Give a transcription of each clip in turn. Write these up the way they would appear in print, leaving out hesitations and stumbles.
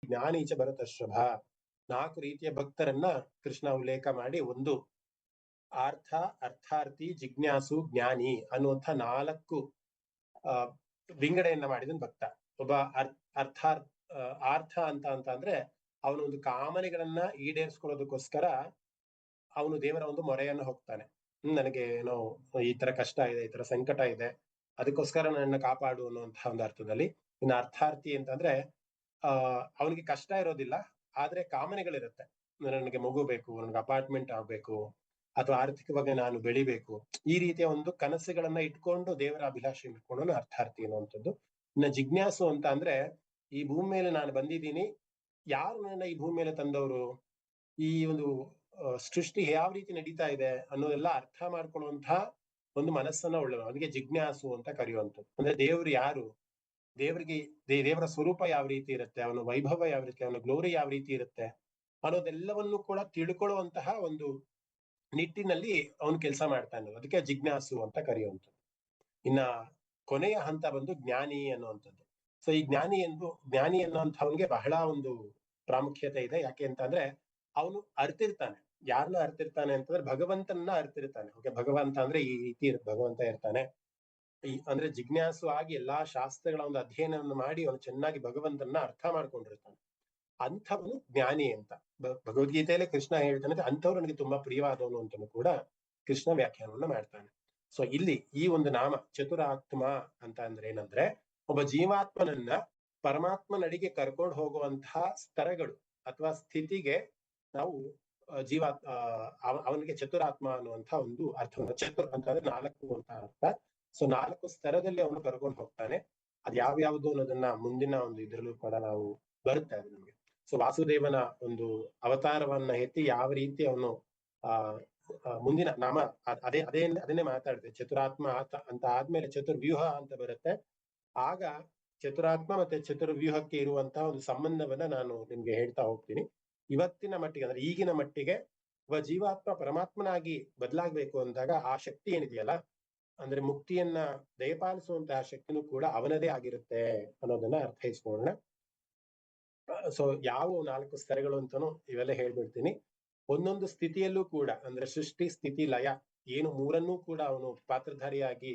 ಜ್ಞಾನೀಚ ಭರತರ್ಷಭ. 4 ರೀತಿಯ ಭಕ್ತರನ್ನ ಕೃಷ್ಣ ಉಲ್ಲೇಖ ಮಾಡಿ, ಒಂದು ಆರ್ಥ, ಅರ್ಥಾರ್ಥಿ, ಜಿಜ್ಞಾಸು, ಜ್ಞಾನಿ ಅನ್ನುವಂಥ 4 ವಿಂಗಡೆಯನ್ನ ಮಾಡಿದನ್ ಭಕ್ತ. ಒಬ್ಬ ಆರ್ಥ ಅಂತ ಅಂದ್ರೆ ಅವನ ಒಂದು ಕಾಮನೆಗಳನ್ನ ಈಡೇರಿಸ್ಕೊಳ್ಳೋದಕ್ಕೋಸ್ಕರ ಅವನು ದೇವರ ಒಂದು ಮೊರೆಯನ್ನು ಹೋಗ್ತಾನೆ. ನನಗೆ ಏನೋ ಈ ತರ ಕಷ್ಟ ಇದೆ, ಈ ತರ ಸಂಕಟ ಇದೆ, ಅದಕ್ಕೋಸ್ಕರ ನನ್ನ ಕಾಪಾಡು ಅನ್ನುವಂತಹ ಒಂದು ಅರ್ಥದಲ್ಲಿ. ಇನ್ನು ಅರ್ಥಾರ್ಥಿ ಅಂತಂದ್ರೆ ಅವನಿಗೆ ಕಷ್ಟ ಇರೋದಿಲ್ಲ, ಆದ್ರೆ ಕಾಮನೆಗಳಿರುತ್ತೆ. ನನಗೆ ಮಗು ಬೇಕು, ನನಗೆ ಅಪಾರ್ಟ್ಮೆಂಟ್ ಆಗ್ಬೇಕು, ಅಥವಾ ಆರ್ಥಿಕವಾಗಿ ನಾನು ಬೆಳಿಬೇಕು, ಈ ರೀತಿಯ ಒಂದು ಕನಸುಗಳನ್ನ ಇಟ್ಕೊಂಡು ದೇವರ ಅಭಿಲಾಷೆ ಇಟ್ಕೊಂಡು ಅರ್ಥಾರ್ಥಿ ಅನ್ನುವಂಥದ್ದು. ಇನ್ನು ಜಿಜ್ಞಾಸು ಅಂತ ಅಂದ್ರೆ ಈ ಭೂಮಿ ಮೇಲೆ ನಾನು ಬಂದಿದ್ದೀನಿ, ಯಾರು ನನ್ನ ಈ ಭೂಮಿ ಮೇಲೆ ತಂದವರು, ಈ ಒಂದು ಸೃಷ್ಟಿ ಯಾವ ರೀತಿ ನಡೀತಾ ಇದೆ ಅನ್ನೋದೆಲ್ಲ ಅರ್ಥ ಮಾಡ್ಕೊಳ್ಳುವಂತಹ ಒಂದು ಮನಸ್ಸನ್ನ ಉಳ್ಳವರು, ಅವನಿಗೆ ಜಿಜ್ಞಾಸು ಅಂತ ಕರೆಯುವಂಥದ್ದು. ಅಂದ್ರೆ ದೇವರು ಯಾರು, ದೇವರಿಗೆ ದೇವರ ಸ್ವರೂಪ ಯಾವ ರೀತಿ ಇರುತ್ತೆ, ಅವನ ವೈಭವ ಯಾವ ರೀತಿ, ಅವನ ಗ್ಲೋರಿ ಯಾವ ರೀತಿ ಇರುತ್ತೆ ಅನ್ನೋದೆಲ್ಲವನ್ನು ಕೂಡ ತಿಳ್ಕೊಳ್ಳುವಂತಹ ಒಂದು ನಿಟ್ಟಿನಲ್ಲಿ ಅವನು ಕೆಲಸ ಮಾಡ್ತಾನೆ, ಅದಕ್ಕೆ ಜಿಜ್ಞಾಸು ಅಂತ ಕರೆಯುವಂಥದ್ದು. ಇನ್ನ ಕೊನೆಯ ಹಂತ ಬಂದು ಜ್ಞಾನಿ ಅನ್ನುವಂಥದ್ದು. ಸೊ ಈ ಜ್ಞಾನಿ ಅನ್ನುವಂಥವನಿಗೆ ಬಹಳ ಒಂದು ಪ್ರಾಮುಖ್ಯತೆ ಇದೆ. ಯಾಕೆ ಅಂತ ಅಂದ್ರೆ ಅವನು ಅರ್ತಿರ್ತಾನೆ. ಯಾರನ್ನ ಅರ್ತಿರ್ತಾನೆ ಅಂತಂದ್ರೆ ಭಗವಂತನ ಅರ್ತಿರ್ತಾನೆ. ಓಕೆ, ಭಗವಂತ ಅಂದ್ರೆ ಈ ರೀತಿ ಭಗವಂತ ಇರ್ತಾನೆ, ಅಂದ್ರೆ ಜಿಜ್ಞಾಸು ಆಗಿ ಎಲ್ಲಾ ಶಾಸ್ತ್ರಗಳ ಒಂದು ಅಧ್ಯಯನವನ್ನು ಮಾಡಿ ಅವನು ಚೆನ್ನಾಗಿ ಭಗವಂತನ ಅರ್ಥ ಮಾಡ್ಕೊಂಡಿರ್ತಾನೆ. ಅಂಥವನು ಜ್ಞಾನಿ ಅಂತ ಭಗವದ್ಗೀತೆಯಲ್ಲಿ ಕೃಷ್ಣ ಹೇಳ್ತಾನೆ. ಅಂಥವ್ರು ನನಗೆ ತುಂಬಾ ಪ್ರಿಯವಾದವನು ಅಂತಲೂ ಕೂಡ ಕೃಷ್ಣ ವ್ಯಾಖ್ಯಾನವನ್ನು ಮಾಡ್ತಾನೆ. ಸೊ ಇಲ್ಲಿ ಈ ಒಂದು ನಾಮ ಚತುರಾತ್ಮ ಅಂತ ಅಂದ್ರೆ ಏನಂದ್ರೆ ಒಬ್ಬ ಜೀವಾತ್ಮನನ್ನ ಪರಮಾತ್ಮನಡಿಗೆ ಕರ್ಕೊಂಡು ಹೋಗುವಂತಹ ಸ್ತರಗಳು ಅಥವಾ ಸ್ಥಿತಿಗೆ ನಾವು ಅವನಿಗೆ ಚತುರಾತ್ಮ ಅನ್ನುವಂಥ ಒಂದು ಅರ್ಥವನ್ನು, ಚತುರ್ ಅಂತಂದ್ರೆ 4 ಅಂತ ಅರ್ಥ. ಸೊ 4 ಸ್ತರದಲ್ಲಿ ಅವನು ಕರ್ಕೊಂಡು ಹೋಗ್ತಾನೆ. ಅದ್ ಯಾವ್ಯಾವ್ದು ಅನ್ನೋದನ್ನ ಮುಂದಿನ ಒಂದು ಇದ್ರಲ್ಲೂ ಕೂಡ ನಾವು ಬರುತ್ತೆ ಅದು ನಮ್ಗೆ. ಸೊ ವಾಸುದೇವನ ಒಂದು ಅವತಾರವನ್ನ ಎತ್ತಿ ಯಾವ ರೀತಿ ಅವನು ಮುಂದಿನ ನಾಮ ಅದನ್ನೇ ಮಾತಾಡುತ್ತೆ. ಚತುರಾತ್ಮ ಅಂತ ಆದ್ಮೇಲೆ ಚತುರ್ವ್ಯೂಹ ಅಂತ ಬರುತ್ತೆ. ಆಗ ಚತುರಾತ್ಮ ಮತ್ತೆ ಚತುರ್ವ್ಯೂಹಕ್ಕೆ ಇರುವಂತಹ ಒಂದು ಸಂಬಂಧವನ್ನ ನಾನು ನಿಮ್ಗೆ ಹೇಳ್ತಾ ಹೋಗ್ತೀನಿ. ಇವತ್ತಿನ ಮಟ್ಟಿಗೆ ಅಂದ್ರೆ ಈಗಿನ ಮಟ್ಟಿಗೆ ಒಬ್ಬ ಜೀವಾತ್ಮ ಪರಮಾತ್ಮನಾಗಿ ಬದಲಾಗ್ಬೇಕು ಅಂದಾಗ ಆ ಶಕ್ತಿ ಏನಿದೆಯಲ್ಲ, ಅಂದ್ರೆ ಮುಕ್ತಿಯನ್ನ ದಯಪಾಲಿಸುವಂತಹ ಶಕ್ತಿನೂ ಕೂಡ ಅವನದೇ ಆಗಿರುತ್ತೆ ಅನ್ನೋದನ್ನ ಅರ್ಥೈಸ್ಕೊಳ್ಳೋಣ. ಸೊ ಯಾವ 4 ಸ್ತರಗಳು ಅಂತಾನು ಇವೆಲ್ಲ ಹೇಳ್ಬಿಡ್ತೀನಿ. ಒಂದೊಂದು ಸ್ಥಿತಿಯಲ್ಲೂ ಕೂಡ ಅಂದ್ರೆ ಸೃಷ್ಟಿ, ಸ್ಥಿತಿ, ಲಯ ಏನು ಮೂರನ್ನೂ ಕೂಡ ಅವನು ಪಾತ್ರಧಾರಿಯಾಗಿ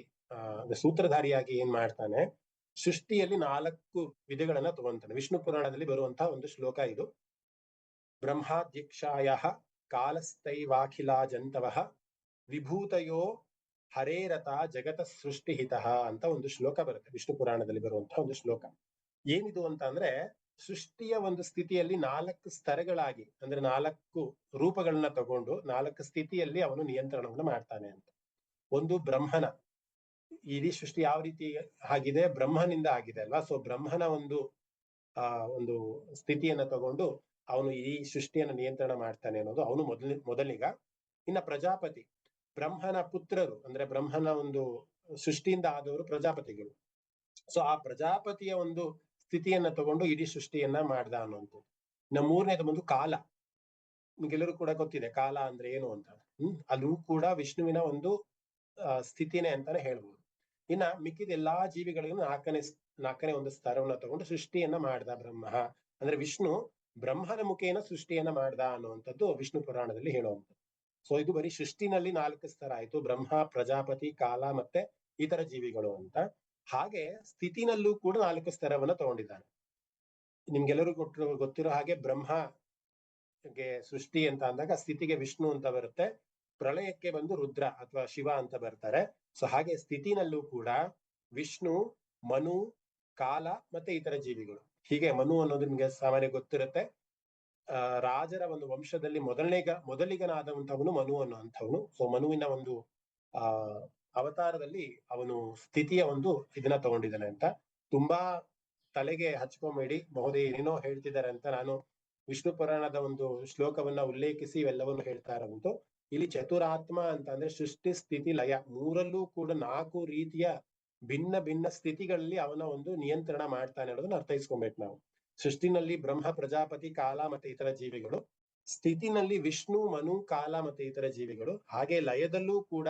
ಸೂತ್ರಧಾರಿಯಾಗಿ ಏನ್ ಮಾಡ್ತಾನೆ, ಸೃಷ್ಟಿಯಲ್ಲಿ 4 ವಿಧಗಳನ್ನ ತಗೊಂತಾನೆ. ವಿಷ್ಣು ಪುರಾಣದಲ್ಲಿ ಬರುವಂತಹ ಒಂದು ಶ್ಲೋಕ ಇದು. ಬ್ರಹ್ಮಾಧ್ಯಕ್ಷಾಯ ಕಾಲಸ್ಥೈವಾಖಿಲಾ ಜಂತವಃ ವಿಭೂತಯೋ ಹರೇರಥ ಜಗತ ಸೃಷ್ಟಿಹಿತ ಅಂತ ಒಂದು ಶ್ಲೋಕ ಬರುತ್ತೆ ವಿಷ್ಣು ಪುರಾಣದಲ್ಲಿ ಬರುವಂತಹ ಒಂದು ಶ್ಲೋಕ. ಏನಿದು ಅಂತ ಅಂದ್ರೆ ಸೃಷ್ಟಿಯ ಒಂದು ಸ್ಥಿತಿಯಲ್ಲಿ 4 ಸ್ತರಗಳಾಗಿ ಅಂದ್ರೆ 4 ರೂಪಗಳನ್ನ ತಗೊಂಡು 4 ಸ್ಥಿತಿಯಲ್ಲಿ ಅವನು ನಿಯಂತ್ರಣವನ್ನು ಮಾಡ್ತಾನೆ ಅಂತ. ಒಂದು ಬ್ರಹ್ಮನ, ಇಡೀ ಸೃಷ್ಟಿ ಯಾವ ರೀತಿ ಆಗಿದೆ, ಬ್ರಹ್ಮನಿಂದ ಆಗಿದೆ ಅಲ್ವಾ. ಸೊ ಬ್ರಹ್ಮನ ಒಂದು ಸ್ಥಿತಿಯನ್ನ ತಗೊಂಡು ಅವನು ಈ ಸೃಷ್ಟಿಯನ್ನ ನಿಯಂತ್ರಣ ಮಾಡ್ತಾನೆ ಅನ್ನೋದು ಅವನು ಮೊದಲಿಗ. ಇನ್ನ ಪ್ರಜಾಪತಿ, ಬ್ರಹ್ಮನ ಪುತ್ರರು ಅಂದ್ರೆ ಬ್ರಹ್ಮನ ಒಂದು ಸೃಷ್ಟಿಯಿಂದ ಆದವರು ಪ್ರಜಾಪತಿಗಳು. ಸೊ ಆ ಪ್ರಜಾಪತಿಯ ಒಂದು ಸ್ಥಿತಿಯನ್ನ ತಗೊಂಡು ಇಡೀ ಸೃಷ್ಟಿಯನ್ನ ಮಾಡ್ದ ಅನ್ನುವಂಥದ್ದು. ಇನ್ನು ಮೂರನೇದು ಬಂದು ಕಾಲ. ನಿಮ್ಗೆಲ್ಲರೂ ಕೂಡ ಗೊತ್ತಿದೆ ಕಾಲ ಅಂದ್ರೆ ಏನು ಅಂತ. ಅದು ಕೂಡ ವಿಷ್ಣುವಿನ ಒಂದು ಸ್ಥಿತಿನೇ ಅಂತಾನೆ ಹೇಳ್ಬೋದು. ಇನ್ನ ಮಿಕ್ಕಿದ ಎಲ್ಲಾ ಜೀವಿಗಳಿಗೂ ನಾಲ್ಕನೇ ಒಂದು ಸ್ತರವನ್ನ ತಗೊಂಡು ಸೃಷ್ಟಿಯನ್ನ ಮಾಡ್ದ ಬ್ರಹ್ಮ. ಅಂದ್ರೆ ವಿಷ್ಣು ಬ್ರಹ್ಮನ ಮುಖೇನ ಸೃಷ್ಟಿಯನ್ನ ಮಾಡ್ದ ಅನ್ನುವಂಥದ್ದು ವಿಷ್ಣು ಪುರಾಣದಲ್ಲಿ ಹೇಳುವಂಥದ್ದು. ಸೊ ಇದು ಬರೀ ಸೃಷ್ಟಿನಲ್ಲಿ 4 ಸ್ತರ ಆಯ್ತು, ಬ್ರಹ್ಮ, ಪ್ರಜಾಪತಿ, ಕಾಲ ಮತ್ತೆ ಇತರ ಜೀವಿಗಳು ಅಂತ. ಹಾಗೆ ಸ್ಥಿತಿನಲ್ಲೂ ಕೂಡ 4 ಸ್ತರವನ್ನ ತಗೊಂಡಿದ್ದಾನೆ. ನಿಮ್ಗೆಲ್ಲರೂ ಗೊತ್ತಿರೋ ಹಾಗೆ ಬ್ರಹ್ಮಗೆ ಸೃಷ್ಟಿ ಅಂತ ಅಂದಾಗ ಸ್ಥಿತಿಗೆ ವಿಷ್ಣು ಅಂತ ಬರುತ್ತೆ, ಪ್ರಳಯಕ್ಕೆ ಬಂದು ರುದ್ರ ಅಥವಾ ಶಿವ ಅಂತ ಬರ್ತಾರೆ. ಸೊ ಹಾಗೆ ಸ್ಥಿತಿನಲ್ಲೂ ಕೂಡ ವಿಷ್ಣು, ಮನು, ಕಾಲ ಮತ್ತೆ ಇತರ ಜೀವಿಗಳು. ಹೀಗೆ ಮನು ಅನ್ನೋದು ನಿಮ್ಗೆ ಸಾಮಾನ್ಯ ಗೊತ್ತಿರುತ್ತೆ. ರಾಜರ ಒಂದು ವಂಶದಲ್ಲಿ ಮೊದಲಿಗನಾದಂಥವನು ಮನು ಅನ್ನುವಂಥವನು. ಸೊ ಮನುವಿನ ಒಂದು ಅವತಾರದಲ್ಲಿ ಅವನು ಸ್ಥಿತಿಯ ಒಂದು ಇದನ್ನ ತಗೊಂಡಿದ್ದಾನೆ ಅಂತ. ತುಂಬಾ ತಲೆಗೆ ಹಚ್ಕೊಂಬೇಡಿ, ಮಹೋದಯ ಏನೇನೋ ಹೇಳ್ತಿದ್ದಾರೆ ಅಂತ. ನಾನು ವಿಷ್ಣು ಪುರಾಣದ ಒಂದು ಶ್ಲೋಕವನ್ನ ಉಲ್ಲೇಖಿಸಿ ಇವೆಲ್ಲವನ್ನು ಹೇಳ್ತಾ ಇರೋದು. ಇಲ್ಲಿ ಚತುರಾತ್ಮ ಅಂತ ಅಂದ್ರೆ ಸೃಷ್ಟಿ, ಸ್ಥಿತಿ, ಲಯ ಮೂರಲ್ಲೂ ಕೂಡ 4 ರೀತಿಯ ಭಿನ್ನ ಭಿನ್ನ ಸ್ಥಿತಿಗಳಲ್ಲಿ ಅವನ ಒಂದು ನಿಯಂತ್ರಣ ಮಾಡ್ತಾನೆ ಅನ್ನೋದನ್ನ ಅರ್ಥೈಸ್ಕೊಬೇಕು ನಾವು. ಸೃಷ್ಟಿನಲ್ಲಿ ಬ್ರಹ್ಮ, ಪ್ರಜಾಪತಿ, ಕಾಲ ಮತ್ತೆ ಇತರ ಜೀವಿಗಳು. ಸ್ಥಿತಿನಲ್ಲಿ ವಿಷ್ಣು, ಮನು, ಕಾಲ ಮತ್ತೆ ಇತರ ಜೀವಿಗಳು. ಹಾಗೆ ಲಯದಲ್ಲೂ ಕೂಡ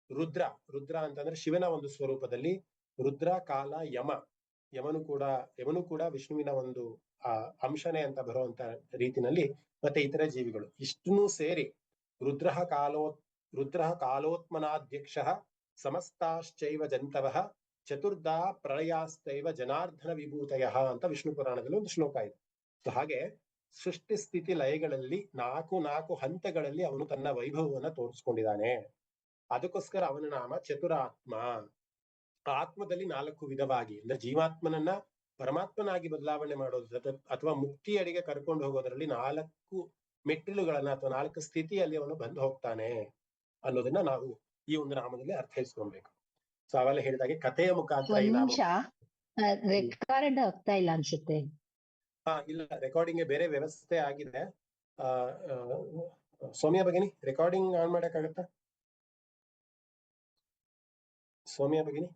ರುದ್ರ ಅಂತಂದ್ರೆ ಶಿವನ ಒಂದು ಸ್ವರೂಪದಲ್ಲಿ ರುದ್ರ, ಕಾಲ, ಯಮನು ಕೂಡ ವಿಷ್ಣುವಿನ ಒಂದು ಅಂಶನೇ ಅಂತ ಬರುವಂತ ರೀತಿನಲ್ಲಿ ಮತ್ತೆ ಇತರ ಜೀವಿಗಳು ಇಷ್ಟನ್ನು ಸೇರಿ ರುದ್ರಃ ಕಾಲೋತ್ಮನಾಧ್ಯಕ್ಷ ಸಮಸ್ತಾಶ್ಚೈವ ಜಂತವಃ ಚತುರ್ಧಾ ಪ್ರಳಯಾಸ್ತೈವ ಜನಾರ್ದನ ವಿಭೂತಯ ಅಂತ ವಿಷ್ಣು ಪುರಾಣದಲ್ಲಿ ಒಂದು ಶ್ಲೋಕ ಇದೆ. ಹಾಗೆ ಸೃಷ್ಟಿ ಸ್ಥಿತಿ ಲಯಗಳಲ್ಲಿ ನಾಲ್ಕು ಹಂತಗಳಲ್ಲಿ ಅವನು ತನ್ನ ವೈಭವವನ್ನ ತೋರಿಸ್ಕೊಂಡಿದ್ದಾನೆ. ಅದಕ್ಕೋಸ್ಕರ ಅವನ ನಾಮ ಚತುರಾತ್ಮ. ಆತ್ಮದಲ್ಲಿ 4 ವಿಧವಾಗಿ ಅಂದ್ರೆ ಜೀವಾತ್ಮನನ್ನ ಪರಮಾತ್ಮನಾಗಿ ಬದಲಾವಣೆ ಮಾಡೋದು ಅಥವಾ ಮುಕ್ತಿಯಡಿಗೆ ಕರ್ಕೊಂಡು ಹೋಗೋದ್ರಲ್ಲಿ 4 ಮೆಟ್ಟಿಲುಗಳನ್ನ ಅಥವಾ 4 ಸ್ಥಿತಿಯಲ್ಲಿ ಅವನು ಬಂದು ಹೋಗ್ತಾನೆ ಅನ್ನೋದನ್ನ ನಾವು ಈ ಒಂದು ನಾಮದಲ್ಲಿ ಅರ್ಥೈಸ್ಕೊಳ್ಬೇಕು. ಸೊ ಅವೆಲ್ಲ ಹೇಳಿದಾಗೆ ಕಥೆಯ ಮುಖಾಂತರ ರೆಕಾರ್ಡ್ ಆಗ್ತಾ ಇಲ್ಲ ಅನ್ಸುತ್ತೆ. ಇಲ್ಲ, ರೆಕಾರ್ಡಿಂಗ್ ಬೇರೆ ವ್ಯವಸ್ಥೆ ಆಗಿದೆ. ಸೌಮ್ಯ ಭಗಿನಿ ರೆಕಾರ್ಡಿಂಗ್ ಆನ್ ಮಾಡಕ್ಕಾಗತ್ತಾ? ಸೌಮ್ಯ ಭಗಿನಿ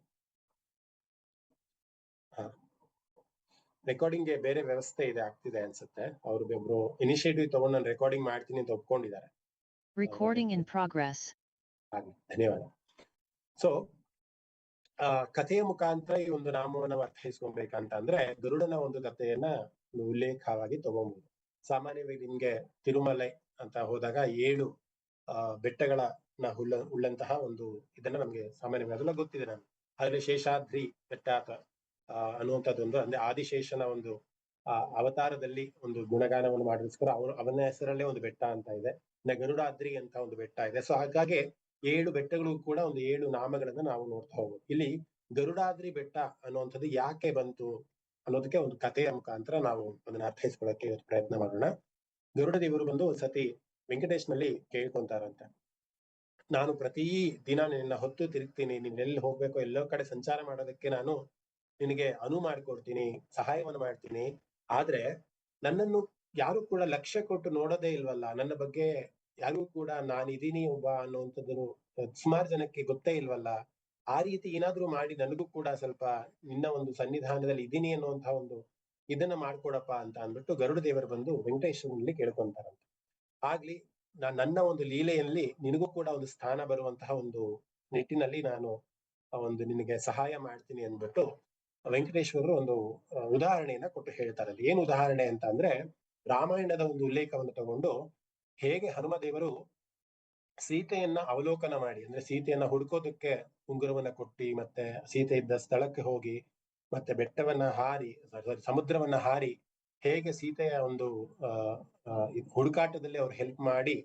ರೆಕಾರ್ಡಿಂಗ್ ಗೆ ಬೇರೆ ವ್ಯವಸ್ಥೆ ಇದೆ, ಆಗ್ತಿದೆ ಅನ್ಸುತ್ತೆ. ಒಬ್ರು ಇನಿಷಿಯೇಟಿವ್ ತಗೊಂಡು ನಾನು ರೆಕಾರ್ಡಿಂಗ್ ಮಾಡ್ತೀನಿ ಅಂತ ಒಪ್ಕೊಂಡಿದ್ದಾರೆ. Recording in progress. ಧನ್ಯವಾದ. ಸೊ ಕಥೆಯ ಮುಖಾಂತರ ಈ ಒಂದು ನಾಮವನ್ನು ಅರ್ಥೈಸ್ಕೊಬೇಕಂತ ಅಂದ್ರೆ ಗರುಡನ ಒಂದು ಕಥೆಯನ್ನ ಉಲ್ಲೇಖವಾಗಿ ತಗೊಬಹುದು. ಸಾಮಾನ್ಯವಾಗಿ ನಿಮ್ಗೆ ತಿರುಮಲೆ ಅಂತ ಹೋದಾಗ 7 ಬೆಟ್ಟಗಳನ್ನ ಉಳ್ಳಂತಹ ಒಂದು ಇದನ್ನ ನಮ್ಗೆ ಸಾಮಾನ್ಯವಾಗಿ ಅದೆಲ್ಲ ಗೊತ್ತಿದೆ. ನಾನು ಆದ್ರೆ ಶೇಷಾದ್ರಿ ಬೆಟ್ಟ ಅನ್ನುವಂಥದ್ದೊಂದು ಅಂದ್ರೆ ಆದಿಶೇಷನ ಒಂದು ಅವತಾರದಲ್ಲಿ ಒಂದು ಗುಣಗಾನವನ್ನು ಮಾಡೋದಕ್ಕೋಸ್ಕರ ಅವನ ಹೆಸರಲ್ಲೇ ಒಂದು ಬೆಟ್ಟ ಅಂತ ಇದೆ. ಗರುಡಾದ್ರಿ ಅಂತ ಒಂದು ಬೆಟ್ಟ ಇದೆ. ಸೊ ಹಾಗಾಗಿ 7 ಬೆಟ್ಟಗಳು ಕೂಡ ಒಂದು 7 ನಾಮಗಳನ್ನ ನಾವು ನೋಡ್ತಾ ಹೋಗ್ಬೋದು. ಇಲ್ಲಿ ಗರುಡಾದ್ರಿ ಬೆಟ್ಟ ಅನ್ನುವಂಥದ್ದು ಯಾಕೆ ಬಂತು ಅನ್ನೋದಕ್ಕೆ ಒಂದು ಕಥೆಯ ಮುಖಾಂತರ ನಾವು ಅದನ್ನ ಅರ್ಥೈಸ್ಕೊಳ್ಳೋಕೆ ಪ್ರಯತ್ನ ಮಾಡೋಣ. ಗರುಡ ದೇವರು ಬಂದು ಒಂದ್ಸತಿ ವೆಂಕಟೇಶ್ನಲ್ಲಿ ಕೇಳ್ಕೊಂತಾರಂತೆ, ನಾನು ಪ್ರತಿ ದಿನ ನಿನ್ನ ಹೊತ್ತು ತಿರುಗ್ತೀನಿ, ನೀನ್ ಎಲ್ಲಿ ಹೋಗ್ಬೇಕೋ ಎಲ್ಲೋ ಕಡೆ ಸಂಚಾರ ಮಾಡೋದಕ್ಕೆ ನಾನು ನಿನಗೆ ಅನುವು ಮಾಡಿಕೊಡ್ತೀನಿ, ಸಹಾಯವನ್ನು ಮಾಡ್ತೀನಿ. ಆದ್ರೆ ನನ್ನನ್ನು ಯಾರು ಕೂಡ ಲಕ್ಷ್ಯ ಕೊಟ್ಟು ನೋಡೋದೇ ಇಲ್ವಲ್ಲ, ನನ್ನ ಬಗ್ಗೆ ಯಾರಿಗೂ ಕೂಡ ನಾನಿದೀನಿ ಒಬ್ಬ ಅನ್ನುವಂಥದ್ದು ಸುಮಾರು ಜನಕ್ಕೆ ಗೊತ್ತೇ ಇಲ್ವಲ್ಲ. ಆ ರೀತಿ ಏನಾದ್ರೂ ಮಾಡಿ ನನಗೂ ಕೂಡ ಸ್ವಲ್ಪ ನಿನ್ನ ಒಂದು ಸನ್ನಿಧಾನದಲ್ಲಿ ಇದೀನಿ ಅನ್ನುವಂತಹ ಒಂದು ಇದನ್ನ ಮಾಡ್ಕೊಡಪ್ಪ ಅಂತ ಅಂದ್ಬಿಟ್ಟು ಗರುಡ ದೇವರು ಬಂದು ವೆಂಕಟೇಶ್ವರನಲ್ಲಿ ಕೇಳ್ಕೊಂತಾರಂತೆ. ಆಗ್ಲಿ ನನ್ನ ಒಂದು ಲೀಲೆಯಲ್ಲಿ ನಿನಗೂ ಕೂಡ ಒಂದು ಸ್ಥಾನ ಬರುವಂತಹ ಒಂದು ನಿಟ್ಟಿನಲ್ಲಿ ನಾನು ಒಂದು ನಿನಗೆ ಸಹಾಯ ಮಾಡ್ತೀನಿ ಅಂದ್ಬಿಟ್ಟು ವೆಂಕಟೇಶ್ವರರು ಒಂದು ಉದಾಹರಣೆಯನ್ನ ಕೊಟ್ಟು ಹೇಳ್ತಾರೆ. ಏನ್ ಉದಾಹರಣೆ ಅಂತ ಅಂದ್ರೆ ರಾಮಾಯಣದ ಒಂದು ಉಲ್ಲೇಖವನ್ನು ತಗೊಂಡು ಹೇಗೆ ಹನುಮದೇವರು ಸೀತೆಯನ್ನ ಅವಲೋಕನ ಮಾಡಿ ಅಂದ್ರೆ ಸೀತೆಯನ್ನ ಹುಡುಕೋದಕ್ಕೆ ಉಂಗುರವನ್ನ ಕೊಟ್ಟಿ ಮತ್ತೆ ಸೀತೆ ಇದ್ದ ಸ್ಥಳಕ್ಕೆ ಹೋಗಿ ಮತ್ತೆ ಬೆಟ್ಟವನ್ನ ಹಾರಿ ಸಮುದ್ರವನ್ನ ಹಾರಿ ಹೇಗೆ ಸೀತೆಯ ಒಂದು ಹುಡುಕಾಟದಲ್ಲಿ ಅವ್ರು ಹೆಲ್ಪ್ ಮಾಡಿ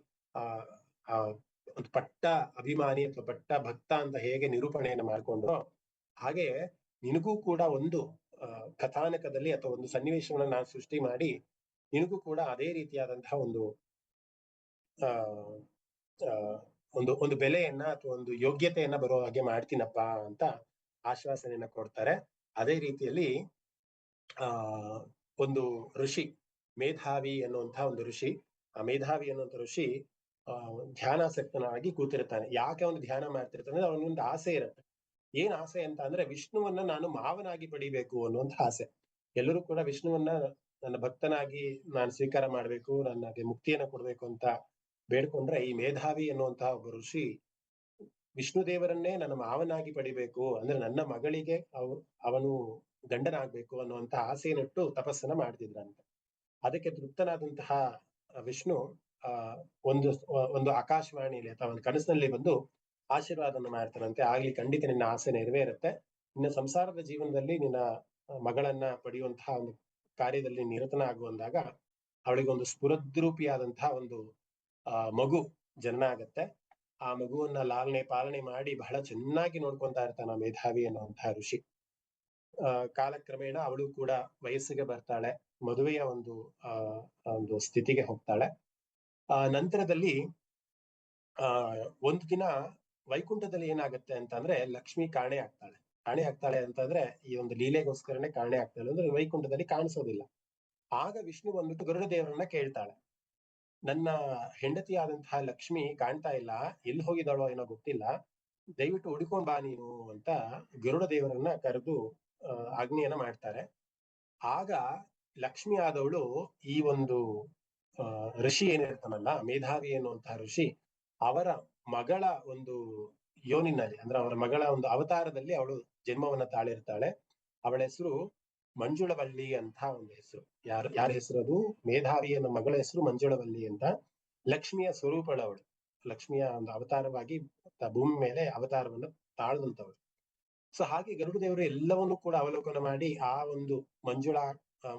ಒಂದು ಪಟ್ಟ ಅಭಿಮಾನಿ ಅಥವಾ ಪಟ್ಟ ಭಕ್ತ ಅಂತ ಹೇಗೆ ನಿರೂಪಣೆಯನ್ನು ಮಾಡ್ಕೊಂಡ್ರು, ಹಾಗೆ ನಿನಗೂ ಕೂಡ ಒಂದು ಕಥಾನಕದಲ್ಲಿ ಅಥವಾ ಒಂದು ಸನ್ನಿವೇಶವನ್ನ ನಾನು ಸೃಷ್ಟಿ ಮಾಡಿ ನಿನಗೂ ಕೂಡ ಅದೇ ರೀತಿಯಾದಂತಹ ಒಂದು ಒಂದು ಬೆಲೆಯನ್ನ ಅಥವಾ ಒಂದು ಯೋಗ್ಯತೆಯನ್ನ ಬರೋ ಹಾಗೆ ಮಾಡ್ತೀನಪ್ಪ ಅಂತ ಆಶ್ವಾಸನೆಯನ್ನ ಕೊಡ್ತಾರೆ. ಅದೇ ರೀತಿಯಲ್ಲಿ ಒಂದು ಋಷಿ ಮೇಧಾವಿ ಅನ್ನುವಂತಹ ಒಂದು ಋಷಿ, ಆ ಮೇಧಾವಿ ಅನ್ನುವಂಥ ಋಷಿ ಧ್ಯಾನಾಸಕ್ತನಾಗಿ ಕೂತಿರ್ತಾನೆ. ಯಾಕೆ ಅವನು ಧ್ಯಾನ ಮಾಡ್ತಿರ್ತಾನೆ ಅಂದ್ರೆ ಅವನೊಂದು ಆಸೆ ಇರುತ್ತೆ. ಏನ್ ಆಸೆ ಅಂತ ಅಂದ್ರೆ ವಿಷ್ಣುವನ್ನ ನಾನು ಮಾವನಾಗಿ ಪಡಿಬೇಕು ಅನ್ನುವಂಥ ಆಸೆ. ಎಲ್ಲರೂ ಕೂಡ ವಿಷ್ಣುವನ್ನ ನನ್ನ ಭಕ್ತನಾಗಿ ನಾನು ಸ್ವೀಕಾರ ಮಾಡ್ಬೇಕು, ನನಗೆ ಮುಕ್ತಿಯನ್ನ ಕೊಡ್ಬೇಕು ಅಂತ ಬೇಡ್ಕೊಂಡ್ರೆ, ಈ ಮೇಧಾವಿ ಅನ್ನುವಂತಹ ಒಬ್ಬ ಋಷಿ ವಿಷ್ಣು ದೇವರನ್ನೇ ನನ್ನ ಮಾವನಾಗಿ ಪಡಿಬೇಕು ಅಂದ್ರೆ ನನ್ನ ಮಗಳಿಗೆ ಅವನು ಗಂಡನಾಗ್ಬೇಕು ಅನ್ನುವಂತ ಆಸೆಯನ್ನಿಟ್ಟು ತಪಸ್ಸನ್ನ ಮಾಡ್ತಿದ್ರಂತೆ. ಅದಕ್ಕೆ ತೃಪ್ತನಾದಂತಹ ವಿಷ್ಣು ಒಂದು ಆಕಾಶವಾಣಿಯಲ್ಲಿ ಅಥವಾ ಒಂದು ಕನಸಿನಲ್ಲಿ ಬಂದು ಆಶೀರ್ವಾದವನ್ನು ಮಾಡ್ತಾರಂತೆ. ಆಗ್ಲಿ, ಖಂಡಿತ ನಿನ್ನ ಆಸೆ ನೆರವೇರುತ್ತೆ. ನಿನ್ನ ಸಂಸಾರದ ಜೀವನದಲ್ಲಿ ನಿನ್ನ ಮಗಳನ್ನ ಪಡೆಯುವಂತಹ ಒಂದು ಕಾರ್ಯದಲ್ಲಿ ನಿರತನ ಆಗುವಂದಾಗ ಅವಳಿಗೆ ಸ್ಫುರದ್ರೂಪಿಯಾದಂತಹ ಒಂದು ಮಗು ಜನನ ಆಗತ್ತೆ. ಆ ಮಗುವನ್ನ ಲಾಲನೆ ಪಾಲನೆ ಮಾಡಿ ಬಹಳ ಚೆನ್ನಾಗಿ ನೋಡ್ಕೊಂತಾ ಇರ್ತಾನ ಮೇಧಾವಿ ಅನ್ನುವಂತಹ ಋಷಿ. ಕಾಲಕ್ರಮೇಣ ಅವಳು ಕೂಡ ವಯಸ್ಸಿಗೆ ಬರ್ತಾಳೆ, ಮದುವೆಯ ಒಂದು ಸ್ಥಿತಿಗೆ ಹೋಗ್ತಾಳೆ. ನಂತರದಲ್ಲಿ ಒಂದು ದಿನ ವೈಕುಂಠದಲ್ಲಿ ಏನಾಗತ್ತೆ ಅಂತ ಅಂದ್ರೆ ಲಕ್ಷ್ಮಿ ಕಾಣೆ ಆಗ್ತಾಳೆ ಅಂತಂದ್ರೆ ಈ ಒಂದು ಲೀಲೆಗೋಸ್ಕರನೇ ಕಾಣೆ ಆಗ್ತಾಳೆ ಅಂದ್ರೆ ವೈಕುಂಠದಲ್ಲಿ ಕಾಣಿಸೋದಿಲ್ಲ. ಆಗ ವಿಷ್ಣು ಬಂದ್ಬಿಟ್ಟು ಗರುಡ ದೇವರನ್ನ ಕೇಳ್ತಾಳೆ, ನನ್ನ ಹೆಂಡತಿಯಾದಂತಹ ಲಕ್ಷ್ಮಿ ಕಾಣ್ತಾ ಇಲ್ಲ, ಎಲ್ಲಿ ಹೋಗಿದ್ದಾಳೋ ಏನೋ ಗೊತ್ತಿಲ್ಲ, ದಯವಿಟ್ಟು ಹುಡುಕೊಂಡ್ ಬಾ ನೀನು ಅಂತ ಗರುಡ ದೇವರನ್ನ ಕರೆದು ಆಜ್ಞೆಯನ್ನ ಮಾಡ್ತಾರೆ. ಆಗ ಲಕ್ಷ್ಮಿ ಆದವಳು ಈ ಒಂದು ಋಷಿ ಏನಿರ್ತಾನಲ್ಲ ಮೇಧಾವಿ ಅನ್ನುವಂತಹ ಋಷಿ, ಅವರ ಮಗಳ ಒಂದು ಯೋನಿನಲ್ಲಿ ಅಂದ್ರೆ ಅವರ ಮಗಳ ಒಂದು ಅವತಾರದಲ್ಲಿ ಅವಳು ಜನ್ಮವನ್ನ ತಾಳಿರ್ತಾಳೆ. ಅವಳ ಹೆಸರು ಮಂಜುಳವಲ್ಲಿ ಅಂತ ಒಂದು ಹೆಸರು. ಯಾರ ಹೆಸರು ಅದು? ಮೇಧಾವಿಯ ಮಗಳ ಹೆಸರು ಮಂಜುಳವಲ್ಲಿ ಅಂತ. ಲಕ್ಷ್ಮಿಯ ಸ್ವರೂಪಳವಳು, ಲಕ್ಷ್ಮಿಯ ಒಂದು ಅವತಾರವಾಗಿ ಭೂಮಿ ಮೇಲೆ ಅವತಾರವನ್ನು ತಾಳ್ದಂತವಳು. ಸೊ ಹಾಗೆ ಗರುಡ ದೇವರು ಎಲ್ಲವನ್ನೂ ಕೂಡ ಅವಲೋಕನ ಮಾಡಿ ಆ ಒಂದು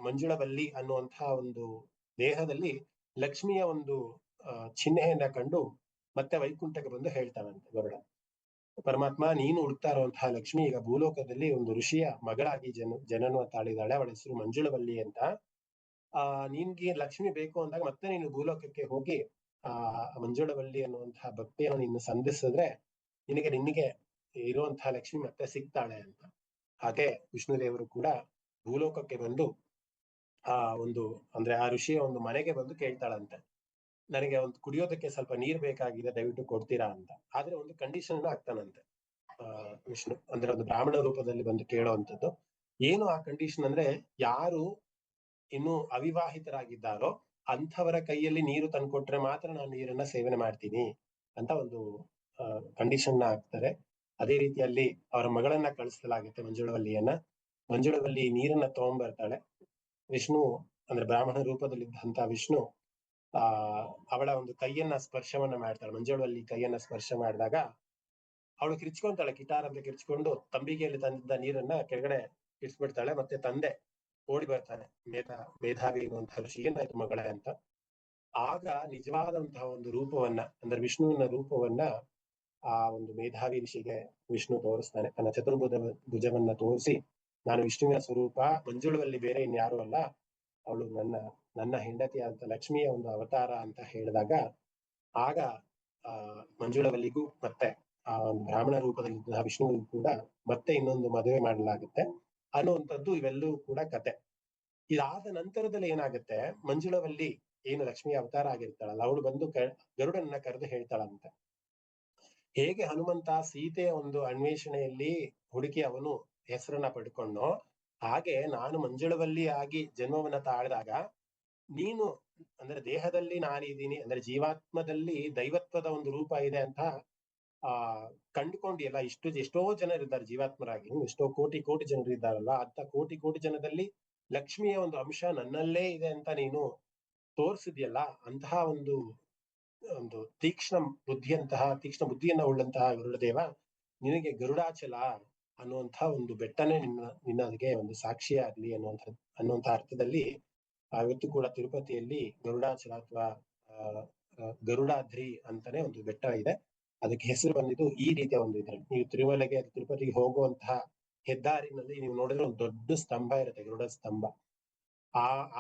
ಮಂಜುಳವಲ್ಲಿ ಅನ್ನುವಂತಹ ಒಂದು ದೇಹದಲ್ಲಿ ಲಕ್ಷ್ಮಿಯ ಒಂದು ಚಿಹ್ನೆಯನ್ನ ಕಂಡು ಮತ್ತೆ ವೈಕುಂಠಕ್ಕೆ ಬಂದು ಹೇಳ್ತಾನಂತೆ ಗರುಡ. ಪರಮಾತ್ಮ, ನೀನು ಹುಡ್ತಾ ಇರುವಂತಹ ಲಕ್ಷ್ಮಿ ಈಗ ಭೂಲೋಕದಲ್ಲಿ ಒಂದು ಋಷಿಯ ಮಗಳಾಗಿ ಜನನ ತಾಳಿದಾಳೆ. ಅವಳ ಹೆಸರು ಮಂಜುಳವಲ್ಲಿ ಅಂತ. ನಿನ್ಗೆ ಲಕ್ಷ್ಮಿ ಬೇಕು ಅಂದಾಗ ಮತ್ತೆ ನೀನು ಭೂಲೋಕಕ್ಕೆ ಹೋಗಿ ಆ ಮಂಜುಳವಲ್ಲಿ ಅನ್ನುವಂತಹ ಭಕ್ತಿಯನ್ನು ನೀನು ಸಂಧಿಸಿದ್ರೆ ನಿನಗೆ ಇರುವಂತಹ ಲಕ್ಷ್ಮಿ ಮತ್ತೆ ಸಿಗ್ತಾಳೆ ಅಂತ. ಹಾಗೆ ವಿಷ್ಣು ದೇವರು ಕೂಡ ಭೂಲೋಕಕ್ಕೆ ಬಂದು ಅಂದ್ರೆ ಆ ಋಷಿಯ ಒಂದು ಮನೆಗೆ ಬಂದು ಕೇಳ್ತಾಳಂತೆ, ನನಗೆ ಒಂದು ಕುಡಿಯೋದಕ್ಕೆ ಸ್ವಲ್ಪ ನೀರ್ ಬೇಕಾಗಿದೆ, ದಯವಿಟ್ಟು ಕೊಡ್ತೀರಾ ಅಂತ. ಆದ್ರೆ ಒಂದು ಕಂಡೀಷನ್ ಆಗ್ತಾನಂತೆ ವಿಷ್ಣು, ಅಂದ್ರೆ ಒಂದು ಬ್ರಾಹ್ಮಣ ರೂಪದಲ್ಲಿ ಬಂದು ಕೇಳುವಂಥದ್ದು. ಏನು ಆ ಕಂಡೀಷನ್ ಅಂದ್ರೆ, ಯಾರು ಇನ್ನು ಅವಿವಾಹಿತರಾಗಿದ್ದಾರೋ ಅಂಥವರ ಕೈಯಲ್ಲಿ ನೀರು ತಂದ್ಕೊಟ್ರೆ ಮಾತ್ರ ನಾನು ನೀರನ್ನ ಸೇವನೆ ಮಾಡ್ತೀನಿ ಅಂತ ಒಂದು ಕಂಡೀಷನ್ ಹಾಕ್ತಾರೆ. ಅದೇ ರೀತಿಯಲ್ಲಿ ಅವರ ಮಗಳನ್ನ ಕಳಿಸಲಾಗುತ್ತೆ ಮಂಜುಳವಲ್ಲಿ ನೀರನ್ನ ತಗೊಂಡ್ಬರ್ತಾಳೆ. ವಿಷ್ಣು ಅಂದ್ರೆ ಬ್ರಾಹ್ಮಣ ರೂಪದಲ್ಲಿದ್ದಂತ ವಿಷ್ಣು ಅವಳ ಒಂದು ಕೈಯನ್ನ ಸ್ಪರ್ಶವನ್ನ ಮಾಡ್ತಾಳೆ. ಮಂಜುಳವಲ್ಲಿ ಕೈಯನ್ನ ಸ್ಪರ್ಶ ಮಾಡಿದಾಗ ಅವಳು ಕಿರ್ಚ್ಕೊಂತಾಳೆ, ಕಿಟಾರ್ ಅಂತ ಕಿರ್ಚ್ಕೊಂಡು ತಂಬಿಗೆಯಲ್ಲಿ ತಂದಿದ್ದ ನೀರನ್ನ ಕೆಳಗಡೆ ಇಡ್ಸ್ಬಿಡ್ತಾಳೆ. ಮತ್ತೆ ತಂದೆ ಓಡಿ ಬರ್ತಾನೆ, ಮೇಧಾವಿ ಎನ್ನುವಂತಹ ಋಷಿ, ಏನಾಯ್ತು ಮಗಳೇ ಅಂತ. ಆಗ ನಿಜವಾದಂತಹ ಒಂದು ರೂಪವನ್ನ, ಅಂದ್ರೆ ವಿಷ್ಣುವಿನ ರೂಪವನ್ನ ಆ ಒಂದು ಮೇಧಾವಿ ಋಷಿಗೆ ವಿಷ್ಣು ತೋರಿಸ್ತಾನೆ. ತನ್ನ ಭುಜವನ್ನ ತೋರಿಸಿ, ನಾನು ವಿಷ್ಣುವಿನ ಸ್ವರೂಪ, ಮಂಜುಳವಲ್ಲಿ ಬೇರೆ ಇನ್ಯಾರು ಅಲ್ಲ, ಅವಳು ನನ್ನ ಹೆಂಡತಿ ಅಂತ, ಲಕ್ಷ್ಮಿಯ ಒಂದು ಅವತಾರ ಅಂತ ಹೇಳಿದಾಗ ಆಗ ಮಂಜುಳವಲ್ಲಿಗೂ ಮತ್ತೆ ಆ ಒಂದು ಬ್ರಾಹ್ಮಣ ರೂಪದಲ್ಲಿ ವಿಷ್ಣುವಿಗೂ ಕೂಡ ಮತ್ತೆ ಇನ್ನೊಂದು ಮದುವೆ ಮಾಡಲಾಗುತ್ತೆ ಅನ್ನುವಂಥದ್ದು ಇವೆಲ್ಲವೂ ಕೂಡ ಕತೆ. ಇದಾದ ನಂತರದಲ್ಲಿ ಏನಾಗುತ್ತೆ, ಮಂಜುಳವಲ್ಲಿ ಏನು ಲಕ್ಷ್ಮಿಯ ಅವತಾರ ಆಗಿರ್ತಾಳಲ್ಲ, ಅವಳು ಬಂದು ಗರುಡನನ್ನ ಕರೆದು ಹೇಳ್ತಾಳಂತೆ, ಹೇಗೆ ಹನುಮಂತ ಸೀತೆಯ ಒಂದು ಅನ್ವೇಷಣೆಯಲ್ಲಿ ಹುಡುಕಿ ಅವನು ಹೆಸರನ್ನ ಪಡ್ಕೊಂಡೋ, ಹಾಗೆ ನಾನು ಮಂಜುಳವಲ್ಲಿ ಆಗಿ ಜನ್ಮವನ್ನ ತಾಳಿದಾಗ ನೀನು, ಅಂದ್ರೆ ದೇಹದಲ್ಲಿ ನಾನಿದ್ದೀನಿ, ಅಂದ್ರೆ ಜೀವಾತ್ಮದಲ್ಲಿ ದೈವತ್ವದ ಒಂದು ರೂಪ ಇದೆ ಅಂತ ಕಂಡುಕೊಂಡಿಯಲ್ಲ. ಎಷ್ಟೋ ಜನರಿದ್ದಾರೆ ಜೀವಾತ್ಮರಾಗಿ, ಎಷ್ಟೋ ಕೋಟಿ ಜನರು ಇದ್ದಾರಲ್ಲ, ಅಂತ ಕೋಟಿ ಜನದಲ್ಲಿ ಲಕ್ಷ್ಮಿಯ ಒಂದು ಅಂಶ ನನ್ನಲ್ಲೇ ಇದೆ ಅಂತ ನೀನು ತೋರಿಸಿದ್ಯಲ್ಲ, ಅಂತಹ ಒಂದು ತೀಕ್ಷ್ಣ ಬುದ್ಧಿಯನ್ನ ಉಳ್ಳಂತಹ ಗರುಡದೇವ, ನಿನಗೆ ಗರುಡಾಚಲ ಅನ್ನುವಂತಹ ಒಂದು ಬೆಟ್ಟನೇ ನಿನ್ನಗೆ ಒಂದು ಸಾಕ್ಷಿಯಾಗ್ಲಿ ಅನ್ನುವಂಥ ಅರ್ಥದಲ್ಲಿ ಇವತ್ತು ಕೂಡ ತಿರುಪತಿಯಲ್ಲಿ ಗರುಡಾಚಲ ಅಥವಾ ಗರುಡಾದ್ರಿ ಅಂತಾನೆ ಒಂದು ಬೆಟ್ಟ ಇದೆ. ಅದಕ್ಕೆ ಹೆಸರು ಬಂದಿದ್ದು ಈ ರೀತಿಯ ಒಂದು ಇದ್ರಲ್ಲಿ. ನೀವು ತಿರುಪತಿಗೆ ಹೋಗುವಂತಹ ಹೆದ್ದಾರಿನಲ್ಲಿ ನೀವು ನೋಡಿದ್ರೆ ಒಂದು ದೊಡ್ಡ ಸ್ತಂಭ ಇರುತ್ತೆ, ಗರುಡ ಸ್ತಂಭ.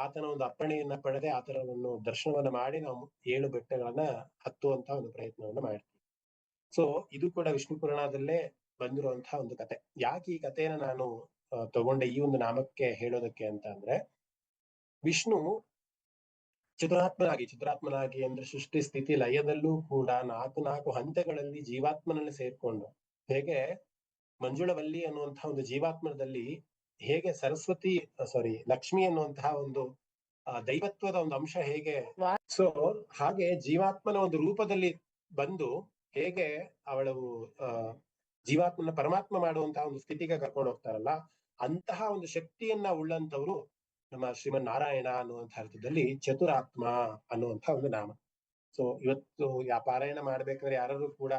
ಆತನ ಒಂದು ಅಪ್ಪಣೆಯನ್ನ ಪಡೆದೆ ಆತನವನ್ನು ದರ್ಶನವನ್ನ ಮಾಡಿ ನಾವು 7 ಬೆಟ್ಟಗಳನ್ನ ಹತ್ತುವಂತ ಒಂದು ಪ್ರಯತ್ನವನ್ನ ಮಾಡ್ತೀವಿ. ಸೊ ಇದು ಕೂಡ ವಿಷ್ಣು ಪುರಾಣದಲ್ಲೇ ಬಂದಿರುವಂತಹ ಒಂದು ಕತೆ. ಯಾಕೆ ಈ ಕಥೆಯನ್ನ ನಾನು ತಗೊಂಡೆ ಈ ಒಂದು ನಾಮಕ್ಕೆ ಹೇಳೋದಕ್ಕೆ ಅಂತ ಅಂದ್ರೆ, ವಿಷ್ಣು ಚಿತ್ರಾತ್ಮನಾಗಿ ಅಂದ್ರೆ ಸೃಷ್ಟಿ ಸ್ಥಿತಿ ಲಯದಲ್ಲೂ ಕೂಡ 4 ಹಂತಗಳಲ್ಲಿ ಜೀವಾತ್ಮನಲ್ಲಿ ಸೇರ್ಕೊಂಡು, ಹೇಗೆ ಮಂಜುಳವಲ್ಲಿ ಅನ್ನುವಂತಹ ಒಂದು ಜೀವಾತ್ಮದಲ್ಲಿ ಹೇಗೆ ಲಕ್ಷ್ಮಿ ಅನ್ನುವಂತಹ ಒಂದು ದೈವತ್ವದ ಒಂದು ಅಂಶ ಹೇಗೆ, ಸೊ ಹಾಗೆ ಜೀವಾತ್ಮನ ಒಂದು ರೂಪದಲ್ಲಿ ಬಂದು ಹೇಗೆ ಅವಳು ಜೀವಾತ್ಮನ ಪರಮಾತ್ಮ ಮಾಡುವಂತಹ ಒಂದು ಸ್ಥಿತಿಗೆ ಕರ್ಕೊಂಡು ಹೋಗ್ತಾರಲ್ಲ, ಅಂತಹ ಒಂದು ಶಕ್ತಿಯನ್ನ ಉಳ್ಳಂತವ್ರು ನಮ್ಮ ಶ್ರೀಮನ್ ನಾರಾಯಣ ಅನ್ನುವಂಥ ಅರ್ಥದಲ್ಲಿ ಚತುರಾತ್ಮ ಅನ್ನುವಂಥ ಒಂದು ನಾಮ. ಸೊ ಇವತ್ತು ಪಾರಾಯಣ ಮಾಡ್ಬೇಕಾದ್ರೆ ಯಾರು ಕೂಡ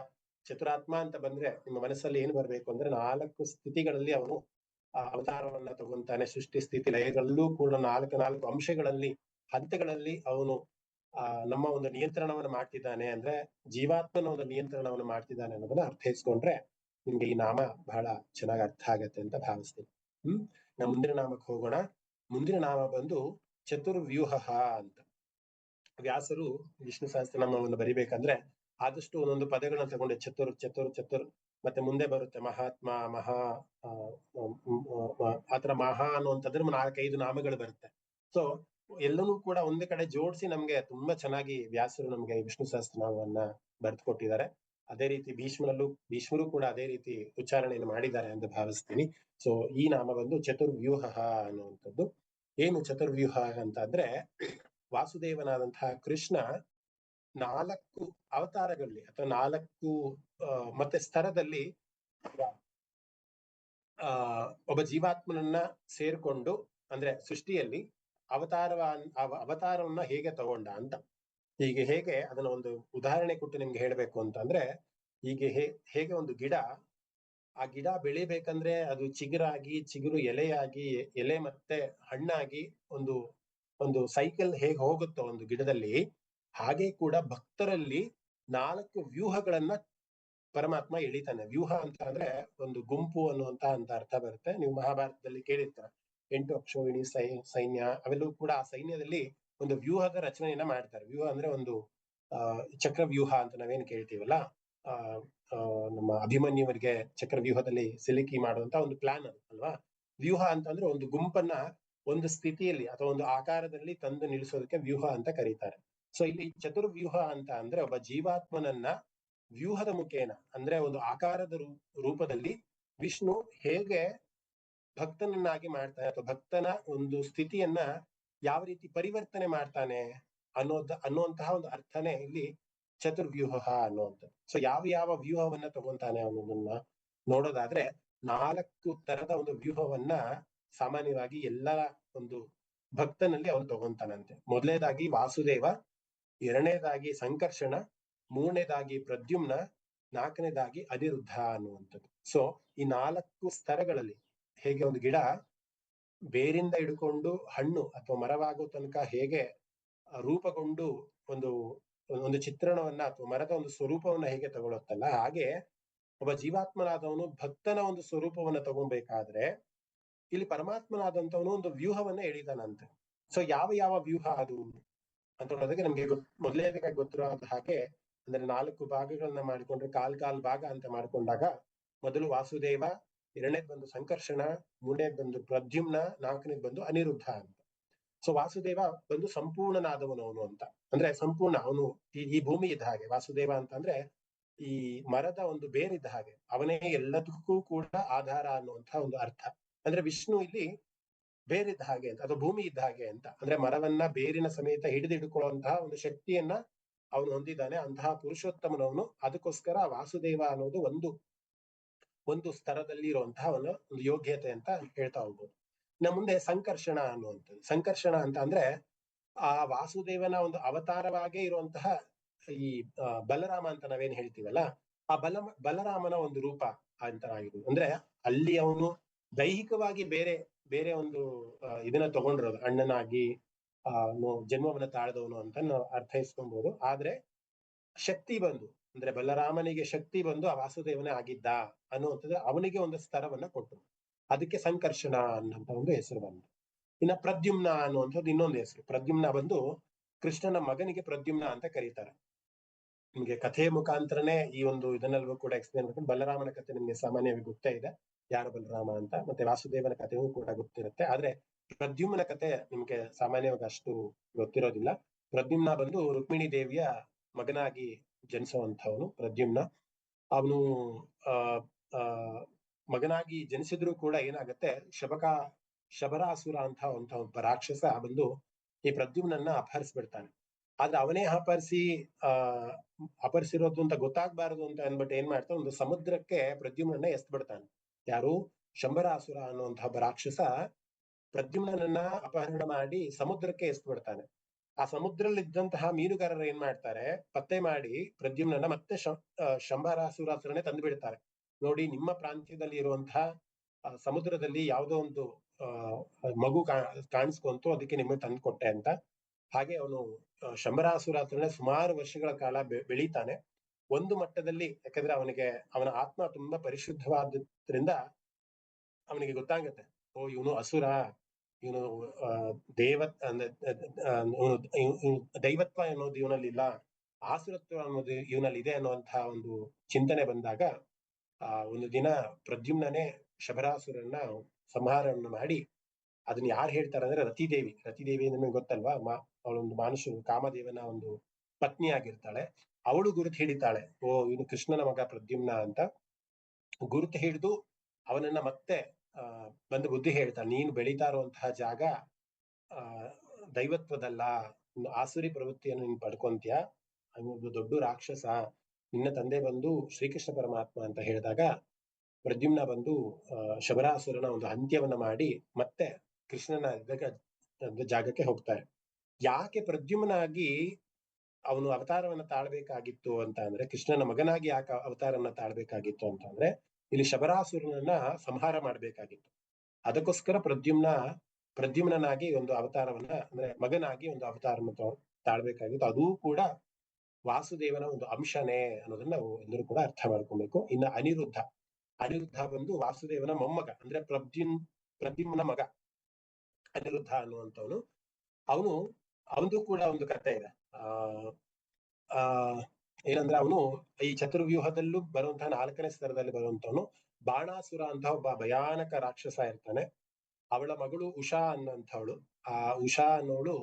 ಚತುರಾತ್ಮ ಅಂತ ಬಂದ್ರೆ ನಿಮ್ಮ ಮನಸ್ಸಲ್ಲಿ ಏನು ಬರ್ಬೇಕು ಅಂದ್ರೆ, 4 ಸ್ಥಿತಿಗಳಲ್ಲಿ ಅವನು ಅವತಾರವನ್ನ ತಗೊಂತಾನೆ. ಸೃಷ್ಟಿ ಸ್ಥಿತಿ ಲಯಗಳಲ್ಲೂ ಕೂಡ 4 ಅಂಶಗಳಲ್ಲಿ ಹಂತಗಳಲ್ಲಿ ಅವನು ನಮ್ಮ ಒಂದು ನಿಯಂತ್ರಣವನ್ನು ಮಾಡ್ತಿದ್ದಾನೆ, ಅಂದ್ರೆ ಜೀವಾತ್ಮನ ಒಂದು ನಿಯಂತ್ರಣವನ್ನು ಮಾಡ್ತಿದ್ದಾನೆ ಅನ್ನೋದನ್ನ ಅರ್ಥೈಸ್ಕೊಂಡ್ರೆ ನಿಮ್ಗೆ ಈ ನಾಮ ಬಹಳ ಚೆನ್ನಾಗಿ ಅರ್ಥ ಆಗತ್ತೆ ಅಂತ ಭಾವಿಸ್ತೀನಿ. ನಾವು ಮುಂದಿನ ನಾಮಕ್ಕೆ ಹೋಗೋಣ. ಮುಂದಿನ ನಾಮ ಬಂದು ಚತುರ್ವ್ಯೂಹ ಅಂತ. ವ್ಯಾಸರು ವಿಷ್ಣು ಸಹಸ್ರನಾಮವನ್ನು ಬರಿಬೇಕಂದ್ರೆ ಆದಷ್ಟು ಒಂದೊಂದು ಪದಗಳನ್ನ ತಗೊಂಡೆ, ಚತುರ್ ಮತ್ತೆ ಮುಂದೆ ಬರುತ್ತೆ ಮಹಾತ್ಮ, ಆತರ ಮಹಾ ಅನ್ನುವಂಥದ್ರ 4-5 ನಾಮಗಳು ಬರುತ್ತೆ. ಸೊ ಎಲ್ಲನೂ ಕೂಡ ಒಂದೇ ಕಡೆ ಜೋಡಿಸಿ ನಮ್ಗೆ ತುಂಬಾ ಚೆನ್ನಾಗಿ ವ್ಯಾಸರು ನಮ್ಗೆ ವಿಷ್ಣು ಸಹಸ್ರನಾಮವನ್ನ ಬರೆದು ಕೊಟ್ಟಿದ್ದಾರೆ. ಅದೇ ರೀತಿ ಭೀಷ್ಮರು ಕೂಡ ಅದೇ ರೀತಿ ಉಚ್ಚಾರಣೆಯನ್ನು ಮಾಡಿದ್ದಾರೆ ಅಂತ ಭಾವಿಸ್ತೀನಿ. ಸೊ ಈ ನಾಮ ಬಂದು ಚತುರ್ವ್ಯೂಹ ಅನ್ನುವಂಥದ್ದು. ಏನು ಚತುರ್ವ್ಯೂಹ ಅಂತ ಅಂದ್ರೆ, ವಾಸುದೇವನಾದಂತಹ ಕೃಷ್ಣ 4 ಅವತಾರಗಳಲ್ಲಿ ಅಥವಾ 4 ಮತ್ತೆ ಸ್ತರದಲ್ಲಿ ಒಬ್ಬ ಜೀವಾತ್ಮನನ್ನ ಸೇರ್ಕೊಂಡು ಅಂದ್ರೆ ಸೃಷ್ಟಿಯಲ್ಲಿ ಅವತಾರವನ್ನ ಹೇಗೆ ತಗೊಂಡ ಅಂತ. ಹೀಗೆ ಹೇಗೆ ಅದನ್ನ ಒಂದು ಉದಾಹರಣೆ ಕೊಟ್ಟು ನಿಮ್ಗೆ ಹೇಳ್ಬೇಕು ಅಂತಂದ್ರೆ, ಹೀಗೆ ಹೇಗೆ ಒಂದು ಗಿಡ, ಆ ಗಿಡ ಬೆಳಿಬೇಕಂದ್ರೆ ಅದು ಚಿಗುರು ಎಲೆಯಾಗಿ, ಎಲೆ ಮತ್ತೆ ಹಣ್ಣಾಗಿ ಒಂದು ಒಂದು ಸೈಕಲ್ ಹೇಗೆ ಹೋಗುತ್ತೋ ಒಂದು ಗಿಡದಲ್ಲಿ, ಹಾಗೆ ಕೂಡ ಭಕ್ತರಲ್ಲಿ 4 ವ್ಯೂಹಗಳನ್ನ ಪರಮಾತ್ಮ ಎಳಿತಾನೆ. ವ್ಯೂಹ ಅಂತ ಅಂದ್ರೆ ಒಂದು ಗುಂಪು ಅನ್ನುವಂತ ಅಂತ ಅರ್ಥ ಬರುತ್ತೆ. ನೀವು ಮಹಾಭಾರತದಲ್ಲಿ ಕೇಳಿರ್ತೀರ, 8 ಅಕ್ಷೋಹಿಣಿ ಸೈನ್ಯ, ಅವೆಲ್ಲವೂ ಕೂಡ ಆ ಸೈನ್ಯದಲ್ಲಿ ಒಂದು ವ್ಯೂಹದ ರಚನೆಯನ್ನ ಮಾಡ್ತಾರೆ. ವ್ಯೂಹ ಅಂದ್ರೆ ಒಂದು ಚಕ್ರ ವ್ಯೂಹ ಅಂತ ನಾವೇನ್ ಕೇಳ್ತೀವಲ್ಲ, ಆ ನಮ್ಮ ಅಭಿಮನ್ಯುವರಿಗೆ ಚಕ್ರವ್ಯೂಹದಲ್ಲಿ ಸಿಲುಕಿ ಮಾಡುವಂತ ಒಂದು ಪ್ಲಾನ್ ಅದು ಅಲ್ವಾ. ವ್ಯೂಹ ಅಂತಂದ್ರೆ ಒಂದು ಗುಂಪನ್ನ ಒಂದು ಸ್ಥಿತಿಯಲ್ಲಿ ಅಥವಾ ಒಂದು ಆಕಾರದಲ್ಲಿ ತಂದು ನಿಲ್ಲಿಸೋದಕ್ಕೆ ವ್ಯೂಹ ಅಂತ ಕರೀತಾರೆ. ಸೊ ಇಲ್ಲಿ ಚತುರ್ವ್ಯೂಹ ಅಂತ ಅಂದ್ರೆ ಒಬ್ಬ ಜೀವಾತ್ಮನನ್ನ ವ್ಯೂಹದ ಮುಖೇನ, ಅಂದ್ರೆ ಒಂದು ಆಕಾರದ ರೂಪದಲ್ಲಿ ವಿಷ್ಣು ಹೇಗೆ ಭಕ್ತನನ್ನಾಗಿ ಮಾಡ್ತಾನೆ, ಅಥವಾ ಭಕ್ತನ ಒಂದು ಸ್ಥಿತಿಯನ್ನ ಯಾವ ರೀತಿ ಪರಿವರ್ತನೆ ಮಾಡ್ತಾನೆ ಅನ್ನುವಂತಹ ಒಂದು ಅರ್ಥನೇ ಇಲ್ಲಿ ಚತುರ್ವ್ಯೂಹ ಅನ್ನುವಂಥದ್ದು. ಸೊ ಯಾವ ವ್ಯೂಹವನ್ನ ತಗೊಂತಾನೆ ಅನ್ನೋದನ್ನ ನೋಡೋದಾದ್ರೆ, 4 ತರದ ಒಂದು ವ್ಯೂಹವನ್ನ ಸಾಮಾನ್ಯವಾಗಿ ಎಲ್ಲರ ಒಂದು ಭಕ್ತನಲ್ಲಿ ಅವನು ತಗೊಂತಾನಂತೆ. ಮೊದಲನೇದಾಗಿ ವಾಸುದೇವ, ಎರಡನೇದಾಗಿ ಸಂಕರ್ಷಣ, ಮೂರನೇದಾಗಿ ಪ್ರದ್ಯುಮ್ನ, ನಾಲ್ಕನೇದಾಗಿ ಅನಿರುದ್ಧ ಅನ್ನುವಂಥದ್ದು. ಸೊ ಈ 4 ಸ್ತರಗಳಲ್ಲಿ ಹೇಗೆ ಒಂದು ಗಿಡ ಬೇರಿಂದ ಹಿಡ್ಕೊಂಡು ಹಣ್ಣು ಅಥವಾ ಮರವಾಗೋ ತನಕ ಹೇಗೆ ರೂಪಗೊಂಡು ಒಂದು ಒಂದು ಚಿತ್ರಣವನ್ನ ಅಥವಾ ಮರದ ಒಂದು ಸ್ವರೂಪವನ್ನ ಹೇಗೆ ತಗೊಳುತ್ತಲ್ಲ, ಹಾಗೆ ಒಬ್ಬ ಜೀವಾತ್ಮನಾದವನು ಭಕ್ತನ ಒಂದು ಸ್ವರೂಪವನ್ನ ತಗೊಬೇಕಾದ್ರೆ ಇಲ್ಲಿ ಪರಮಾತ್ಮನಾದಂತವನು ಒಂದು ವ್ಯೂಹವನ್ನ ಎಳಿತಾನಂತೆ. ಸೊ ಯಾವ ವ್ಯೂಹ ಅದು ಅಂತ ನೋಡೋದಕ್ಕೆ ನಮ್ಗೆ ಮೊದಲನೇದಾಗಿ ಗೊತ್ತಿರೋ ಹಾಗೆ, ಅಂದ್ರೆ 4 ಭಾಗಗಳನ್ನ ಮಾಡಿಕೊಂಡ್ರೆ ಕಾಲ್ ಭಾಗ ಅಂತ ಮಾಡ್ಕೊಂಡಾಗ, ಮೊದಲು ವಾಸುದೇವ, ಎರಡನೇದ್ ಬಂದು ಸಂಕರ್ಷಣ, ಮೂರನೇದ್ ಬಂದು ಪ್ರದ್ಯುಮ್ನ, ನಾಲ್ಕನೇದ್ ಬಂದು ಅನಿರುದ್ಧ ಅಂತ. ಸೊ ವಾಸುದೇವ ಬಂದು ಸಂಪೂರ್ಣನಾದವನು ಅವನು ಅಂತ, ಅಂದ್ರೆ ಸಂಪೂರ್ಣ ಅವನು ಈ ಭೂಮಿ ಇದ್ದ ಹಾಗೆ. ವಾಸುದೇವ ಅಂತ ಅಂದ್ರೆ ಈ ಮರದ ಒಂದು ಬೇರಿದ್ದ ಹಾಗೆ, ಅವನೇ ಎಲ್ಲದಕ್ಕೂ ಕೂಡ ಆಧಾರ ಅನ್ನುವಂತಹ ಒಂದು ಅರ್ಥ. ಅಂದ್ರೆ ವಿಷ್ಣು ಇಲ್ಲಿ ಬೇರಿದ್ದ ಹಾಗೆ ಅಂತ, ಅಥವಾ ಭೂಮಿ ಇದ್ದ ಹಾಗೆ ಅಂತ. ಅಂದ್ರೆ ಮರವನ್ನ ಬೇರಿನ ಸಮೇತ ಹಿಡಿದಿಡ್ಕೊಳ್ಳುವಂತಹ ಒಂದು ಶಕ್ತಿಯನ್ನ ಅವನು ಹೊಂದಿದ್ದಾನೆ, ಅಂತಹ ಪುರುಷೋತ್ತಮನವನು. ಅದಕ್ಕೋಸ್ಕರ ವಾಸುದೇವ ಅನ್ನೋದು ಒಂದು ಸ್ತರದಲ್ಲಿ ಇರುವಂತಹ ಒಂದು ಯೋಗ್ಯತೆ ಅಂತ ಹೇಳ್ತಾ ಹೋಗ್ಬೋದು. ಇನ್ನ ಮುಂದೆ ಸಂಕರ್ಷಣ ಅನ್ನುವಂಥದ್ದು. ಸಂಕರ್ಷಣ ಅಂತ ಅಂದ್ರೆ ಆ ವಾಸುದೇವನ ಒಂದು ಅವತಾರವಾಗೇ ಇರುವಂತಹ ಈ ಬಲರಾಮ ಅಂತ ನಾವೇನ್ ಹೇಳ್ತೀವಲ್ಲ, ಆ ಬಲರಾಮನ ಒಂದು ರೂಪ ಅಂತ ಆಗಿರುವುದು. ಅಂದ್ರೆ ಅಲ್ಲಿ ಅವನು ದೈಹಿಕವಾಗಿ ಬೇರೆ ಒಂದು ಇದನ್ನ ತಗೊಂಡಿರೋದು, ಅಣ್ಣನಾಗಿ ಜನ್ಮವನ್ನ ತಾಳದವನು ಅಂತ ನಾವು ಅರ್ಥೈಸ್ಕೊಬಹುದು. ಆದ್ರೆ ಶಕ್ತಿ ಬಂದು, ಅಂದ್ರೆ ಬಲರಾಮನಿಗೆ ಶಕ್ತಿ ಬಂದು ಆ ವಾಸುದೇವನೇ ಆಗಿದ್ದ ಅನ್ನುವಂಥದ್ದು ಅವನಿಗೆ ಒಂದು ಸ್ತರವನ್ನ ಕೊಟ್ಟರು. ಅದಕ್ಕೆ ಸಂಕರ್ಷಣ ಅನ್ನೋಂತ ಒಂದು ಹೆಸರು ಬಂತು. ಇನ್ನ ಪ್ರದ್ಯುಮ್ನ ಅನ್ನುವಂಥದ್ದು ಇನ್ನೊಂದು ಹೆಸರು. ಪ್ರದ್ಯುಮ್ನ ಬಂದು ಕೃಷ್ಣನ ಮಗನಿಗೆ ಪ್ರದ್ಯುಮ್ನ ಅಂತ ಕರೀತಾರೆ. ನಿಮ್ಗೆ ಕಥೆಯ ಮುಖಾಂತರನೇ ಈ ಒಂದು ಇದನ್ನೆಲ್ಲವೂ ಕೂಡ ಎಕ್ಸ್ಪ್ಲೇನ್ ಮಾಡ್ಕೊಂಡು, ಬಲರಾಮನ ಕಥೆ ನಿಮ್ಗೆ ಸಾಮಾನ್ಯವಾಗಿ ಗೊತ್ತೇ ಇದೆ, ಯಾರು ಬಲರಾಮ ಅಂತ. ಮತ್ತೆ ವಾಸುದೇವನ ಕಥೆಯೂ ಕೂಡ ಗೊತ್ತಿರುತ್ತೆ. ಆದ್ರೆ ಪ್ರದ್ಯುಮ್ನ ಕಥೆ ನಿಮ್ಗೆ ಸಾಮಾನ್ಯವಾಗಿ ಅಷ್ಟು ಗೊತ್ತಿರೋದಿಲ್ಲ. ಪ್ರದ್ಯುಮ್ನ ಬಂದು ರುಕ್ಮಿಣಿ ದೇವಿಯ ಮಗನಾಗಿ ಜನಿಸುವಂಥವನು ಪ್ರದ್ಯುಮ್ನ. ಅವನು ಮಗನಾಗಿ ಜನಿಸಿದ್ರು ಕೂಡ ಏನಾಗತ್ತೆ, ಶಬರಾಸುರ ಅಂತ ಒಬ್ಬ ರಾಕ್ಷಸ ಬಂದು ಈ ಪ್ರದ್ಯುಮ್ನನ್ನ ಅಪಹರಿಸ್ಬಿಡ್ತಾನೆ. ಆದ್ರೆ ಅವನೇ ಅಪಹರಿಸಿರೋದು ಅಂತ ಗೊತ್ತಾಗ್ಬಾರದು ಅಂತ ಅನ್ಬಿಟ್ಟು ಏನ್ ಮಾಡ್ತಾನೆ, ಒಂದು ಸಮುದ್ರಕ್ಕೆ ಪ್ರದ್ಯುಮ್ನನ್ನ ಎಸ್ತ್ ಬಿಡ್ತಾನೆ. ಯಾರು? ಶಂಬರಾಸುರ ಅನ್ನುವಂತಹ ಒಬ್ಬ ರಾಕ್ಷಸ ಪ್ರದ್ಯುಮ್ನನ್ನ ಅಪಹರಣ ಮಾಡಿ ಸಮುದ್ರಕ್ಕೆ ಎಸ್ತ್ ಬಿಡ್ತಾನೆ. ಆ ಸಮುದ್ರದಲ್ಲಿದ್ದಂತಹ ಮೀನುಗಾರರು ಏನ್ ಮಾಡ್ತಾರೆ, ಪತ್ತೆ ಮಾಡಿ ಪ್ರದ್ಯುಮ್ನನ್ನ ಮತ್ತೆ ಶಂಬರಾಸುರ ಹತ್ರನೇ ತಂದು ಬಿಡ್ತಾರೆ. ನೋಡಿ, ನಿಮ್ಮ ಪ್ರಾಂತ್ಯದಲ್ಲಿ ಇರುವಂತಹ ಸಮುದ್ರದಲ್ಲಿ ಯಾವುದೋ ಒಂದು ಮಗು ಕಾಣಿಸ್ಕೊಂತು, ಅದಕ್ಕೆ ನಿಮಗೆ ತಂದು ಕೊಟ್ಟೆ ಅಂತ. ಹಾಗೆ ಅವನು ಶಂಬರಾಸುರ ಹತ್ರನೇ ಸುಮಾರು ವರ್ಷಗಳ ಕಾಲ ಬೆಳೀತಾನೆ. ಒಂದು ಮಟ್ಟದಲ್ಲಿ, ಯಾಕಂದ್ರೆ ಅವನ ಆತ್ಮ ತುಂಬಾ ಪರಿಶುದ್ಧವಾದ್ರಿಂದ ಅವನಿಗೆ ಗೊತ್ತಾಗತ್ತೆ, ಓ ಇವನು ಅಸುರ, ಇವನು ದೈವತ್ವ ಅನ್ನೋದು ಇವನಲ್ಲಿಲ್ಲ, ಆಸುರತ್ವ ಅನ್ನೋದು ಇವನಲ್ಲಿ ಇದೆ ಅನ್ನುವಂತಹ ಒಂದು ಚಿಂತನೆ ಬಂದಾಗ ಒಂದು ದಿನ ಪ್ರದ್ಯುಮ್ನೇ ಶಬರಾಸುರನ್ನ ಸಂಹಾರವನ್ನು ಮಾಡಿ, ಅದನ್ನ ಯಾರು ಹೇಳ್ತಾರೆ ಅಂದ್ರೆ ರತಿದೇವಿ ನಿಮಗೆ ಗೊತ್ತಲ್ವಾ, ಅವಳೊಂದು ಕಾಮದೇವನ ಒಂದು ಪತ್ನಿ ಆಗಿರ್ತಾಳೆ. ಅವಳು ಗುರುತು ಹಿಡಿತಾಳೆ, ಓ ಇವನು ಕೃಷ್ಣನ ಮಗ ಪ್ರದ್ಯುಮ್ನ ಅಂತ. ಗುರುತು ಹಿಡಿದು ಅವನನ್ನ ಮತ್ತೆ ಬಂದು ಬುದ್ಧಿ ಹೇಳ್ತಾಳೆ, ನೀನು ಬೆಳೀತಾ ಇರುವಂತಹ ಜಾಗ ದೈವತ್ವದಲ್ಲ, ಆಸುರಿ ಪ್ರವೃತ್ತಿಯನ್ನು ನೀನು ಪಡ್ಕೊಂತೀಯ, ಅವನೊಬ್ಬ ದೊಡ್ಡ ರಾಕ್ಷಸ, ನಿನ್ನ ತಂದೆ ಬಂದು ಶ್ರೀಕೃಷ್ಣ ಪರಮಾತ್ಮ ಅಂತ ಹೇಳಿದಾಗ ಪ್ರದ್ಯುಮ್ನ ಬಂದು ಶಬರಾಸುರನ ಒಂದು ಅಂತ್ಯವನ್ನ ಮಾಡಿ ಮತ್ತೆ ಕೃಷ್ಣನ ಜಾಗಕ್ಕೆ ಹೋಗ್ತಾರೆ. ಯಾಕೆ ಪ್ರದ್ಯುಮ್ನಾಗಿ ಅವನು ಅವತಾರವನ್ನ ತಾಳ್ಬೇಕಾಗಿತ್ತು ಅಂತ ಅಂದ್ರೆ, ಕೃಷ್ಣನ ಮಗನಾಗಿ ಯಾಕೆ ಅವತಾರವನ್ನ ತಾಳ್ಬೇಕಾಗಿತ್ತು ಅಂತ ಅಂದ್ರೆ, ಇಲ್ಲಿ ಶಬರಾಸುರನನ್ನ ಸಂಹಾರ ಮಾಡ್ಬೇಕಾಗಿತ್ತು. ಅದಕ್ಕೋಸ್ಕರ ಪ್ರದ್ಯುಮ್ನಾಗಿ ಒಂದು ಅವತಾರವನ್ನ, ಅಂದ್ರೆ ಮಗನಾಗಿ ಒಂದು ಅವತಾರವನ್ನು ತಾಳ್ಬೇಕಾಗಿತ್ತು. ಅದೂ ಕೂಡ ವಾಸುದೇವನ ಒಂದು ಅಂಶನೇ ಅನ್ನೋದನ್ನ ನಾವು ಎಲ್ಲರೂ ಕೂಡ ಅರ್ಥ ಮಾಡ್ಕೊಬೇಕು. ಇನ್ನು ಅನಿರುದ್ಧ ಬಂದು ವಾಸುದೇವನ ಮೊಮ್ಮಗ, ಅಂದ್ರೆ ಪ್ರದ್ಯುಮ್ನ ಮಗ ಅನಿರುದ್ಧ ಅನ್ನುವಂಥವನು. ಅವನದು ಕೂಡ ಒಂದು ಕಥೆ ಇದೆ. ಆ ಏನಂದ್ರೆ, ಅವನು ಈ ಚತುರ್ವ್ಯೂಹದಲ್ಲೂ ಬರುವಂತಹ 4ನೇ ಸ್ತರದಲ್ಲಿ ಬರುವಂತವನು. ಬಾಣಾಸುರ ಅಂತ ಒಬ್ಬ ಭಯಾನಕ ರಾಕ್ಷಸ ಇರ್ತಾನೆ. ಅವಳ ಮಗಳು ಉಷಾ ಅನ್ನುವಂಥವಳು. ಆ ಉಷಾ ಅನ್ನೋಳು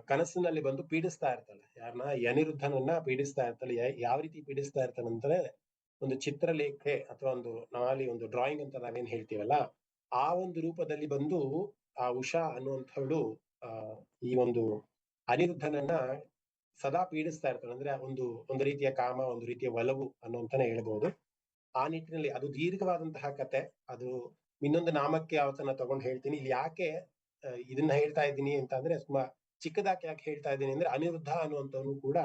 ಕನಸಿನಲ್ಲಿ ಬಂದು ಪೀಡಿಸ್ತಾ ಇರ್ತಾಳೆ. ಯಾರನ್ನ? ಅನಿರುದ್ಧನನ್ನ ಪೀಡಿಸ್ತಾ ಇರ್ತಾಳೆ. ಯಾವ ರೀತಿ ಪೀಡಿಸ್ತಾ ಇರ್ತಾನೆ ಅಂದ್ರೆ, ಒಂದು ಚಿತ್ರಲೇಖೆ ಅಥವಾ ಒಂದು ಡ್ರಾಯಿಂಗ್ ಅಂತ ನಾವೇನ್ ಹೇಳ್ತೀವಲ್ಲ, ಆ ಒಂದು ರೂಪದಲ್ಲಿ ಬಂದು ಆ ಉಷಾ ಅನ್ನುವಂಥವಳು ಈ ಒಂದು ಅನಿರುದ್ಧನನ್ನ ಸದಾ ಪೀಡಿಸ್ತಾ ಇರ್ತಾಳೆ. ಅಂದ್ರೆ ಒಂದು ರೀತಿಯ ಕಾಮ, ಒಂದು ರೀತಿಯ ಒಲವು ಅನ್ನುವಂತಾನೆ ಹೇಳ್ಬಹುದು. ಆ ನಿಟ್ಟಿನಲ್ಲಿ ಅದು ದೀರ್ಘವಾದಂತಹ ಕತೆ. ಅದು ಇನ್ನೊಂದು ನಾಮಕ್ಕೆ ಯಾವತ್ತನ್ನ ತಗೊಂಡು ಹೇಳ್ತೀನಿ. ಇಲ್ಲಿ ಯಾಕೆ ಇದನ್ನ ಹೇಳ್ತಾ ಇದ್ದೀನಿ ಅಂತ ಅಂದ್ರೆ, ತುಂಬಾ ಚಿಕ್ಕದಾಗಿ ಯಾಕೆ ಹೇಳ್ತಾ ಇದ್ದೀನಿ ಅಂದ್ರೆ, ಅನಿರುದ್ಧ ಅನ್ನುವಂಥವನು ಕೂಡ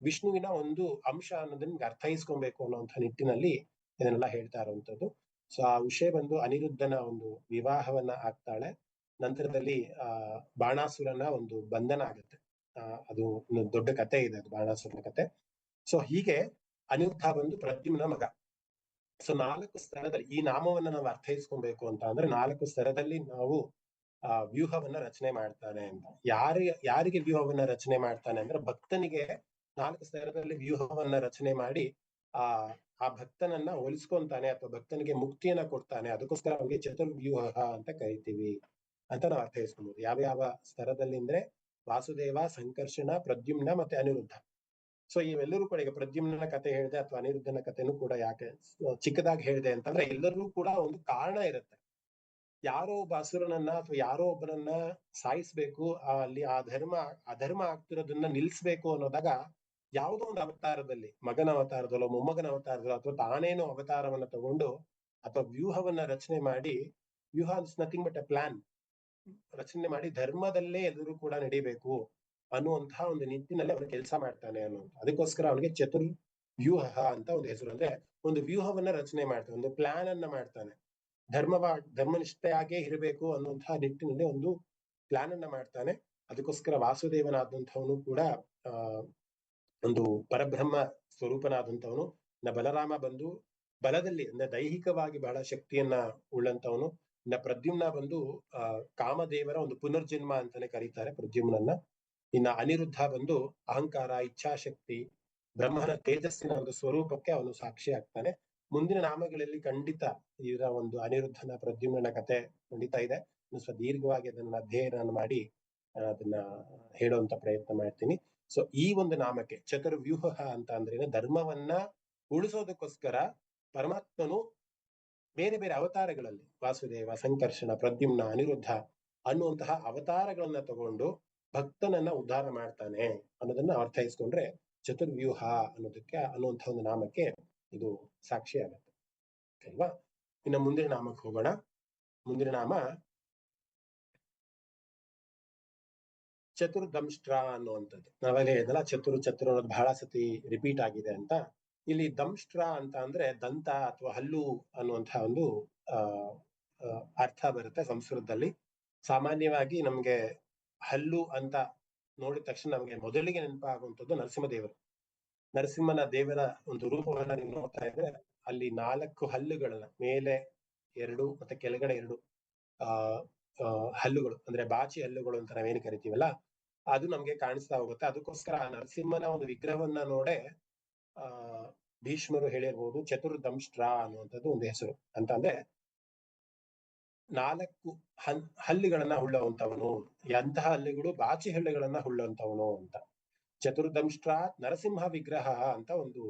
ವಿಷ್ಣುವಿನ ಒಂದು ಅಂಶ ಅನ್ನೋದನ್ನ ಅರ್ಥೈಸ್ಕೊಬೇಕು ಅನ್ನುವಂಥ ನಿಟ್ಟಿನಲ್ಲಿ ಇದನ್ನೆಲ್ಲ ಹೇಳ್ತಾ ಇರುವಂತದ್ದು. ಸೊ ಆ ವಿಷಯ ಬಂದು ಅನಿರುದ್ಧನ ಒಂದು ವಿವಾಹವನ್ನ ಆಗ್ತಾಳೆ. ನಂತರದಲ್ಲಿ ಬಾಣಾಸುರನ ಒಂದು ಬಂಧನ ಆಗುತ್ತೆ. ಅದು ಒಂದು ದೊಡ್ಡ ಕತೆ ಇದೆ, ಅದು ಬಾಣಾಸುರನ ಕತೆ. ಸೊ ಹೀಗೆ ಅನಿರುದ್ಧ ಬಂದು ಪ್ರದ್ಯುಮ್ನ ಮಗ. ಸೊ 4 ಸ್ತರದಲ್ಲಿ ಈ ನಾಮವನ್ನ ನಾವು ಅರ್ಥೈಸ್ಕೊಬೇಕು ಅಂತ ಅಂದ್ರೆ, 4 ಸ್ತರದಲ್ಲಿ ನಾವು ವ್ಯೂಹವನ್ನ ರಚನೆ ಮಾಡ್ತಾನೆ ಅಂತ. ಯಾರಿಗೆ ವ್ಯೂಹವನ್ನ ರಚನೆ ಮಾಡ್ತಾನೆ ಅಂದ್ರೆ, ಭಕ್ತನಿಗೆ 4 ಸ್ತರದಲ್ಲಿ ವ್ಯೂಹವನ್ನ ರಚನೆ ಮಾಡಿ ಆ ಭಕ್ತನನ್ನ ಹೋಲಿಸ್ಕೊಂತಾನೆ, ಅಥವಾ ಭಕ್ತನಿಗೆ ಮುಕ್ತಿಯನ್ನ ಕೊಡ್ತಾನೆ. ಅದಕ್ಕೋಸ್ಕರ ಅವನಿಗೆ ಚತುರ್ವ್ಯೂಹ ಅಂತ ಕರಿತೀವಿ ಅಂತ ನಾವು ಅರ್ಥೈಸ್ಕೊಬಹುದು. ಯಾವ ಸ್ತರದಲ್ಲಿ ಅಂದ್ರೆ, ವಾಸುದೇವ, ಸಂಕರ್ಷಣ, ಪ್ರದ್ಯುಮ್ನ ಮತ್ತೆ ಅನಿರುದ್ಧ. ಸೊ ಇವೆಲ್ಲರೂ ಕೂಡ, ಈಗ ಪ್ರದ್ಯುಮ್ನ ಕತೆ ಹೇಳಿದೆ ಅಥವಾ ಅನಿರುದ್ಧನ ಕಥೆನೂ ಕೂಡ ಯಾಕೆ ಚಿಕ್ಕದಾಗಿ ಹೇಳಿದೆ ಅಂತಂದ್ರೆ, ಎಲ್ಲರೂ ಕೂಡ ಒಂದು ಕಾರಣ ಇರುತ್ತೆ. ಯಾರೋ ಒಬ್ಬ ಅಸುರನನ್ನ ಅಥವಾ ಯಾರೋ ಒಬ್ಬನನ್ನ ಸಾಯಿಸ್ಬೇಕು, ಅಲ್ಲಿ ಅಧರ್ಮ ಆಗ್ತಿರೋದನ್ನ ನಿಲ್ಸ್ಬೇಕು ಅನ್ನೋದಾಗ, ಯಾವುದೋ ಒಂದು ಅವತಾರದಲ್ಲಿ, ಮಗನ ಅವತಾರದಲ್ಲೋ ಮೊಮ್ಮಗನ ಅವತಾರದಲ್ಲೋ ಅಥವಾ ತಾನೇನೋ ಅವತಾರವನ್ನ ತಗೊಂಡು ಅಥವಾ ವ್ಯೂಹವನ್ನ ರಚನೆ ಮಾಡಿ, ವ್ಯೂಹ is nothing but a plan, ರಚನೆ ಮಾಡಿ ಧರ್ಮದಲ್ಲೇ ಎಲ್ಲರೂ ಕೂಡ ನಡಿಬೇಕು ಅನ್ನುವಂತಹ ಒಂದು ನಿಟ್ಟಿನಲ್ಲಿ ಅವನು ಕೆಲಸ ಮಾಡ್ತಾನೆ ಅನ್ನೋದು. ಅದಕ್ಕೋಸ್ಕರ ಅವನಿಗೆ ಚತುರ್ವ್ಯೂಹ ಅಂತ ಒಂದು ಹೆಸರು. ಅಂದ್ರೆ ಒಂದು ವ್ಯೂಹವನ್ನ ರಚನೆ ಮಾಡ್ತಾನೆ, ಒಂದು ಪ್ಲಾನ್ ಅನ್ನ ಮಾಡ್ತಾನೆ. ಧರ್ಮನಿಷ್ಠೆಯಾಗೇ ಇರಬೇಕು ಅನ್ನುವಂತಹ ನಿಟ್ಟಿನಲ್ಲಿ ಒಂದು ಪ್ಲಾನ್ ಅನ್ನ ಮಾಡ್ತಾನೆ. ಅದಕ್ಕೋಸ್ಕರ ವಾಸುದೇವನಾದಂಥವನು ಕೂಡ ಒಂದು ಪರಬ್ರಹ್ಮ ಸ್ವರೂಪನಾದಂಥವನು. ಬಲರಾಮ ಬಂದು ಬಲದಲ್ಲಿ, ಅಂದ್ರೆ ದೈಹಿಕವಾಗಿ ಬಹಳ ಶಕ್ತಿಯನ್ನ ಉಳ್ಳಂತವನು. ಪ್ರದ್ಯುಮ್ನ ಬಂದು ಕಾಮದೇವರ ಒಂದು ಪುನರ್ಜನ್ಮ ಅಂತಾನೆ ಕರೀತಾರೆ ಪ್ರದ್ಯುಮ್ನನ್ನ. ಇನ್ನ ಅನಿರುದ್ಧ ಬಂದು ಅಹಂಕಾರ, ಇಚ್ಛಾಶಕ್ತಿ, ಬ್ರಹ್ಮನ ತೇಜಸ್ಸಿನ ಒಂದು ಸ್ವರೂಪಕ್ಕೆ ಅವನು ಸಾಕ್ಷಿ ಆಗ್ತಾನೆ. ಮುಂದಿನ ನಾಮಗಳಲ್ಲಿ ಖಂಡಿತ ಇದರ ಒಂದು ಅನಿರುದ್ಧನ ಪ್ರದ್ಯುಮ್ನ ಕತೆ ಖಂಡಿತ ಇದೆ. ಸ್ವಲ್ಪ ದೀರ್ಘವಾಗಿ ಅದನ್ನ ಅಧ್ಯಯನ ಮಾಡಿ ಅದನ್ನ ಹೇಳುವಂತ ಪ್ರಯತ್ನ ಮಾಡ್ತೀನಿ. ಸೊ ಈ ಒಂದು ನಾಮಕ್ಕೆ ಚತುರ್ವ್ಯೂಹ ಅಂತ ಅಂದ್ರೆ, ಧರ್ಮವನ್ನ ಉಳಿಸೋದಕ್ಕೋಸ್ಕರ ಪರಮಾತ್ಮನು ಬೇರೆ ಬೇರೆ ಅವತಾರಗಳಲ್ಲಿ, ವಾಸುದೇವ, ಸಂಕರ್ಷಣ, ಪ್ರದ್ಯುಮ್ನ, ಅನಿರುದ್ಧ ಅನ್ನುವಂತಹ ಅವತಾರಗಳನ್ನ ತಗೊಂಡು ಭಕ್ತನನ್ನ ಉದ್ಧಾರ ಮಾಡ್ತಾನೆ ಅನ್ನೋದನ್ನ ಅರ್ಥೈಸ್ಕೊಂಡ್ರೆ, ಚತುರ್ವ್ಯೂಹ ಅನ್ನುವಂತಹ ಒಂದು ನಾಮಕ್ಕೆ ಇದು ಸಾಕ್ಷಿ ಆಗತ್ತೆ ಅಲ್ವಾ. ಇನ್ನು ಮುಂದಿನ ನಾಮಕ್ಕೆ ಹೋಗೋಣ. ಮುಂದಿನ ನಾಮ ಚತುರ್ದಂಷ್ಟ್ರ ಅನ್ನುವಂಥದ್ದು. ನಾವೆಲ್ಲ ಹೇಳಿದ್ನಲ್ಲ, ಚತುರ್ ಅನ್ನೋದು ಬಹಳ ಸತಿ ರಿಪೀಟ್ ಆಗಿದೆ ಅಂತ. ಇಲ್ಲಿ ದಂಷ್ಟ್ರ ಅಂತ ಅಂದ್ರೆ ದಂತ ಅಥವಾ ಹಲ್ಲು ಅನ್ನುವಂತಹ ಒಂದು ಅರ್ಥ ಬರುತ್ತೆ ಸಂಸ್ಕೃತದಲ್ಲಿ. ಸಾಮಾನ್ಯವಾಗಿ ನಮ್ಗೆ ಹಲ್ಲು ಅಂತ ನೋಡಿದ ತಕ್ಷಣ ನಮ್ಗೆ ಮೊದಲಿಗೆ ನೆನಪಾಗುವಂಥದ್ದು ನರಸಿಂಹದೇವರು. ನರಸಿಂಹನ ದೇವರ ಒಂದು ರೂಪವನ್ನ ನೀವು ನೋಡ್ತಾ ಇದ್ರೆ, ಅಲ್ಲಿ 4 ಹಲ್ಲುಗಳನ್ನ, ಮೇಲೆ 2 ಮತ್ತೆ ಕೆಳಗಡೆ 2 ಹಲ್ಲುಗಳು, ಅಂದ್ರೆ ಬಾಚಿ ಹಲ್ಲುಗಳು ಅಂತ ನಾವೇನು ಕರಿತೀವಲ್ಲ, ಅದು ನಮ್ಗೆ ಕಾಣಿಸ್ತಾ ಹೋಗುತ್ತೆ. ಅದಕ್ಕೋಸ್ಕರ ನರಸಿಂಹನ ಒಂದು ವಿಗ್ರಹವನ್ನ ನೋಡೇ ಭೀಷ್ಮರು ಹೇಳಿರ್ಬೋದು ಚತುರ್ದಂಷ್ಟ್ರ ಅನ್ನುವಂಥದ್ದು ಒಂದು ಹೆಸರು. ಅಂತ ಅಂದ್ರೆ 4 ಹಲ್ಲುಗಳನ್ನ ಉಳ್ಳವಂತವನು. ಎಂತಹ ಹಲ್ಲುಗಳು? ಬಾಚಿ ಹಲ್ಲುಗಳನ್ನ ಉಳ್ಳಂತವನು ಅಂತ. ಚತುರ್ದಂಷ್ಟ್ರ ನರಸಿಂಹ ವಿಗ್ರಹ ಅಂತ ಒಂದು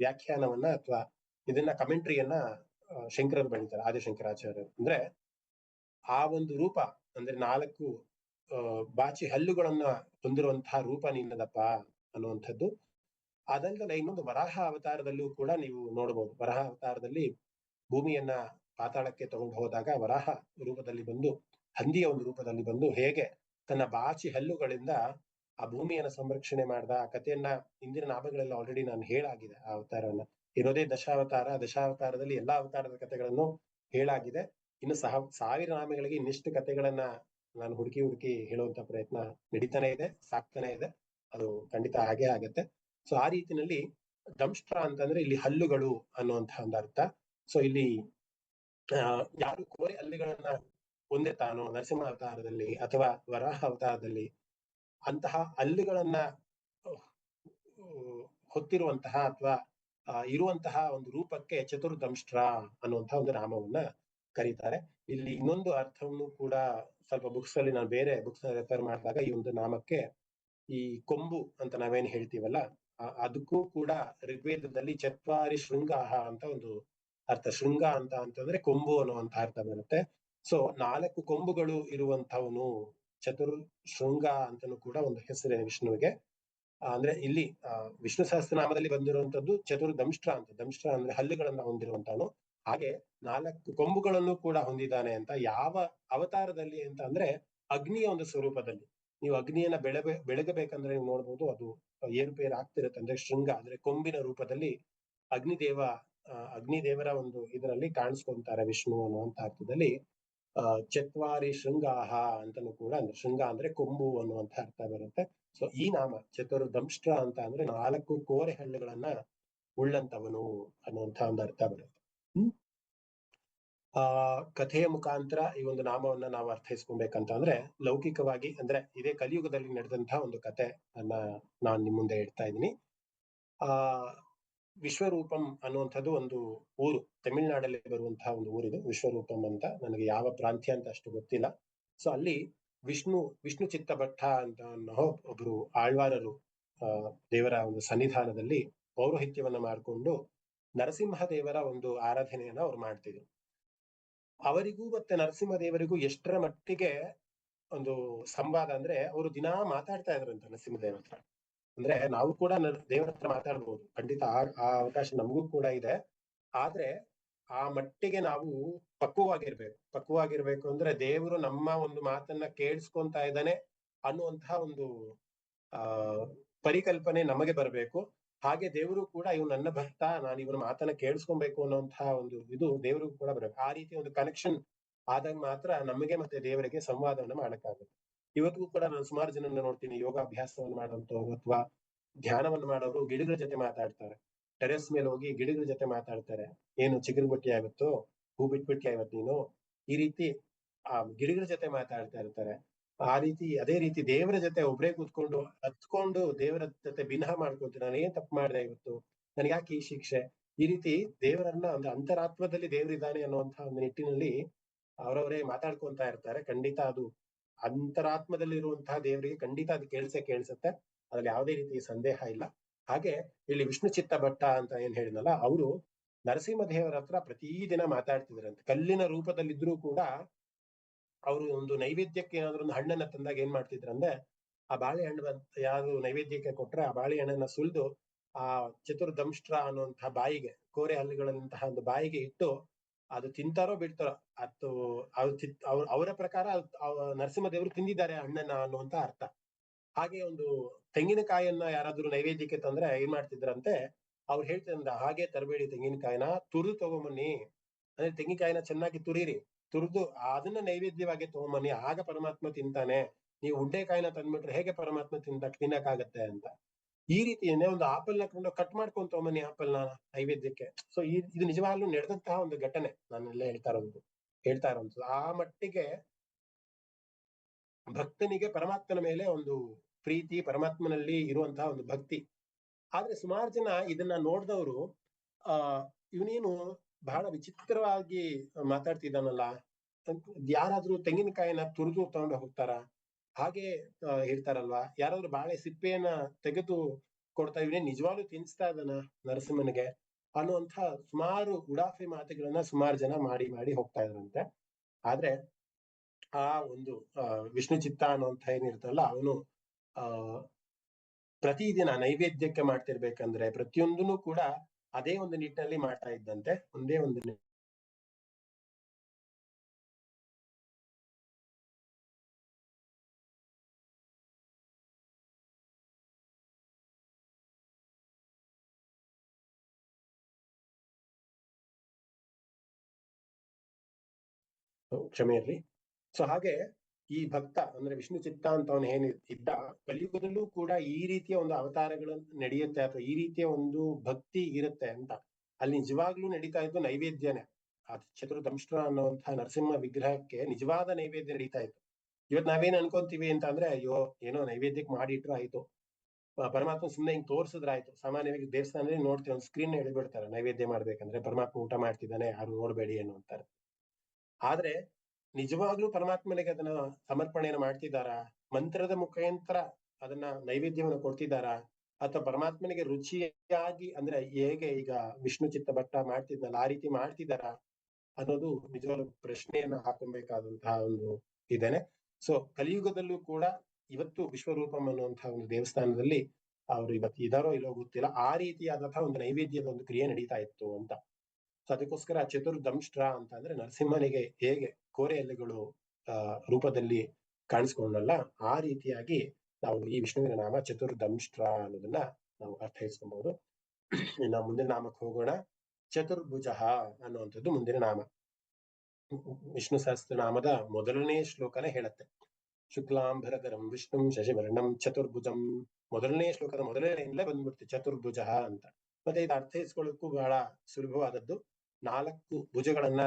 ವ್ಯಾಖ್ಯಾನವನ್ನ ಅಥವಾ ಇದನ್ನ ಕಮೆಂಟ್ರಿಯನ್ನ ಶಂಕರರು ಬರೀತಾರೆ, ಆದಿಶಂಕರಾಚಾರ್ಯರು. ಅಂದ್ರೆ ಆ ಒಂದು ರೂಪ, ಅಂದ್ರೆ 4 ಬಾಚಿ ಹಲ್ಲುಗಳನ್ನ ಹೊಂದಿರುವಂತಹ ರೂಪ ನಿನ್ನದಪ್ಪ ಅನ್ನುವಂಥದ್ದು. ಅದಲ್ಲದೆ ಇನ್ನೊಂದು ವರಾಹ ಅವತಾರದಲ್ಲೂ ಕೂಡ ನೀವು ನೋಡಬಹುದು. ವರಾಹ ಅವತಾರದಲ್ಲಿ ಭೂಮಿಯನ್ನ ಪಾತಾಳಕ್ಕೆ ತಗೊಂಡು ಹೋದಾಗ ವರಾಹ ರೂಪದಲ್ಲಿ ಬಂದು ಹಂದಿಯ ಒಂದು ರೂಪದಲ್ಲಿ ಬಂದು ಹೇಗೆ ತನ್ನ ಬಾಚಿ ಹಲ್ಲುಗಳಿಂದ ಆ ಭೂಮಿಯನ್ನ ಸಂರಕ್ಷಣೆ ಮಾಡ್ದ ಆ ಕಥೆಯನ್ನ ಇಂದಿನ ನಾಮಗಳಲ್ಲಿ ಆಲ್ರೆಡಿ ನಾನು ಹೇಳಾಗಿದೆ. ಆ ಅವತಾರವನ್ನ ಇರೋದೇ ದಶಾವತಾರ. ದಶಾವತಾರದಲ್ಲಿ ಎಲ್ಲಾ ಅವತಾರದ ಕಥೆಗಳನ್ನು ಹೇಳಾಗಿದೆ. ಇನ್ನು ಸಾವಿರ ನಾಮಗಳಿಗೆ ಇನ್ನಿಷ್ಟು ಕಥೆಗಳನ್ನ ನಾನು ಹುಡುಕಿ ಹೇಳುವಂತ ಪ್ರಯತ್ನ ನಡೀತಾನೆ ಇದೆ, ಸಾಕ್ತಾನೆ ಇದೆ. ಅದು ಖಂಡಿತ ಹಾಗೆ ಆಗತ್ತೆ. ಸೊ ಆ ರೀತಿನಲ್ಲಿ ದಂಷ್ಟ್ರ ಅಂತಂದ್ರೆ ಇಲ್ಲಿ ಹಲ್ಲುಗಳು ಅನ್ನುವಂತಹ ಒಂದು ಅರ್ಥ. ಸೊ ಇಲ್ಲಿ ಯಾರು ಕೋರೆ ಹಲ್ಲುಗಳನ್ನ ಹೊಂದಿರ್ತಾನೋ ನರಸಿಂಹ ಅವತಾರದಲ್ಲಿ ಅಥವಾ ವರಾಹ ಅವತಾರದಲ್ಲಿ ಅಂತಹ ಹಲ್ಲುಗಳನ್ನ ಹೊತ್ತಿರುವಂತಹ ಅಥವಾ ಇರುವಂತಹ ಒಂದು ರೂಪಕ್ಕೆ ಚತುರ್ದಂಷ್ಟ್ರ ಅನ್ನುವಂತಹ ಒಂದು ನಾಮವನ್ನ ಕರೀತಾರೆ. ಇಲ್ಲಿ ಇನ್ನೊಂದು ಅರ್ಥವನ್ನು ಕೂಡ ಸ್ವಲ್ಪ ಬುಕ್ಸ್ ಅಲ್ಲಿ ನಾನು ಬೇರೆ ಬುಕ್ಸ್ ರೆಫರ್ ಮಾಡಿದಾಗ ಈ ಒಂದು ನಾಮಕ್ಕೆ ಈ ಕೊಂಬು ಅಂತ ನಾವೇನ್ ಹೇಳ್ತೀವಲ್ಲ ಅದಕ್ಕೂ ಕೂಡ ಋಗ್ವೇದದಲ್ಲಿ ಚತ್ವಾರಿ ಶೃಂಗಾಹ ಅಂತ ಒಂದು ಅರ್ಥ. ಶೃಂಗ ಅಂತಂದ್ರೆ ಕೊಂಬು ಅನ್ನುವಂತ ಅರ್ಥ ಬರುತ್ತೆ. ಸೊ 4 ಕೊಂಬುಗಳು ಇರುವಂತವನು ಚತುರ್ ಶೃಂಗ ಅಂತನೂ ಕೂಡ ಒಂದು ಹೆಸರಿದೆ ವಿಷ್ಣುವಿಗೆ. ಅಂದ್ರೆ ಇಲ್ಲಿ ವಿಷ್ಣು ಸಹಸ್ರನಾಮದಲ್ಲಿ ಬಂದಿರುವಂತದ್ದು ಚತುರ್ದಂಷ್ಟ್ರ ಅಂತ. ದಂಷ್ಟ್ರ ಅಂದ್ರೆ ಹಲ್ಲುಗಳನ್ನ ಹೊಂದಿರುವಂತವನು. ಹಾಗೆ 4 ಕೊಂಬುಗಳನ್ನು ಕೂಡ ಹೊಂದಿದ್ದಾನೆ ಅಂತ. ಯಾವ ಅವತಾರದಲ್ಲಿ ಅಂತ ಅಂದ್ರೆ ಅಗ್ನಿಯ ಒಂದು ಸ್ವರೂಪದಲ್ಲಿ. ನೀವು ಅಗ್ನಿಯನ್ನ ಬೆಳಗಬೇಕಂದ್ರೆ ನೀವು ನೋಡ್ಬೋದು, ಅದು ಏರುಪೇರು ಆಗ್ತಿರುತ್ತೆ. ಅಂದ್ರೆ ಶೃಂಗ ಅಂದ್ರೆ ಕೊಂಬಿನ ರೂಪದಲ್ಲಿ ಅಗ್ನಿದೇವರ ಒಂದು ಇದರಲ್ಲಿ ಕಾಣಿಸ್ಕೊಂತಾರೆ ವಿಷ್ಣು ಅನ್ನುವಂತ ಅರ್ಥದಲ್ಲಿ ಚತ್ವಾರಿ ಶೃಂಗಾಹ ಅಂತನೂ ಕೂಡ ಅಂದ್ರೆ ಶೃಂಗ ಅಂದ್ರೆ ಕೊಂಬು ಅನ್ನುವಂತ ಅರ್ಥ ಬರುತ್ತೆ. ಸೊ ಈ ನಾಮ ಚತುರ್ದಂಷ್ಟ್ರ ಅಂತ ಅಂದ್ರೆ 4 ಕೋರೆ ಹಳ್ಳಿಗಳನ್ನ ಉಳ್ಳಂತವನು ಅನ್ನುವಂತ ಒಂದು ಅರ್ಥ ಬರುತ್ತೆ. ಕಥೆಯ ಮುಖಾಂತರ ಈ ಒಂದು ನಾಮವನ್ನ ನಾವು ಅರ್ಥೈಸ್ಕೊಬೇಕಂತ ಅಂದ್ರೆ ಲೌಕಿಕವಾಗಿ ಅಂದ್ರೆ ಇದೇ ಕಲಿಯುಗದಲ್ಲಿ ನಡೆದಂತಹ ಒಂದು ಕತೆ ನಾನು ನಿಮ್ ಮುಂದೆ ಹೇಳ್ತಾ ಇದ್ದೀನಿ. ವಿಶ್ವರೂಪಂ ಅನ್ನುವಂಥದ್ದು ಒಂದು ಊರು, ತಮಿಳುನಾಡಲ್ಲಿ ಬರುವಂತಹ ಒಂದು ಊರಿದು ವಿಶ್ವರೂಪಂ ಅಂತ. ನನಗೆ ಯಾವ ಪ್ರಾಂತ್ಯ ಅಂತ ಅಷ್ಟು ಗೊತ್ತಿಲ್ಲ. ಸೊ ಅಲ್ಲಿ ವಿಷ್ಣು ಚಿತ್ತಭಟ್ಟ ಅಂತ ಅನ್ನೋ ಒಬ್ರು ಆಳ್ವಾರರು ದೇವರ ಒಂದು ಸನ್ನಿಧಾನದಲ್ಲಿ ಪೌರೋಹಿತ್ಯವನ್ನ ಮಾಡಿಕೊಂಡು ನರಸಿಂಹ ದೇವರ ಒಂದು ಆರಾಧನೆಯನ್ನ ಅವ್ರು ಮಾಡ್ತಿದ್ರು. ಅವರಿಗೂ ಮತ್ತೆ ನರಸಿಂಹ ದೇವರಿಗೂ ಎಷ್ಟರ ಮಟ್ಟಿಗೆ ಒಂದು ಸಂವಾದ ಅಂದ್ರೆ ಅವರು ದಿನಾ ಮಾತಾಡ್ತಾ ಇದ್ರಂತೆ ನರಸಿಂಹದೇವರ ಹತ್ರ. ಅಂದ್ರೆ ನಾವು ಕೂಡ ದೇವರ ಹತ್ರ ಮಾತಾಡ್ಬೋದು, ಖಂಡಿತ ಆ ಅವಕಾಶ ನಮಗೂ ಕೂಡ ಇದೆ. ಆದ್ರೆ ಆ ಮಟ್ಟಿಗೆ ನಾವು ಪಕ್ವವಾಗಿರ್ಬೇಕು ಅಂದ್ರೆ ದೇವರು ನಮ್ಮ ಒಂದು ಮಾತನ್ನ ಕೇಳಿಸ್ಕೊಂತಾ ಇದ್ದಾನೆ ಅನ್ನುವಂತಹ ಒಂದು ಪರಿಕಲ್ಪನೆ ನಮಗೆ ಬರಬೇಕು. ಹಾಗೆ ದೇವರು ಕೂಡ ಇವ್ ನನ್ನ ಭಕ್ತ, ನಾನು ಇವನ ಮಾತನ್ನ ಕೇಳಿಸ್ಕೊಬೇಕು ಅನ್ನುವಂತಹ ಒಂದು ಇದು ದೇವರಿಗೂ ಕೂಡ ಬರಬೇಕು. ಆ ರೀತಿ ಒಂದು ಕನೆಕ್ಷನ್ ಆದಾಗ ಮಾತ್ರ ನಮಗೆ ಮತ್ತೆ ದೇವರಿಗೆ ಸಂವಾದವನ್ನ ಮಾಡಕ್ಕಾಗುತ್ತೆ. ಇವತ್ತಿಗೂ ಕೂಡ ನಾನು ಸುಮಾರು ಜನನ್ನ ನೋಡ್ತೀನಿ, ಯೋಗಾಭ್ಯಾಸವನ್ನು ಮಾಡುವಂತವ್ರು ಅಥವಾ ಧ್ಯಾನವನ್ನು ಮಾಡೋರು ಗಿಡಗಳ ಜೊತೆ ಮಾತಾಡ್ತಾರೆ. ಟೆರೆಸ್ ಮೇಲೆ ಹೋಗಿ ಗಿಡಗಳ ಜೊತೆ ಮಾತಾಡ್ತಾರೆ. ಏನು ಚಿಗುರು ಬಟ್ಟಿ ಆಗುತ್ತೋ, ಹೂ ಬಿಟ್ಬಿಟ್ಟಿ ಇವತ್ತು ನೀನು, ಈ ರೀತಿ ಆ ಗಿಡಗಳ ಜೊತೆ ಮಾತಾಡ್ತಾ ಇರ್ತಾರೆ. ಅದೇ ರೀತಿ ದೇವರ ಜೊತೆ ಒಬ್ರೇ ಕೂತ್ಕೊಂಡು ಹತ್ಕೊಂಡು ದೇವರ ಜೊತೆ ಬಿನಹ ಮಾಡ್ಕೊಳ್ತೀನಿ, ನಾನು ಏನ್ ತಪ್ಪು ಮಾಡಿದೆ ಇವತ್ತು, ನನ್ಗೆ ಯಾಕೆ ಈ ಶಿಕ್ಷೆ, ಈ ರೀತಿ ದೇವರನ್ನ ಒಂದು ಅಂತರಾತ್ಮದಲ್ಲಿ ದೇವರಿದ್ದಾನೆ ಅನ್ನುವಂತಹ ಒಂದು ನಿಟ್ಟಿನಲ್ಲಿ ಅವರವರೇ ಮಾತಾಡ್ಕೊಂತ ಇರ್ತಾರೆ. ಖಂಡಿತ ಅದು ಅಂತರಾತ್ಮದಲ್ಲಿ ಇರುವಂತಹ ದೇವರಿಗೆ ಖಂಡಿತ ಅದು ಕೇಳಿಸುತ್ತೆ, ಅದ್ರಲ್ಲಿ ಯಾವುದೇ ರೀತಿ ಸಂದೇಹ ಇಲ್ಲ. ಹಾಗೆ ಇಲ್ಲಿ ವಿಷ್ಣು ಚಿತ್ತ ಭಟ್ಟ ಅಂತ ಏನ್ ಹೇಳಿದ್ನಲ್ಲ, ಅವರು ನರಸಿಂಹ ದೇವರ ಹತ್ರ ಪ್ರತಿದಿನ ಮಾತಾಡ್ತಿದ್ರಂತೆ. ಕಲ್ಲಿನ ರೂಪದಲ್ಲಿದ್ರೂ ಕೂಡ ಅವರು ಒಂದು ನೈವೇದ್ಯಕ್ಕೆ ಏನಾದ್ರು ಒಂದು ಹಣ್ಣನ್ನ ತಂದಾಗ ಏನ್ ಮಾಡ್ತಿದ್ರಂದ್ರೆ, ಆ ಬಾಳೆಹಣ್ಣು ಯಾರು ನೈವೇದ್ಯಕ್ಕೆ ಕೊಟ್ರೆ ಆ ಬಾಳೆಹಣ್ಣನ್ನ ಸುಲಿದು ಆ ಚತುರ್ದಂಷ್ಟ್ರ ಅನ್ನುವಂತಹ ಬಾಯಿಗೆ, ಕೋರೆ ಹಲ್ಲುಗಳಂತಹ ಒಂದು ಬಾಯಿಗೆ ಇಟ್ಟು ಅದು ತಿಂತಾರೋ ಬಿಡ್ತಾರೋ ಅದು ಅವರ ಪ್ರಕಾರ ನರಸಿಂಹ ದೇವರು ತಿಂದಿದ್ದಾರೆ ಹಣ್ಣನ್ನ ಅನ್ನುವಂತ ಅರ್ಥ. ಹಾಗೆ ಒಂದು ತೆಂಗಿನಕಾಯಿಯನ್ನ ಯಾರಾದ್ರೂ ನೈವೇದ್ಯಕ್ಕೆ ತಂದ್ರೆ ಏನ್ ಮಾಡ್ತಿದ್ರಂತೆ, ಅವ್ರು ಹೇಳ್ತಿದ್ರ ಹಾಗೆ ತರಬೇಡಿ, ತೆಂಗಿನಕಾಯಿನ ತುರಿದು ತಗೊಂಬನ್ನಿ. ಅಂದ್ರೆ ತೆಂಗಿನಕಾಯಿನ ಚೆನ್ನಾಗಿ ತುರಿದು ಅದನ್ನ ನೈವೇದ್ಯವಾಗಿ ತಗೊಂಬನ್ನಿ, ಆಗ ಪರಮಾತ್ಮ ತಿಂತಾನೆ. ನೀವು ಉಂಡೆಕಾಯಿನ ತಂದ್ಬಿಟ್ರೆ ಹೇಗೆ ಪರಮಾತ್ಮ ತಿನ್ನಕ್ಕಾಗತ್ತೆ ಅಂತ. ಈ ರೀತಿ ಒಂದು ಆಪಲ್ ನ ಕಟ್ ಮಾಡ್ಕೊಂಡ್ ತಗೊಂಬನ್ನಿ ಆಪಲ್ನ ನೈವೇದ್ಯಕ್ಕೆ. ಸೊ ಇದು ನಿಜವಾಗ್ಲೂ ನಡೆದಂತಹ ಒಂದು ಘಟನೆ ನಾನೆಲ್ಲ ಹೇಳ್ತಾ ಇರೋದು. ಆ ಮಟ್ಟಿಗೆ ಭಕ್ತನಿಗೆ ಪರಮಾತ್ಮನ ಮೇಲೆ ಒಂದು ಪ್ರೀತಿ, ಪರಮಾತ್ಮನಲ್ಲಿ ಇರುವಂತಹ ಒಂದು ಭಕ್ತಿ. ಆದ್ರೆ ಸುಮಾರು ಜನ ಇದನ್ನ ನೋಡ್ದವ್ರು ಇವನೇನು ಬಹಳ ವಿಚಿತ್ರವಾಗಿ ಮಾತಾಡ್ತಿದ್ದಾನಲ್ಲ, ಯಾರಾದ್ರೂ ತೆಂಗಿನಕಾಯಿನ ತುರಿದು ತಗೊಂಡು ಹೋಗ್ತಾರ, ಹಾಗೆ ಹೇಳ್ತಾರಲ್ವಾ, ಯಾರಾದ್ರೂ ಬಾಳೆ ಸಿಪ್ಪೆಯನ್ನ ತೆಗೆದು ಕೊಡ್ತಾ ಇವನೇ ನಿಜವಾಗ್ಲೂ ತಿನ್ಸ್ತಾ ಇದ್ದಾನ ನರಸಿಂಹನಿಗೆ ಅನ್ನುವಂಥ ಸುಮಾರು ಉಡಾಫೆ ಮಾತುಗಳನ್ನ ಸುಮಾರು ಜನ ಮಾಡಿ ಹೋಗ್ತಾ ಇದ್ರಂತೆ. ಆದ್ರೆ ಆ ಒಂದು ವಿಷ್ಣು ಚಿತ್ತ ಅನ್ನುವಂಥ ಏನಿರ್ತಲ್ಲ, ಅವನು ಪ್ರತಿದಿನ ನೈವೇದ್ಯಕ್ಕೆ ಮಾಡ್ತಿರ್ಬೇಕಂದ್ರೆ ಪ್ರತಿಯೊಂದನ್ನು ಕೂಡ ಅದೇ ಒಂದು ನಿಟ್ಟಿನಲ್ಲಿ ಮಾಡ್ತಾ ಇದ್ದಂತೆ. ಒಂದೇ ಒಂದು ಕ್ಷಮೆ ಇರ್ಲಿ. ಸೊ ಹಾಗೆ ಈ ಭಕ್ತ ಅಂದ್ರೆ ವಿಷ್ಣು ಚಿತ್ತ ಅಂತ ಅವನು ಏನ್ ಇದ್ದ, ಕಲಿಯುಗದಲ್ಲೂ ಕೂಡ ಈ ರೀತಿಯ ಒಂದು ಅವತಾರಗಳು ನಡೆಯುತ್ತೆ ಅಥವಾ ಈ ರೀತಿಯ ಒಂದು ಭಕ್ತಿ ಇರುತ್ತೆ ಅಂತ ಅಲ್ಲಿ ನಿಜವಾಗ್ಲೂ ನಡೀತಾ ಇದ್ದು ನೈವೇದ್ಯನೇ. ಆ ಚತುರ್ದಂಷ್ಟ್ರ ಅನ್ನುವಂತಹ ನರಸಿಂಹ ವಿಗ್ರಹಕ್ಕೆ ನಿಜವಾದ ನೈವೇದ್ಯ ನಡೀತಾ ಇತ್ತು. ಇವತ್ ನಾವೇನ್ ಅನ್ಕೊಂತೀವಿ ಅಂತ ಅಂದ್ರೆ, ಅಯ್ಯೋ ಏನೋ ನೈವೇದ್ಯಕ್ಕೆ ಮಾಡಿಟ್ರು ಆಯ್ತು, ಪರಮಾತ್ಮ ಸುಮ್ನೆ ಹಿಂಗ್ ತೋರ್ಸಿದ್ರಾಯ್ತು. ಸಾಮಾನ್ಯವಾಗಿ ದೇವಸ್ಥಾನದಲ್ಲಿ ನೋಡ್ತೀವಿ, ಒಂದು ಸ್ಕ್ರೀನ್ ಎಳಿಬಿಡ್ತಾರೆ ನೈವೇದ್ಯ ಮಾಡ್ಬೇಕಂದ್ರೆ, ಪರಮಾತ್ಮ ಊಟ ಮಾಡ್ತಿದ್ದಾನೆ ಯಾರು ನೋಡ್ಬೇಡಿ ಏನು ಅಂತಾರೆ. ಆದ್ರೆ ನಿಜವಾಗ್ಲೂ ಪರಮಾತ್ಮನಿಗೆ ಅದನ್ನ ಸಮರ್ಪಣೆಯನ್ನು ಮಾಡ್ತಿದ್ದಾರಾ, ಮಂತ್ರದ ಮುಖಾಂತರ ಅದನ್ನ ನೈವೇದ್ಯವನ್ನು ಕೊಡ್ತಿದ್ದಾರಾ, ಅಥವಾ ಪರಮಾತ್ಮನಿಗೆ ರುಚಿಯಾಗಿ ಅಂದ್ರೆ ಹೇಗೆ ಈಗ ವಿಷ್ಣು ಚಿತ್ತ ಭಟ್ಟ ಮಾಡ್ತಿದ್ನಲ್ಲ ಆ ರೀತಿ ಮಾಡ್ತಿದ್ದಾರಾ ಅನ್ನೋದು ನಿಜವಾಗ್ಲೂ ಪ್ರಶ್ನೆಯನ್ನ ಹಾಕೊಬೇಕಾದಂತಹ ಒಂದು ಇದೇನೆ. ಸೊ ಕಲಿಯುಗದಲ್ಲೂ ಕೂಡ ಇವತ್ತು ವಿಶ್ವರೂಪಂ ಅನ್ನುವಂತಹ ಒಂದು ದೇವಸ್ಥಾನದಲ್ಲಿ ಅವ್ರು ಇವತ್ತು ಇದಾರೋ ಇಲ್ಲೋ ಗೊತ್ತಿಲ್ಲ, ಆ ರೀತಿಯಾದಂತಹ ಒಂದು ನೈವೇದ್ಯದ ಒಂದು ಕ್ರಿಯೆ ನಡೀತಾ ಇತ್ತು ಅಂತ. ಸೊ ಅದಕ್ಕೋಸ್ಕರ ಚತುರ್ದಂಷ್ಟ್ರ ಅಂತ ಅಂದ್ರೆ ನರಸಿಂಹನಿಗೆ ಹೇಗೆ ಕೋರೆ ಎಲೆಗಳು ರೂಪದಲ್ಲಿ ಕಾಣಿಸ್ಕೊಂಡಲ್ಲ, ಆ ರೀತಿಯಾಗಿ ನಾವು ಈ ವಿಷ್ಣುವಿನ ನಾಮ ಚತುರ್ದಂಷ್ಟ್ರ ಅನ್ನೋದನ್ನ ನಾವು ಅರ್ಥೈಸ್ಕೊಬಹುದು. ಇನ್ನು ಮುಂದಿನ ನಾಮಕ್ಕೆ ಹೋಗೋಣ. ಚತುರ್ಭುಜ ಅನ್ನುವಂಥದ್ದು ಮುಂದಿನ ನಾಮ. ವಿಷ್ಣು ಸಹಸ್ರನಾಮದ ಮೊದಲನೇ ಶ್ಲೋಕನೇ ಹೇಳುತ್ತೆ, ಶುಕ್ಲಾಂಬರಧರಂ ವಿಷ್ಣುಂ ಶಶಿವರ್ಣಂ ಚತುರ್ಭುಜಂ. ಮೊದಲನೇ ಶ್ಲೋಕದ ಮೊದಲನೇ ಲೈನ್ಲೇ ಬಂದ್ಬಿಡ್ತೀವಿ ಚತುರ್ಭುಜ ಅಂತ. ಮತ್ತೆ ಇದು ಅರ್ಥೈಸ್ಕೊಳ್ಳೋಕ್ಕೂ ಬಹಳ ಸುಲಭವಾದದ್ದು. 4 ಭುಜಗಳನ್ನ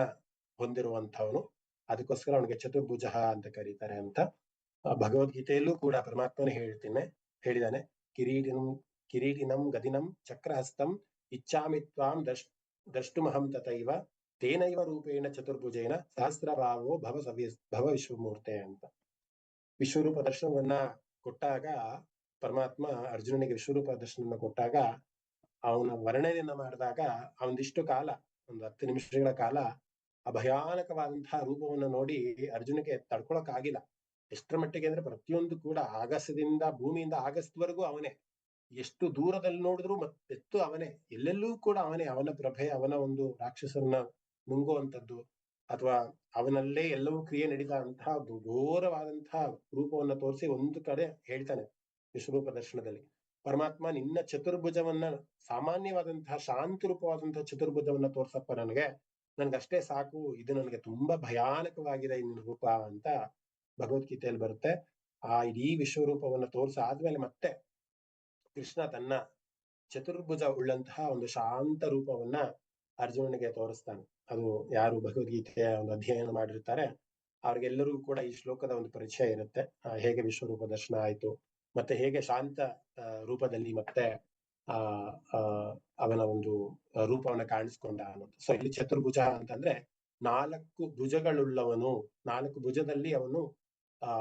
ಹೊಂದಿರುವಂತವನು, ಅದಕ್ಕೋಸ್ಕರ ಅವನಿಗೆ ಚತುರ್ಭುಜ ಅಂತ ಕರೀತಾರೆ ಅಂತ. ಭಗವದ್ಗೀತೆಯಲ್ಲೂ ಕೂಡ ಪರಮಾತ್ಮನೇ ಹೇಳಿದಾನೆ, ಕಿರೀಟಿನಂ ಗದಿನಂ ಚಕ್ರಹಸ್ತಂ ಇಚ್ಛಾಮಿ ತ್ವಾಂ ದ್ರಷ್ಟುಮಹಂ ತಥೈವ ತೇನೈವ ರೂಪೇಣ ಚತುರ್ಭುಜೇನ ಸಹಸ್ರಭಾವೋ ಭವ ವಿಶ್ವಮೂರ್ತೆ ಅಂತ. ವಿಶ್ವರೂಪ ದರ್ಶನವನ್ನ ಕೊಟ್ಟಾಗ ಪರಮಾತ್ಮ ಅರ್ಜುನನಿಗೆ ವಿಶ್ವರೂಪ ದರ್ಶನವನ್ನ ಕೊಟ್ಟಾಗ ಅವನ ವರ್ಣನೆಯನ್ನ ಮಾಡಿದಾಗ ಅವನದಿಷ್ಟು ಕಾಲ, ಒಂದು 10 ನಿಮಿಷಗಳ ಕಾಲ ಆ ಭಯಾನಕವಾದಂತಹ ರೂಪವನ್ನ ನೋಡಿ ಅರ್ಜುನಿಗೆ ತಡ್ಕೊಳಕ್ ಆಗಿಲ್ಲ. ಎಷ್ಟರ ಮಟ್ಟಿಗೆ ಅಂದ್ರೆ ಪ್ರತಿಯೊಂದು ಕೂಡ ಆಗಸದಿಂದ ಭೂಮಿಯಿಂದ ಆಗಸದವರೆಗೂ ಅವನೇ, ಎಷ್ಟು ದೂರದಲ್ಲಿ ನೋಡಿದ್ರು ಮತ್ತೆತ್ತು ಅವನೇ, ಎಲ್ಲೆಲ್ಲೂ ಕೂಡ ಅವನೇ, ಅವನ ಪ್ರಭೆ, ಅವನ ಒಂದು ರಾಕ್ಷಸರನ್ನ ನುಂಗುವಂಥದ್ದು ಅಥವಾ ಅವನಲ್ಲೇ ಎಲ್ಲವೂ ಕ್ರಿಯೆ ನಡೀತಾದಂತಹ ಘೋರವಾದಂತಹ ರೂಪವನ್ನ ತೋರಿಸಿ ಒಂದು ಕಡೆ ಹೇಳ್ತಾನೆ ವಿಶ್ವರೂಪ ದರ್ಶನದಲ್ಲಿ, ಪರಮಾತ್ಮ ನಿನ್ನ ಚತುರ್ಭುಜವನ್ನ, ಸಾಮಾನ್ಯವಾದಂತಹ ಶಾಂತ ರೂಪವಾದಂತಹ ಚತುರ್ಭುಜವನ್ನ ತೋರ್ಸಪ್ಪ ನನ್ಗಷ್ಟೇ ಸಾಕು, ಇದು ನನಗೆ ತುಂಬಾ ಭಯಾನಕವಾಗಿದೆ ನಿನ್ನ ರೂಪ ಅಂತ ಭಗವದ್ಗೀತೆಯಲ್ಲಿ ಬರುತ್ತೆ. ಆ ಇಡೀ ವಿಶ್ವರೂಪವನ್ನ ತೋರ್ಸಾದ್ಮೇಲೆ ಮತ್ತೆ ಕೃಷ್ಣ ತನ್ನ ಚತುರ್ಭುಜ ಉಳ್ಳಂತಹ ಒಂದು ಶಾಂತ ರೂಪವನ್ನ ಅರ್ಜುನನಿಗೆ ತೋರಿಸ್ತಾನೆ. ಅದು ಯಾರು ಭಗವದ್ಗೀತೆಯ ಒಂದು ಅಧ್ಯಯನ ಮಾಡಿರ್ತಾರೆ ಅವ್ರಿಗೆಲ್ಲರಿಗೂ ಕೂಡ ಈ ಶ್ಲೋಕದ ಒಂದು ಪರಿಚಯ ಇರುತ್ತೆ. ಹೇಗೆ ವಿಶ್ವರೂಪ ದರ್ಶನ ಆಯ್ತು, ಮತ್ತೆ ಹೇಗೆ ಶಾಂತ ರೂಪದಲ್ಲಿ ಮತ್ತೆ ಅವನ ಒಂದು ರೂಪವನ್ನ ಕಾಣಿಸ್ಕೊಂಡ ಅನ್ನೋದು. ಸೊ ಇಲ್ಲಿ ಚತುರ್ಭುಜ ಅಂತಂದ್ರೆ 4 ಭುಜಗಳುಳ್ಳವನು, 4 ಭುಜದಲ್ಲಿ ಅವನು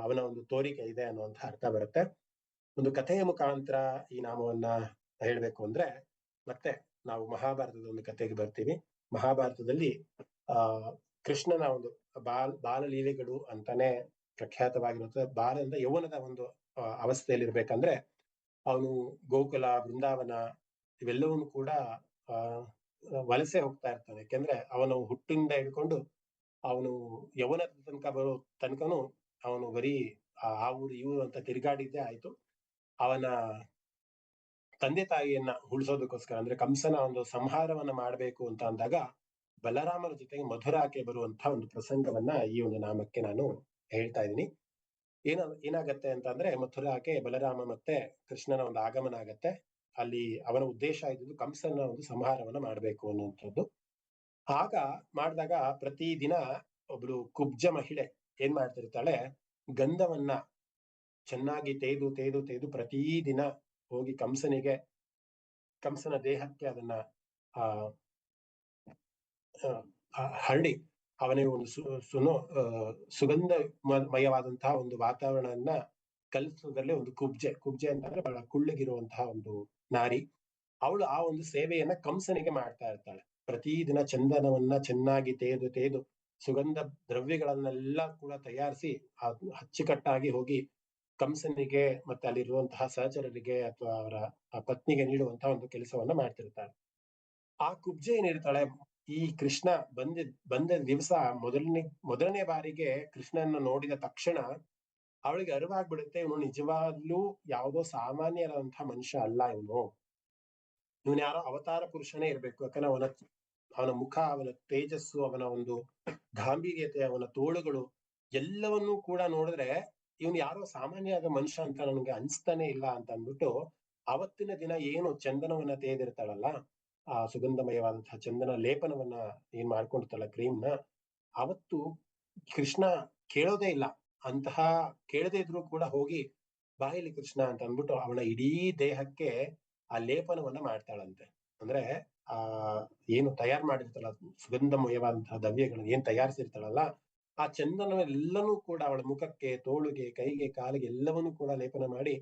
ಅವನ ಒಂದು ತೋರಿಕೆ ಇದೆ ಅನ್ನುವಂಥ ಅರ್ಥ ಬರುತ್ತೆ. ಒಂದು ಕಥೆಯ ಮುಖಾಂತರ ಈ ನಾಮವನ್ನ ಹೇಳ್ಬೇಕು ಅಂದ್ರೆ ಮತ್ತೆ ನಾವು ಮಹಾಭಾರತದ ಒಂದು ಕಥೆಗೆ ಬರ್ತೀವಿ. ಮಹಾಭಾರತದಲ್ಲಿ ಕೃಷ್ಣನ ಒಂದು ಬಾಲಲೀಲೆಗಳು ಅಂತಾನೆ ಪ್ರಖ್ಯಾತವಾಗಿರುತ್ತೆ. ಬಾಲದಿಂದ ಯೌವನದ ಒಂದು ಅವಸ್ಥೆಯಲ್ಲಿ ಇರ್ಬೇಕಂದ್ರೆ ಅವನು ಗೋಕುಲ, ಬೃಂದಾವನ ಇವೆಲ್ಲವನ್ನು ಕೂಡ ವಲಸೆ ಹೋಗ್ತಾ ಇರ್ತಾನೆ. ಯಾಕೆಂದ್ರೆ ಅವನು ಹುಟ್ಟಿಂದ ಹಿಡ್ಕೊಂಡು ಅವನು ಯೌವನದ ತನಕ ಬರೋ ತನಕನು ಅವನು ಬರೀ ಆ ಊರು ಈ ಊರು ಅಂತ ತಿರುಗಾಡಿದ್ದೇ ಆಯ್ತು. ಅವನ ತಂದೆ ತಾಯಿಯನ್ನ ಉಳಿಸೋದಕ್ಕೋಸ್ಕರ ಅಂದ್ರೆ ಕಂಸನ ಒಂದು ಸಂಹಾರವನ್ನ ಮಾಡ್ಬೇಕು ಅಂತ ಅಂದಾಗ ಬಲರಾಮನ ಜೊತೆಗೆ ಮಧುರಾಕ್ಕೆ ಬರುವಂತಹ ಒಂದು ಪ್ರಸಂಗವನ್ನ ಈ ಒಂದು ನಾಮಕ್ಕೆ ನಾನು ಹೇಳ್ತಾ ಇದ್ದೀನಿ. ಏನಾಗತ್ತೆ ಅಂತ ಅಂದ್ರೆ ಮಥುರಾಕ್ಕೆ ಬಲರಾಮ ಮತ್ತೆ ಕೃಷ್ಣನ ಒಂದು ಆಗಮನ ಆಗತ್ತೆ. ಅಲ್ಲಿ ಅವನ ಉದ್ದೇಶ ಇದ್ದು ಕಂಸನ ಒಂದು ಸಂಹಾರವನ್ನ ಮಾಡ್ಬೇಕು ಅನ್ನುವಂಥದ್ದು. ಆಗ ಮಾಡಿದಾಗ ಪ್ರತಿದಿನ ಒಬ್ಳು ಕುಬ್ಜ ಮಹಿಳೆ ಏನ್ ಮಾಡ್ತಿರ್ತಾಳೆ, ಗಂಧವನ್ನ ಚೆನ್ನಾಗಿ ತೇದು ಪ್ರತಿದಿನ ಹೋಗಿ ಕಂಸನ ದೇಹಕ್ಕೆ ಅದನ್ನ ಹರಡಿ ಅವನಿಗೆ ಒಂದು ಸುಗಂಧಮಯವಾದಂತಹ ಒಂದು ವಾತಾವರಣವನ್ನ ಕಲಿಸೋದ್ರಲ್ಲಿ ಒಂದು ಕುಬ್ಜೆ ಅಂತಂದ್ರೆ ಬಹಳ ಕುಳ್ಳಗಿರುವಂತಹ ಒಂದು ನಾರಿ. ಅವಳು ಆ ಒಂದು ಸೇವೆಯನ್ನ ಕಂಸನಿಗೆ ಮಾಡ್ತಾ ಇರ್ತಾಳೆ. ಪ್ರತಿದಿನ ಚಂದನವನ್ನ ಚೆನ್ನಾಗಿ ತೇದು ಸುಗಂಧ ದ್ರವ್ಯಗಳನ್ನೆಲ್ಲ ಕೂಡ ತಯಾರಿಸಿ ಅಚ್ಚುಕಟ್ಟಾಗಿ ಹೋಗಿ ಕಂಸನಿಗೆ ಮತ್ತೆ ಅಲ್ಲಿರುವಂತಹ ಸಹಚರರಿಗೆ ಅಥವಾ ಅವರ ಪತ್ನಿಗೆ ನೀಡುವಂತಹ ಒಂದು ಕೆಲಸವನ್ನ ಮಾಡ್ತಿರ್ತಾಳೆ. ಆ ಕುಬ್ಜೆ ಏನಿರ್ತಾಳೆ, ಈ ಕೃಷ್ಣ ಬಂದ ದಿವಸ ಮೊದಲನೇ ಬಾರಿಗೆ ಕೃಷ್ಣನ ನೋಡಿದ ತಕ್ಷಣ ಅವಳಿಗೆ ಅರಿವಾಗ್ಬಿಡುತ್ತೆ, ಇವನು ನಿಜವಾಗ್ಲೂ ಯಾವುದೋ ಸಾಮಾನ್ಯರಾದಂತಹ ಮನುಷ್ಯ ಅಲ್ಲ, ಇವನು ಯಾರೋ ಅವತಾರ ಪುರುಷನೇ ಇರ್ಬೇಕು. ಯಾಕಂದ್ರೆ ಅವನ ಮುಖ, ಅವನ ತೇಜಸ್ಸು, ಅವನ ಒಂದು ಗಾಂಭೀರ್ಯತೆ, ಅವನ ತೋಳುಗಳು ಎಲ್ಲವನ್ನೂ ಕೂಡ ನೋಡಿದ್ರೆ ಇವನು ಯಾರೋ ಸಾಮಾನ್ಯವಾದ ಮನುಷ್ಯ ಅಂತ ನನಗೆ ಅನ್ಸ್ತಾನೆ ಇಲ್ಲ ಅಂತ ಅಂದ್ಬಿಟ್ಟು, ಅವತ್ತಿನ ದಿನ ಏನು ಚಂದನವನ್ನ ತೆಗೆದಿರ್ತಾಳಲ್ಲ, ಆ ಸುಗಂಧಮಯವಾದಂತಹ ಚಂದನ ಲೇಪನವನ್ನ ಏನ್ ಮಾಡ್ಕೊಂಡಿರ್ತಾಳ ಕ್ರೀಮ್ನ, ಅವತ್ತು ಕೃಷ್ಣ ಕೇಳೋದೇ ಇಲ್ಲ. ಅಂತಹ ಕೇಳದೇ ಇದ್ರು ಕೂಡ ಹೋಗಿ ಬಾಯಿಲಿ ಕೃಷ್ಣ ಅಂತ ಅಂದ್ಬಿಟ್ಟು ಅವಳ ಇಡೀ ದೇಹಕ್ಕೆ ಆ ಲೇಪನವನ್ನ ಮಾಡ್ತಾಳಂತೆ. ಅಂದ್ರೆ ಆ ಏನು ತಯಾರು ಮಾಡಿರ್ತಾಳ ಸುಗಂಧಮಯವಾದಂತಹ ದ್ರವ್ಯಗಳನ್ನ ಏನ್ ತಯಾರಿಸಿರ್ತಾಳಲ್ಲ, ಆ ಚಂದನವೆಲ್ಲನೂ ಕೂಡ ಅವಳ ಮುಖಕ್ಕೆ, ತೋಳುಗೆ, ಕೈಗೆ, ಕಾಲಿಗೆ ಎಲ್ಲವನ್ನೂ ಕೂಡ ಲೇಪನ ಮಾಡಿ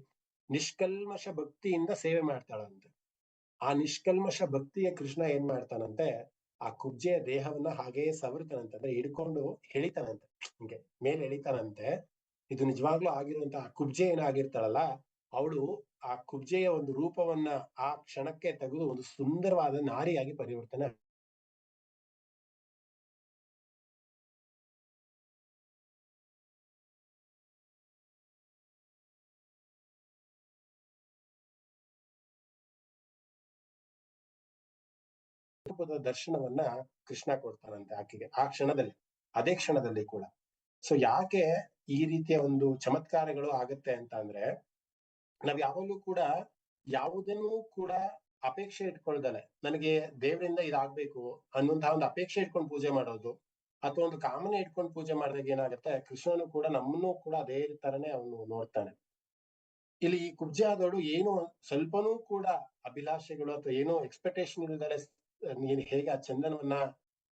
ನಿಷ್ಕಲ್ಮಶ ಭಕ್ತಿಯಿಂದ ಸೇವೆ ಮಾಡ್ತಾಳಂತೆ. ಆ ನಿಷ್ಕಲ್ಮಶ ಭಕ್ತಿಯ ಕೃಷ್ಣ ಏನ್ ಮಾಡ್ತಾನಂತೆ, ಆ ಕುಬ್ಜೆಯ ದೇಹವನ್ನ ಹಾಗೇ ಸವರ್ತಾನಂತೆ, ಅಂದ್ರೆ ಹಿಡ್ಕೊಂಡು ಎಳಿತಾನಂತೆ, ಹಿಂಗೆ ಮೇಲೆ ಎಳಿತಾನಂತೆ. ಇದು ನಿಜವಾಗ್ಲೂ ಆಗಿರುವಂತಹ ಕುಬ್ಜೆ ಏನಾಗಿರ್ತಾಳಲ್ಲ, ಅವಳು ಆ ಕುಬ್ಜೆಯ ಒಂದು ರೂಪವನ್ನ ಆ ಕ್ಷಣಕ್ಕೆ ತೆಗೆದು ಒಂದು ಸುಂದರವಾದ ನಾರಿಯಾಗಿ ಪರಿವರ್ತನೆ ರೂಪದ ದರ್ಶನವನ್ನ ಕೃಷ್ಣ ಕೊಡ್ತಾನಂತೆ ಆಕೆಗೆ ಆ ಕ್ಷಣದಲ್ಲಿ, ಅದೇ ಕ್ಷಣದಲ್ಲಿ ಕೂಡ. ಸೊ ಯಾಕೆ ಈ ರೀತಿಯ ಒಂದು ಚಮತ್ಕಾರಗಳು ಆಗತ್ತೆ ಅಂತ ಅಂದ್ರೆ, ನಾವ್ ಯಾವಾಗ್ಲೂ ಕೂಡ ಯಾವುದನ್ನೂ ಕೂಡ ಅಪೇಕ್ಷೆ ಇಟ್ಕೊಳ್ದಲೆ, ನನಗೆ ದೇವರಿಂದ ಇದಾಗ್ಬೇಕು ಅನ್ನುವಂತಹ ಒಂದು ಅಪೇಕ್ಷೆ ಇಟ್ಕೊಂಡು ಪೂಜೆ ಮಾಡೋದು, ಅಥವಾ ಒಂದು ಕಾಮನೆ ಇಟ್ಕೊಂಡು ಪೂಜೆ ಮಾಡಿದಾಗ ಏನಾಗುತ್ತೆ, ಕೃಷ್ಣನು ಕೂಡ ನಮ್ಮನ್ನು ಕೂಡ ಅದೇ ತರನೇ ಅವನು ನೋಡ್ತಾನೆ. ಇಲ್ಲಿ ಈ ಕುಬ್ಜೆ ಆದವಳು ಏನು ಸ್ವಲ್ಪನೂ ಕೂಡ ಅಭಿಲಾಷೆಗಳು ಅಥವಾ ಏನೋ ಎಕ್ಸ್ಪೆಕ್ಟೇಷನ್ ಇಲ್ದಲೆ ನೀನ್ ಹೇಗೆ ಆ ಚಂದನವನ್ನ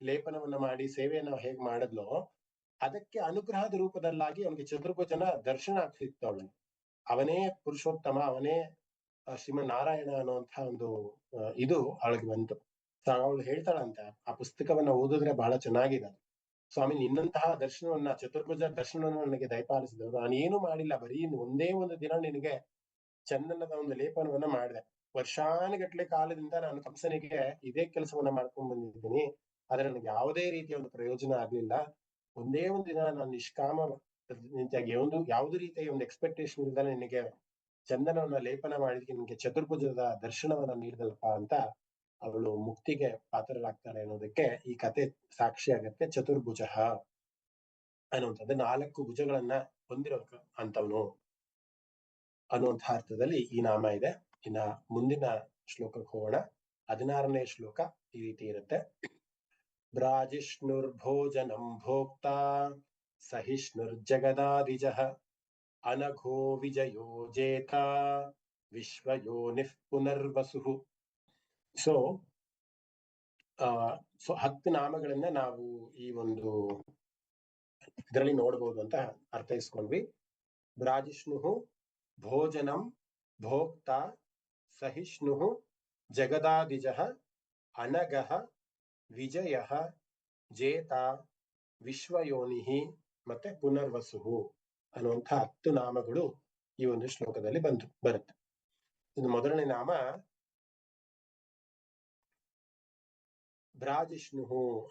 ಲೇಪನವನ್ನ ಮಾಡಿ ಸೇವೆಯನ್ನ ಹೇಗ್ ಮಾಡಿದ್ಲೋ, ಅದಕ್ಕೆ ಅನುಗ್ರಹದ ರೂಪದಲ್ಲಾಗಿ ಅವನಿಗೆ ಚತುರ್ಭುಜನ ದರ್ಶನ ಆಗ್ತಿತ್ತು ಅವಳಿಗೆ. ಅವನೇ ಪುರುಷೋತ್ತಮ, ಅವನೇ ಶ್ರೀಮನ್ ನಾರಾಯಣ ಅನ್ನುವಂತಹ ಒಂದು ಇದು ಅವಳಿಗೆ ಬಂತು. ಅವಳು ಹೇಳ್ತಾಳಂತೆ, ಆ ಪುಸ್ತಕವನ್ನ ಓದಿದ್ರೆ ಬಹಳ ಚೆನ್ನಾಗಿದೆ. ಸ್ವಾಮಿ, ನಿನ್ನಂತಹ ದರ್ಶನವನ್ನ, ಚತುರ್ಭುಜ ದರ್ಶನವನ್ನ ನನಗೆ ದಯಪಾಲಿಸಿದ್ರು. ನಾನೇನು ಮಾಡಿಲ್ಲ, ಬರೀ ಒಂದೇ ಒಂದು ದಿನ ನಿನಗೆ ಚಂದನದ ಒಂದು ಲೇಪನವನ್ನ ಮಾಡಿದೆ. ವರ್ಷಾನುಗಟ್ಲೆ ಕಾಲದಿಂದ ನಾನು ಕಂಸನಿಗೆ ಇದೇ ಕೆಲಸವನ್ನ ಮಾಡ್ಕೊಂಡ್ ಬಂದಿದ್ದೀನಿ, ಆದ್ರೆ ನನಗೆ ಯಾವುದೇ ರೀತಿಯ ಒಂದು ಪ್ರಯೋಜನ ಆಗ್ಲಿಲ್ಲ. ಒಂದೇ ಒಂದು ದಿನ ನಾನು ನಿಷ್ಕಾಮ ಯಾವುದೇ ರೀತಿಯ ಒಂದು ಎಕ್ಸ್ಪೆಕ್ಟೇಷನ್ ಇಲ್ದಾನೆ ನಿನಗೆ ಚಂದನವನ್ನ ಲೇಪನ ಮಾಡಿದಕ್ಕೆ ನಿನ್ಗೆ ಚತುರ್ಭುಜದ ದರ್ಶನವನ್ನ ನೀಡಿದಲ್ಪ ಅಂತ ಅವಳು ಮುಕ್ತಿಗೆ ಪಾತ್ರರಾಗ್ತಾಳೆ ಅನ್ನೋದಕ್ಕೆ ಈ ಕತೆ ಸಾಕ್ಷಿ ಆಗತ್ತೆ. ಚತುರ್ಭುಜ ಅನ್ನುವಂಥದ್ದು 4 ಭುಜಗಳನ್ನ ಹೊಂದಿರೋ ಅಂತವನು ಅನ್ನುವಂತಹ ಅರ್ಥದಲ್ಲಿ ಈ ನಾಮ ಇದೆ. ಇನ್ನ ಮುಂದಿನ ಶ್ಲೋಕಕ್ಕೆ ಹೋಗೋಣ. 16ನೇ ಶ್ಲೋಕ ಈ ರೀತಿ ಇರುತ್ತೆ. ಭ್ರಾಜಿಷ್ಣುರ್ಭೋಜನಂ ಭೋಕ್ತಾ ಸಹಿಷ್ಣುರ್ಜಗದಾದಿಜಃ ಅನಘೋ ವಿಜಯೋ ಜೇತ ವಿಶ್ವಯೋನಿಃ ಪುನರ್ವಸುಃ. ಸೊ 10 ನಾಮಗಳನ್ನ ನಾವು ಈ ಒಂದು ಇದರಲ್ಲಿ ನೋಡ್ಬೋದು ಅಂತ ಅರ್ಥೈಸ್ಕೊಂಡ್ವಿ. ಭ್ರಾಜಿಷ್ಣು ಭೋಜನಂ ಭೋಕ್ತ ಸಹಿಷ್ಣು ಜಗದಾದಿಜಃ ಅನಘಃ ವಿಜಯಃ ಜೇತ ವಿಶ್ವಯೋನಿಃ ಮತ್ತೆ ಪುನರ್ವಸು ಅನ್ನುವಂಥ 10 ನಾಮಗಳು ಈ ಒಂದು ಶ್ಲೋಕದಲ್ಲಿ ಬರುತ್ತೆ. ಇದು ಮೊದಲನೇ ನಾಮ ಭ್ರಾಜಿಷ್ಣು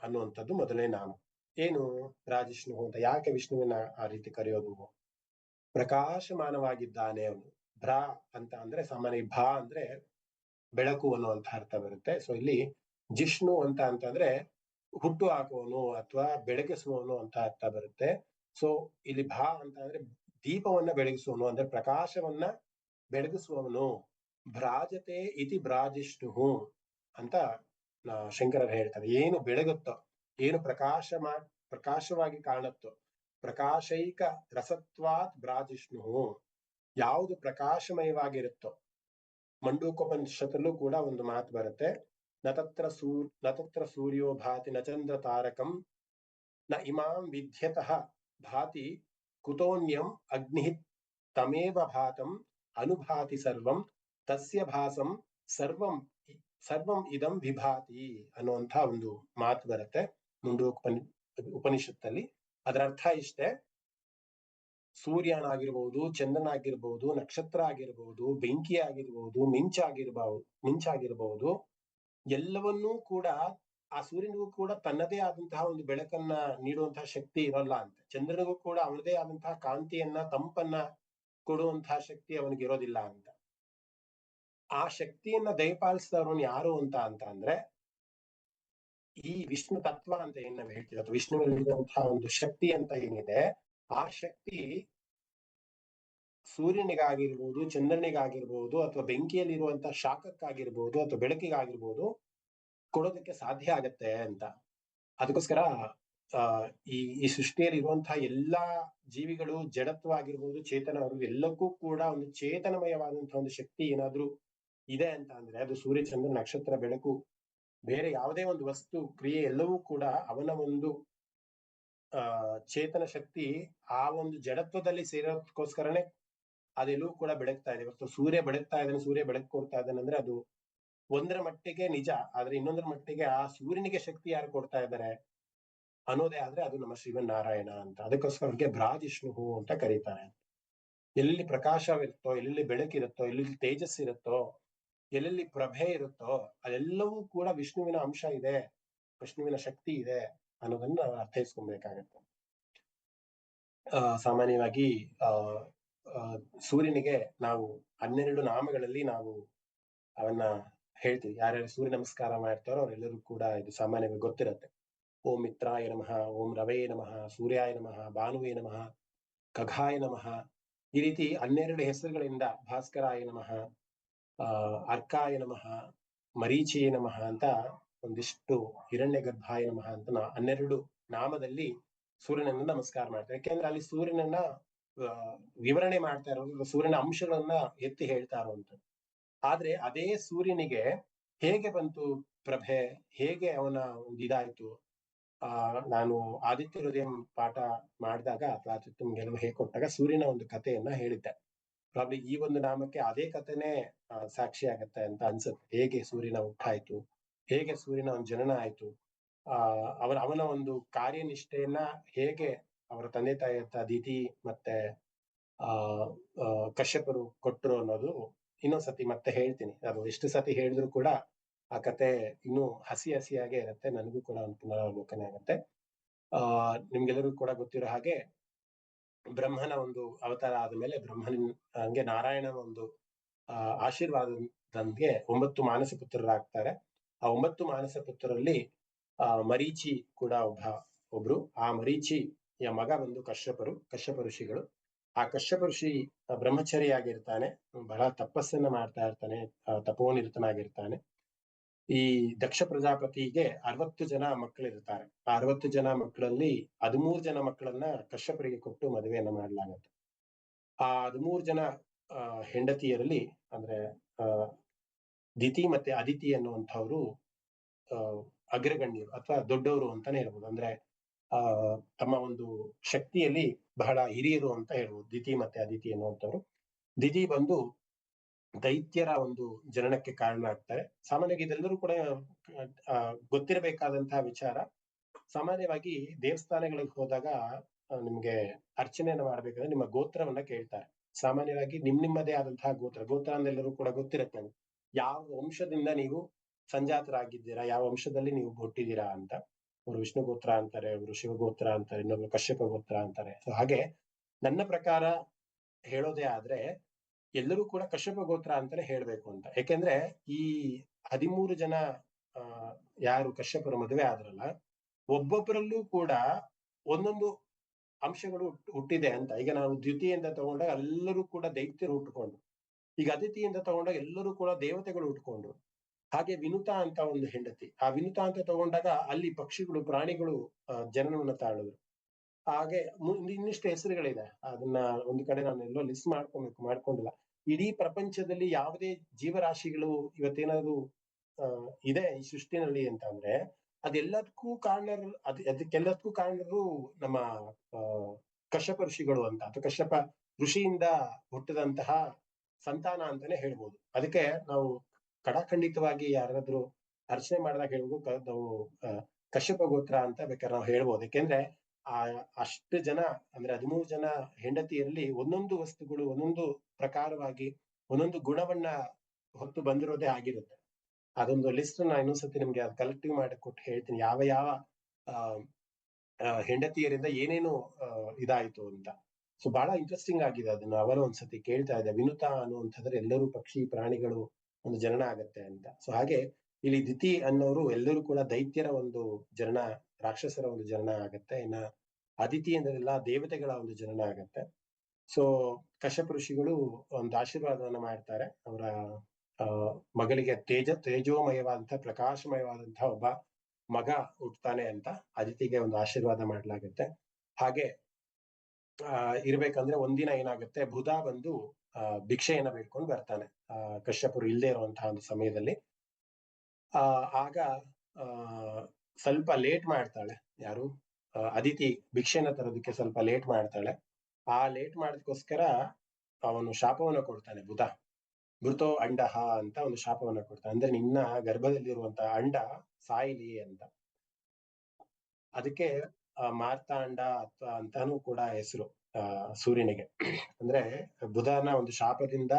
ಅನ್ನುವಂಥದ್ದು ಮೊದಲನೇ ನಾಮ. ಏನು ಭ್ರಾಜಿಷ್ಣು ಅಂತ, ಯಾಕೆ ವಿಷ್ಣುವಿನ ಆ ರೀತಿ ಕರೆಯೋದು? ಪ್ರಕಾಶಮಾನವಾಗಿದ್ದಾನೆ ಅವನು. ಭ್ರಾ ಅಂತ ಅಂದ್ರೆ ಸಾಮಾನ್ಯ ಭಾ ಅಂದ್ರೆ ಬೆಳಕು ಅನ್ನುವಂಥ ಅರ್ಥ ಬರುತ್ತೆ. ಸೊ ಇಲ್ಲಿ ಜಿಷ್ಣು ಅಂತ ಅಂತಂದ್ರೆ ಹುಟ್ಟು ಹಾಕುವನು ಅಥವಾ ಬೆಳಗಿಸುವವನು ಅಂತ ಅರ್ಥ ಬರುತ್ತೆ. ಸೊ ಇಲ್ಲಿ ಭಾ ಅಂತ ಅಂದ್ರೆ ದೀಪವನ್ನ ಬೆಳಗಿಸುವನು, ಅಂದ್ರೆ ಪ್ರಕಾಶವನ್ನ ಬೆಳಗಿಸುವವನು. ಭ್ರಾಜತೆ ಇತಿ ಭ್ರಾಜಿಷ್ಣು ಅಂತ ಶಂಕರರು ಹೇಳ್ತಾರೆ. ಏನು ಬೆಳಗುತ್ತೋ, ಏನು ಪ್ರಕಾಶವಾಗಿ ಕಾಣುತ್ತೋ, ಪ್ರಕಾಶೈಕ ರಸತ್ವಾತ್ ಭ್ರಾಜಿಷ್ಣು, ಯಾವುದು ಪ್ರಕಾಶಮಯವಾಗಿರುತ್ತೋ. ಮಂಡೂಕೋಪನಿಷತ್ತಲ್ಲೂ ಕೂಡ ಒಂದು ಮಾತು ಬರುತ್ತೆ, ನತತ್ರ ಸೂರ್ಯೋ ಭಾತಿ ನ ಚಂದ್ರ ತಾರಕಂ ನ ಇಮಾಂ ವಿದ್ಯತಃ ಭಾತಿ ಕುತೋನ್ಯಂ ಅಗ್ನಿ ತಮೇವ ಭಾತಂ ಅನುಭಾತಿ ಸರ್ವಂ ತಸ್ಯ ಭಾಸಂ ಸರ್ವಂ ಇದಂ ವಿಭಾತಿ ಅನ್ನುವಂಥ ಒಂದು ಮಾತು ಬರುತ್ತೆ ಉಪನಿಷತ್ತಲ್ಲಿ. ಅದರ ಅರ್ಥ ಇಷ್ಟೇ, ಸೂರ್ಯನಾಗಿರ್ಬಹುದು, ಚಂದ್ರನಾಗಿರ್ಬಹುದು, ನಕ್ಷತ್ರ ಆಗಿರ್ಬಹುದು, ಬೆಂಕಿ ಆಗಿರ್ಬಹುದು, ಮಿಂಚಾಗಿರ್ಬಹುದು, ಎಲ್ಲವನ್ನೂ ಕೂಡ ಆ ಸೂರ್ಯನಿಗೂ ಕೂಡ ತನ್ನದೇ ಆದಂತಹ ಒಂದು ಬೆಳಕನ್ನ ನೀಡುವಂತಹ ಶಕ್ತಿ ಇರಲ್ಲ ಅಂತ. ಚಂದ್ರನಿಗೂ ಕೂಡ ಅವನದೇ ಆದಂತಹ ಕಾಂತಿಯನ್ನ, ತಂಪನ್ನ ಕೊಡುವಂತಹ ಶಕ್ತಿ ಅವನಿಗೆ ಇರೋದಿಲ್ಲ ಅಂತ. ಆ ಶಕ್ತಿಯನ್ನ ದಯಪಾಲಿಸಿದವನು ಯಾರು ಅಂತ ಅಂದ್ರೆ ಈ ವಿಷ್ಣು ತತ್ವ ಅಂತ ಏನ್ ನಾವು ಹೇಳ್ತೀವಿ, ಅಥವಾ ವಿಷ್ಣುವಿನಲ್ಲಿರುವಂತಹ ಒಂದು ಶಕ್ತಿ ಅಂತ ಏನಿದೆ, ಆ ಶಕ್ತಿ ಸೂರ್ಯನಿಗಾಗಿರ್ಬೋದು, ಚಂದ್ರನಿಗಾಗಿರ್ಬೋದು, ಅಥವಾ ಬೆಂಕಿಯಲ್ಲಿರುವಂತಹ ಶಾಖಕ್ಕಾಗಿರ್ಬೋದು, ಅಥವಾ ಬೆಳಕಿಗಾಗಿರ್ಬೋದು ಕೊಡೋದಕ್ಕೆ ಸಾಧ್ಯ ಆಗತ್ತೆ ಅಂತ. ಅದಕ್ಕೋಸ್ಕರ ಆ ಈ ಸೃಷ್ಟಿಯಲ್ಲಿ ಇರುವಂತಹ ಎಲ್ಲಾ ಜೀವಿಗಳು, ಜಡತ್ವ ಆಗಿರ್ಬೋದು, ಚೇತನ ಎಲ್ಲಕ್ಕೂ ಕೂಡ ಒಂದು ಚೇತನಮಯವಾದಂತಹ ಒಂದು ಶಕ್ತಿ ಏನಾದ್ರೂ ಇದೆ ಅಂತ ಅಂದ್ರೆ ಅದು ಸೂರ್ಯ, ಚಂದ್ರ, ನಕ್ಷತ್ರ, ಬೆಳಕು, ಬೇರೆ ಯಾವುದೇ ಒಂದು ವಸ್ತು ಕ್ರಿಯೆ ಎಲ್ಲವೂ ಕೂಡ ಅವನ ಒಂದು ಚೇತನ ಶಕ್ತಿ ಆ ಒಂದು ಜಡತ್ವದಲ್ಲಿ ಸೇರೋದಕ್ಕೋಸ್ಕರನೇ ಅದೆಲ್ಲವೂ ಕೂಡ ಬೆಳಗ್ತಾ ಇದೆ. ಇವತ್ತು ಸೂರ್ಯ ಬೆಳಗ್ತಾ ಇದ್ದಾನೆ, ಸೂರ್ಯ ಬೆಳಕು ಕೊಡ್ತಾ ಇದ್ದಾನೆ ಅಂದ್ರೆ ಅದು ಒಂದರ ಮಟ್ಟಿಗೆ ನಿಜ, ಆದ್ರೆ ಇನ್ನೊಂದರ ಮಟ್ಟಿಗೆ ಆ ಸೂರ್ಯನಿಗೆ ಶಕ್ತಿ ಯಾರು ಕೊಡ್ತಾ ಇದ್ದಾರೆ ಅನ್ನೋದೇ ಆದ್ರೆ ಅದು ನಮ್ಮ ಶ್ರೀಮನ್ನಾರಾಯಣ ಅಂತ. ಅದಕ್ಕೋಸ್ಕರ ಅವ್ರಿಗೆ ಭ್ರಾಜಿಷ್ಣು ಅಂತ ಕರೀತಾರೆ. ಎಲ್ಲಿ ಪ್ರಕಾಶವಿರುತ್ತೋ, ಎಲ್ಲೆಲ್ಲಿ ಬೆಳಕಿರುತ್ತೋ, ಎಲ್ಲೆಲ್ಲಿ ತೇಜಸ್ ಇರುತ್ತೋ, ಎಲ್ಲೆಲ್ಲಿ ಪ್ರಭೆ ಇರುತ್ತೋ ಅದೆಲ್ಲವೂ ಕೂಡ ವಿಷ್ಣುವಿನ ಅಂಶ ಇದೆ, ವಿಷ್ಣುವಿನ ಶಕ್ತಿ ಇದೆ ಅನ್ನೋದನ್ನ ಅರ್ಥೈಸ್ಕೊಬೇಕಾಗತ್ತೆ. ಸಾಮಾನ್ಯವಾಗಿ ಸೂರ್ಯನಿಗೆ ನಾವು 12 ನಾಮಗಳಲ್ಲಿ ನಾವು ಅವನ್ನ ಹೇಳ್ತೀವಿ. ಯಾರ್ಯಾರು ಸೂರ್ಯ ನಮಸ್ಕಾರ ಮಾಡ್ತಾರೋ ಅವರೆಲ್ಲರೂ ಕೂಡ ಇದು ಸಾಮಾನ್ಯವಾಗಿ ಗೊತ್ತಿರತ್ತೆ. ಓಂ ಮಿತ್ರಾಯ ನಮಃ, ಓಂ ರವೇ ನಮಃ, ಸೂರ್ಯಾಯ ನಮಃ, ಭಾನುವೇ ನಮಃ, ಖಗಾಯ ನಮಃ, ಈ ರೀತಿ 12 ಹೆಸರುಗಳಿಂದ ಭಾಸ್ಕರಾಯ ನಮಃ, ಅರ್ಕಾಯ ನಮಃ, ಮರೀಚಿಯೇ ನಮಃ ಅಂತ ಒಂದಿಷ್ಟು, ಹಿರಣ್ಯ ಗರ್ಭಾಯ ನಮಃ ಅಂತ 12 ನಾಮದಲ್ಲಿ ಸೂರ್ಯನನ್ನ ನಮಸ್ಕಾರ ಮಾಡ್ತಾರೆ. ಯಾಕೆಂದ್ರೆ ಅಲ್ಲಿ ಸೂರ್ಯನನ್ನ ವಿವರಣೆ ಮಾಡ್ತಾ ಇರೋದು, ಸೂರ್ಯನ ಅಂಶಗಳನ್ನ ಎತ್ತಿ ಹೇಳ್ತಾ ಇರುವಂಥದ್ದು. ಆದ್ರೆ ಅದೇ ಸೂರ್ಯನಿಗೆ ಹೇಗೆ ಬಂತು ಪ್ರಭೆ, ಹೇಗೆ ಅವನ ಒಂದು ಇದಾಯ್ತು, ನಾನು ಆದಿತ್ಯ ಹೃದಯಂ ಪಾಠ ಮಾಡಿದಾಗ ಅಥವಾ ನಿಮ್ಗೆಲ್ಲವೂ ಹೇಳ್ಕೊಟ್ಟಾಗ ಸೂರ್ಯನ ಒಂದು ಕಥೆಯನ್ನ ಹೇಳಿದ್ದೆ. ಪ್ರಾಬ್ಲಿ ಈ ಒಂದು ನಾಮಕ್ಕೆ ಅದೇ ಕಥೆನೇ ಸಾಕ್ಷಿ ಆಗತ್ತೆ ಅಂತ ಅನ್ಸುತ್ತೆ. ಹೇಗೆ ಸೂರ್ಯನ ಹುಟ್ಟಾಯ್ತು, ಹೇಗೆ ಸೂರ್ಯನ ಒಂದು ಜನನ ಆಯ್ತು, ಅವನ ಒಂದು ಕಾರ್ಯನಿಷ್ಠೆಯನ್ನ ಹೇಗೆ ಅವರ ತಂದೆ ತಾಯಿ ಅದಿತಿ ಮತ್ತೆ ಕಶ್ಯಪರು ಕೊಟ್ಟರು ಅನ್ನೋದು ಇನ್ನೊಂದ್ಸತಿ ಮತ್ತೆ ಹೇಳ್ತೀನಿ. ಅದು ಎಷ್ಟು ಸತಿ ಹೇಳಿದ್ರು ಕೂಡ ಆ ಕತೆ ಇನ್ನೂ ಹಸಿಯಾಗೇ ಇರುತ್ತೆ. ನನಗೂ ಕೂಡ ಒಂದು ಪುನರಾವಲೋಕನೆ ಆಗತ್ತೆ. ನಿಮ್ಗೆಲ್ಲರಿಗೂ ಕೂಡ ಗೊತ್ತಿರೋ ಹಾಗೆ ಬ್ರಹ್ಮನ ಒಂದು ಅವತಾರ ಆದ್ಮೇಲೆ ಹಂಗೆ ನಾರಾಯಣನ ಒಂದು ಆಶೀರ್ವಾದದಂಗೆ 9 ಮಾನಸ ಪುತ್ರರಾಗ್ತಾರೆ. ಆ 9 ಮಾನಸ ಪುತ್ರರಲ್ಲಿ ಮರೀಚಿ ಕೂಡ ಒಬ್ರು. ಆ ಮರೀಚಿಯ ಮಗ ಬಂದು ಕಶ್ಯಪ ಋಷಿಗಳು. ಆ ಕಶ್ಯಪ ಋಷಿ ಬ್ರಹ್ಮಚರಿಯಾಗಿರ್ತಾನೆ, ಬಹಳ ತಪಸ್ಸನ್ನ ಮಾಡ್ತಾ ಇರ್ತಾನೆ, ತಪೋನಿರತನಾಗಿರ್ತಾನೆ. ಈ ದಕ್ಷ ಪ್ರಜಾಪತಿಗೆ 60 ಜನ ಮಕ್ಕಳಿರ್ತಾರೆ. ಆ 60 ಜನ ಮಕ್ಕಳಲ್ಲಿ 13 ಜನ ಮಕ್ಕಳನ್ನ ಕಶ್ಯಪರಿಗೆ ಕೊಟ್ಟು ಮದುವೆಯನ್ನ ಮಾಡಲಾಗತ್ತೆ. ಆ 13 ಜನ ಹೆಂಡತಿಯರಲ್ಲಿ ಅಂದ್ರೆ ದಿತಿ ಮತ್ತೆ ಅದಿತಿ ಅನ್ನುವಂಥವ್ರು ಅಗ್ರಗಣ್ಯರು ಅಥವಾ ದೊಡ್ಡವರು ಅಂತಾನೆ ಹೇಳ್ಬೋದು. ಅಂದ್ರೆ ತಮ್ಮ ಒಂದು ಶಕ್ತಿಯಲ್ಲಿ ಬಹಳ ಹಿರಿಯರು ಅಂತ ಹೇಳ್ಬೋದು ದಿತಿ ಮತ್ತೆ ಅದಿತಿ ಅನ್ನುವಂಥವ್ರು. ದಿತಿ ಬಂದು ದೈತ್ಯರ ಒಂದು ಜನನಕ್ಕೆ ಕಾರಣ ಆಗ್ತಾರೆ. ಸಾಮಾನ್ಯವಾಗಿ ಇದೆಲ್ಲರೂ ಕೂಡ ಗೊತ್ತಿರಬೇಕಾದಂತಹ ವಿಚಾರ. ಸಾಮಾನ್ಯವಾಗಿ ದೇವಸ್ಥಾನಗಳಿಗೆ ಹೋದಾಗ ನಿಮ್ಗೆ ಅರ್ಚನೆಯನ್ನ ಮಾಡ್ಬೇಕಾದ್ರೆ ನಿಮ್ಮ ಗೋತ್ರವನ್ನ ಕೇಳ್ತಾರೆ. ಸಾಮಾನ್ಯವಾಗಿ ನಿಮ್ಮದೇ ಆದಂತಹ ಗೋತ್ರ ಅಂದೆಲ್ಲರೂ ಕೂಡ ಗೊತ್ತಿರುತ್ತೆ. ಯಾವ ವಂಶದಿಂದ ನೀವು ಸಂಜಾತರಾಗಿದ್ದೀರಾ, ಯಾವ ವಂಶದಲ್ಲಿ ನೀವು ಹುಟ್ಟಿದ್ದೀರಾ ಅಂತ. ಅವರು ವಿಷ್ಣು ಗೋತ್ರ ಅಂತಾರೆ, ಅವರು ಶಿವಗೋತ್ರ ಅಂತಾರೆ, ಇನ್ನೊಬ್ರು ಕಶ್ಯಪ ಗೋತ್ರ ಅಂತಾರೆ. ಸೊ ಹಾಗೆ ನನ್ನ ಪ್ರಕಾರ ಹೇಳೋದೇ ಆದ್ರೆ ಎಲ್ಲರೂ ಕೂಡ ಕಶ್ಯಪ ಗೋತ್ರ ಅಂತಾನೆ ಹೇಳ್ಬೇಕು ಅಂತ. ಯಾಕೆಂದ್ರೆ ಈ 13 ಜನ ಯಾರು ಕಶ್ಯಪರ ಮದುವೆ ಆದ್ರಲ್ಲ, ಒಬ್ಬೊಬ್ಬರಲ್ಲೂ ಕೂಡ ಒಂದೊಂದು ಅಂಶಗಳು ಹುಟ್ಟಿದೆ ಅಂತ. ಈಗ ನಾವು ದ್ವಿತೀಯಿಂದ ತಗೊಂಡಾಗ ಎಲ್ಲರೂ ಕೂಡ ದೈತ್ಯರು ಹುಟ್ಟುಕೊಂಡ್ರು. ಈಗ ಅದಿತಿಯಿಂದ ತಗೊಂಡಾಗ ಎಲ್ಲರೂ ಕೂಡ ದೇವತೆಗಳು ಹುಟ್ಕೊಂಡ್ರು. ಹಾಗೆ ವಿನುತಾ ಅಂತ ಒಂದು ಹೆಂಡತಿ, ಆ ವಿನುತಾ ಅಂತ ತಗೊಂಡಾಗ ಅಲ್ಲಿ ಪಕ್ಷಿಗಳು, ಪ್ರಾಣಿಗಳು ಜನನವನ್ನ ತಾಳಿದ್ರು. ಹಾಗೆ ಇನ್ನಿಷ್ಟು ಹೆಸರುಗಳಿದೆ. ಅದನ್ನ ಒಂದು ಕಡೆ ನಾನು ಎಲ್ಲೋ ಲಿಸ್ಟ್ ಮಾಡ್ಕೊಂಡಿಲ್ಲ. ಇಡೀ ಪ್ರಪಂಚದಲ್ಲಿ ಯಾವುದೇ ಜೀವರಾಶಿಗಳು ಇವತ್ತೇನಾದ್ರು ಇದೆ ಈ ಸೃಷ್ಟಿನಲ್ಲಿ ಅಂತ ಅಂದ್ರೆ ಅದೆಲ್ಲದಕ್ಕೂ ಅದಕ್ಕೆಲ್ಲದಕ್ಕೂ ಕಾರಣರು ನಮ್ಮ ಕಶ್ಯಪ ಋಷಿಗಳು ಅಂತ, ಅಥವಾ ಕಶ್ಯಪ ಋಷಿಯಿಂದ ಹುಟ್ಟಿದಂತಹ ಸಂತಾನ ಅಂತಾನೆ ಹೇಳ್ಬೋದು. ಅದಕ್ಕೆ ನಾವು ಕಡಾಖಂಡಿತವಾಗಿ ಯಾರಾದ್ರೂ ಅರ್ಚನೆ ಮಾಡಿದಾಗ ಹೇಳ್ಬೋದು ನಾವು ಕಶ್ಯಪ ಗೋತ್ರ ಅಂತ ಬೇಕಾದ್ರೆ ನಾವು ಹೇಳ್ಬೋದು. ಯಾಕೆಂದ್ರೆ ಅಷ್ಟು ಜನ ಅಂದ್ರೆ 13 ಜನ ಹೆಂಡತಿಯರಲ್ಲಿ ಒಂದೊಂದು ವಸ್ತುಗಳು ಒಂದೊಂದು ಪ್ರಕಾರವಾಗಿ ಒಂದೊಂದು ಗುಣವನ್ನ ಹೊತ್ತು ಬಂದಿರೋದೇ ಆಗಿರುತ್ತೆ. ಅದೊಂದು ಲಿಸ್ಟ್ ನಾನು ಇನ್ನೊಂದ್ಸತಿ ನಿಮ್ಗೆ ಅದು ಕಲೆಕ್ಟಿವ್ ಮಾಡಿ ಕೊಟ್ಟು ಹೇಳ್ತೀನಿ, ಯಾವ ಯಾವ ಹೆಂಡತಿಯರಿಂದ ಏನೇನು ಇದಾಯ್ತು ಅಂತ. ಸೊ ಬಹಳ ಇಂಟ್ರೆಸ್ಟಿಂಗ್ ಆಗಿದೆ. ಅದನ್ನ ಅವರ ಒಂದ್ಸತಿ ಕೇಳ್ತಾ ಇದ್ದೆ. ವಿನುತಾ ಅನ್ನುವಂಥದ್ರೆ ಎಲ್ಲರೂ ಪಕ್ಷಿ ಪ್ರಾಣಿಗಳು ಒಂದು ಜನನ ಆಗತ್ತೆ ಅಂತ. ಸೊ ಹಾಗೆ ಇಲ್ಲಿ ದಿತಿ ಅನ್ನೋರು ಎಲ್ಲರೂ ಕೂಡ ದೈತ್ಯರ ಒಂದು ಜನನ, ರಾಕ್ಷಸರ ಒಂದು ಜನನ ಆಗತ್ತೆ. ಇನ್ನ ಅದಿತಿ ಅಂದ್ರೆಲ್ಲ ದೇವತೆಗಳ ಒಂದು ಜನನ ಆಗತ್ತೆ. ಸೊ ಕಶ್ಯಪ ಋಷಿಗಳು ಒಂದು ಆಶೀರ್ವಾದವನ್ನ ಮಾಡ್ತಾರೆ. ಅವರ ಮಗಳಿಗೆ ತೇಜೋಮಯವಾದಂತಹ ಪ್ರಕಾಶಮಯವಾದಂತಹ ಒಬ್ಬ ಮಗ ಹುಟ್ಟುತ್ತಾನೆ ಅಂತ ಅದಿತಿಗೆ ಒಂದು ಆಶೀರ್ವಾದ ಮಾಡ್ಲಾಗುತ್ತೆ. ಹಾಗೆ ಇರ್ಬೇಕಂದ್ರೆ ಒಂದಿನ ಏನಾಗುತ್ತೆ, ಬುಧ ಬಂದು ಭಿಕ್ಷೆಯನ್ನ ಬೇಡ್ಕೊಂಡು ಬರ್ತಾನೆ ಕಶ್ಯಪರು ಇಲ್ಲದೆ ಇರುವಂತಹ ಒಂದು ಸಮಯದಲ್ಲಿ. ಆಗ ಸ್ವಲ್ಪ ಲೇಟ್ ಮಾಡ್ತಾಳೆ ಯಾರು, ಅದಿತಿ ಭಿಕ್ಷೆನ ತರೋದಕ್ಕೆ ಸ್ವಲ್ಪ ಲೇಟ್ ಮಾಡ್ತಾಳೆ. ಆ ಲೇಟ್ ಮಾಡೋದಕ್ಕೋಸ್ಕರ ಅವನು ಶಾಪವನ್ನ ಕೊಡ್ತಾನೆ ಬುಧ. ಮೃತೋ ಅಂಡಹ ಅಂತ ಒಂದು ಶಾಪವನ್ನ ಕೊಡ್ತಾನೆ. ಅಂದ್ರೆ ನಿನ್ನ ಗರ್ಭದಲ್ಲಿರುವಂತಹ ಅಂಡ ಸಾಯಿಲಿ ಅಂತ. ಅದಕ್ಕೆ ಮಾರ್ತಾಂಡ ಅಥವಾ ಅಂತಾನೂ ಕೂಡ ಹೆಸರು ಸೂರ್ಯನಿಗೆ. ಅಂದ್ರೆ ಬುಧನ ಒಂದು ಶಾಪದಿಂದ